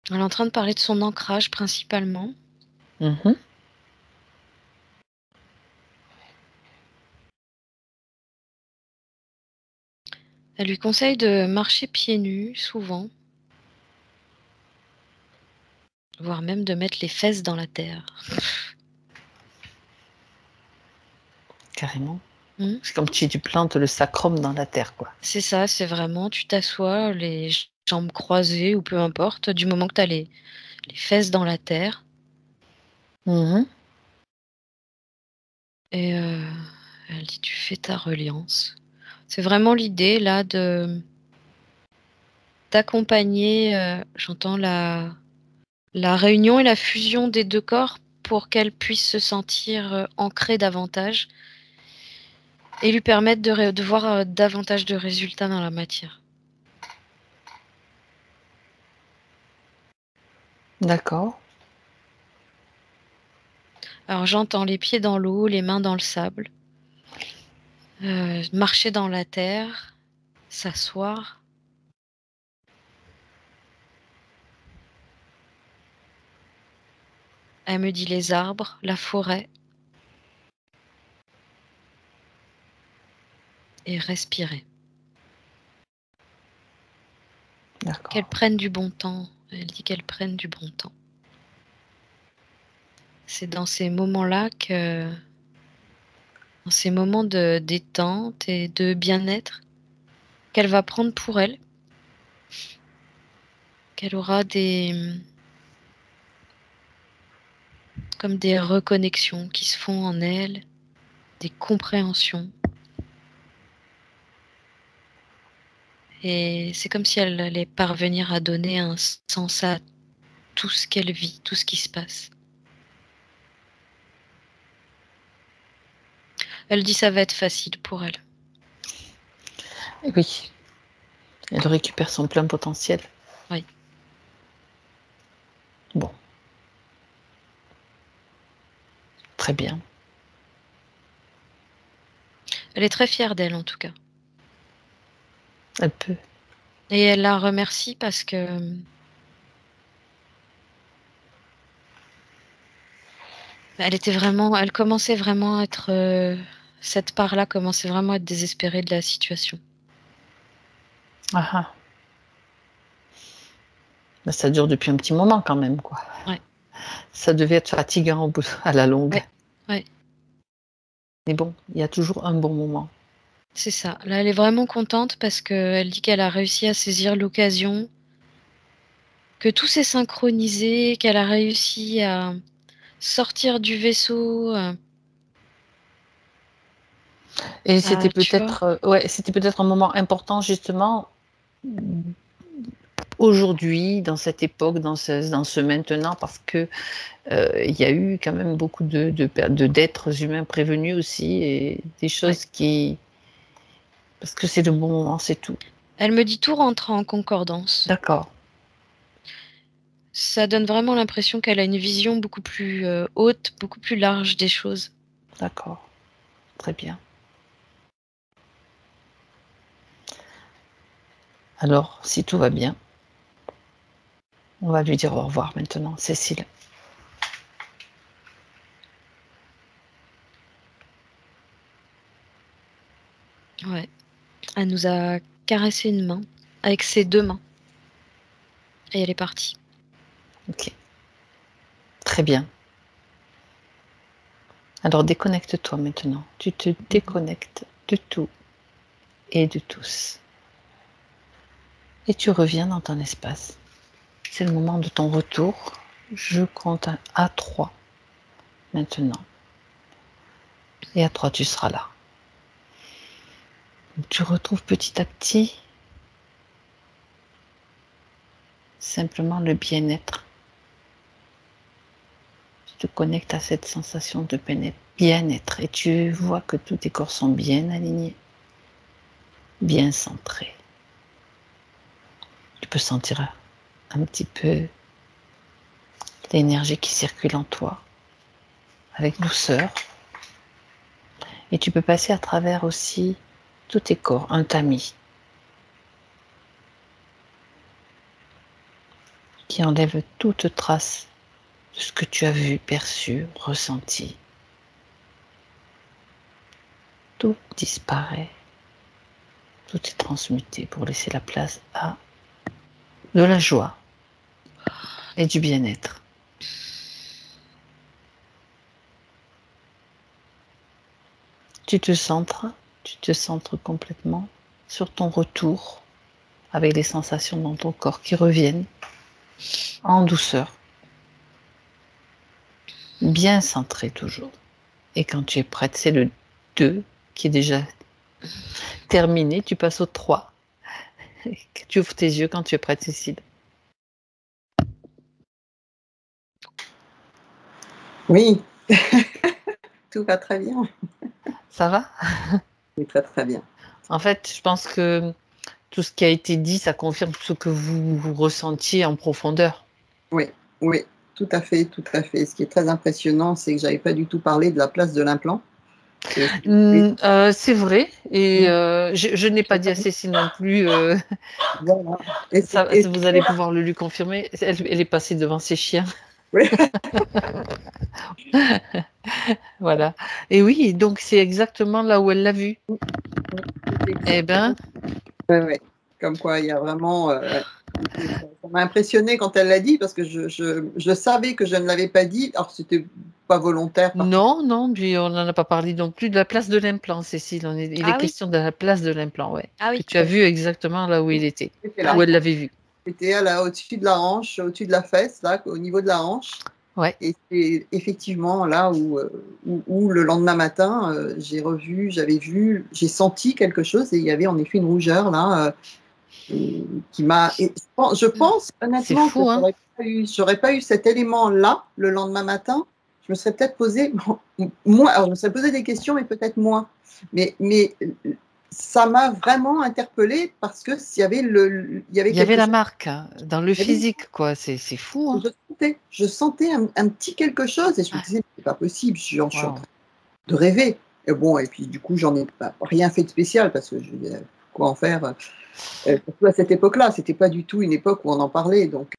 S3: Elle est en train de parler de son ancrage principalement.
S1: Mhm.
S3: Elle lui conseille de marcher pieds nus souvent, voire même de mettre les fesses dans la terre.
S1: Carrément.
S3: Hmm.
S1: C'est comme si tu plantes le sacrum dans la terre, quoi.
S3: C'est ça, c'est vraiment, tu t'assois, les jambes croisées ou peu importe, du moment que tu as les fesses dans la terre.
S1: Mhm.
S3: Et elle dit, tu fais ta reliance. C'est vraiment l'idée là d'accompagner, j'entends la réunion et la fusion des deux corps pour qu'elle puisse se sentir ancrée davantage et lui permettre de voir davantage de résultats dans la matière.
S1: D'accord.
S3: Alors j'entends les pieds dans l'eau, les mains dans le sable, marcher dans la terre, s'asseoir. Elle me dit les arbres, la forêt et respirer. Qu'elle
S1: D'accord.
S3: prenne du bon temps. Elle dit qu'elle prenne du bon temps. C'est dans ces moments-là dans ces moments de détente et de bien-être, qu'elle va prendre pour elle, qu'elle aura comme des reconnexions qui se font en elle, des compréhensions. Et c'est comme si elle allait parvenir à donner un sens à tout ce qu'elle vit, tout ce qui se passe. Elle dit ça va être facile pour elle.
S1: Et oui, elle récupère son plein potentiel.
S3: Oui.
S1: Bon. Très bien.
S3: Elle est très fière d'elle en tout cas.
S1: Elle peut.
S3: Et elle la remercie parce que elle commençait vraiment à être, cette part-là commençait vraiment à être désespérée de la situation.
S1: Ah ah. Ben, ça dure depuis un petit moment quand même, quoi.
S3: Ouais.
S1: Ça devait être fatigant à la longue.
S3: Ouais. Ouais.
S1: Mais bon, il y a toujours un bon moment.
S3: C'est ça. Là, elle est vraiment contente parce qu'elle dit qu'elle a réussi à saisir l'occasion, que tout s'est synchronisé, qu'elle a réussi à sortir du vaisseau.
S1: Et c'était
S3: Tu vois?
S1: c'était peut-être un moment important justement aujourd'hui, dans cette époque, dans ce maintenant, parce que il y a eu quand même beaucoup d'êtres humains prévenus aussi et des choses parce que c'est le bon moment, c'est tout.
S3: Elle me dit tout rentre en concordance.
S1: D'accord.
S3: Ça donne vraiment l'impression qu'elle a une vision beaucoup plus haute, beaucoup plus large des choses.
S1: D'accord. Très bien. Alors, si tout va bien, on va lui dire au revoir maintenant, Cécile.
S3: Ouais. Elle nous a caressé une main avec ses 2 mains. Et elle est partie.
S1: Ok. Très bien. Alors déconnecte-toi maintenant. Tu te déconnectes de tout et de tous. Et tu reviens dans ton espace. C'est le moment de ton retour. Je compte à 3 maintenant. Et à 3, tu seras là. Tu retrouves petit à petit simplement le bien-être. Tu te connectes à cette sensation de bien-être et tu vois que tous tes corps sont bien alignés, bien centrés. Tu peux sentir un petit peu l'énergie qui circule en toi avec douceur. Et tu peux passer à travers aussi tous tes corps, un tamis qui enlève toute trace de ce que tu as vu, perçu, ressenti. Tout disparaît, tout est transmuté pour laisser la place à de la joie et du bien-être. Tu te centres complètement sur ton retour avec les sensations dans ton corps qui reviennent en douceur, bien centré toujours. Et quand tu es prête, c'est le 2 qui est déjà terminé, tu passes au 3. Tu ouvres tes yeux quand tu es prête, Cécile.
S2: Oui, tout va très bien.
S1: Ça va?
S2: Oui, très très bien.
S1: En fait, je pense que tout ce qui a été dit, ça confirme ce que vous ressentiez en profondeur.
S2: Oui, oui, tout à fait, tout à fait. Ce qui est très impressionnant, c'est que j'avais pas du tout parlé de la place de l'implant.
S1: C'est vrai, et je n'ai pas dit à Cécile non plus.
S2: Voilà.
S1: Ça, vous allez pouvoir le lui confirmer. Elle est passée devant ses chiens.
S2: Oui.
S1: Voilà. Et oui, donc c'est exactement là où elle l'a vu. Eh ben,
S2: Ouais, ouais. Comme quoi, il y a vraiment. Ça m'a impressionné quand elle l'a dit parce que je savais que je ne l'avais pas dit. Alors, c'était pas volontaire.
S1: non, puis on n'en a pas parlé non plus de la place de l'implant, Cécile. Il est
S3: Ah oui.
S1: question de la place de l'implant, ouais.
S3: Ah
S1: Que
S3: oui.
S1: tu as vu exactement là où il était,
S2: C'était là.
S1: où elle l'avait vu.
S2: C'était là, au-dessus de la hanche, au-dessus de la fesse, là, au niveau de la hanche.
S1: Ouais.
S2: Et c'est effectivement là où le lendemain matin, j'avais vu, j'ai senti quelque chose et il y avait en effet une rougeur là qui m'a. Je pense
S1: C'est
S2: honnêtement que
S1: fou, hein?
S2: j'aurais pas eu cet élément là le lendemain matin, je me serais peut-être posé, moins, alors je me serais posé des questions, mais peut-être moins. Mais ça m'a vraiment interpellée parce que il y avait
S1: Il y avait
S2: quelque
S1: la
S2: chose.
S1: marque hein, dans le physique, quoi. C'est fou. Hein.
S2: Je sentais un petit quelque chose et je me disais, c'est pas possible, je suis en train de rêver. Et bon, et puis du coup, j'en ai rien fait de spécial parce que je quoi en faire. Surtout à cette époque-là, c'était pas du tout une époque où on en parlait, donc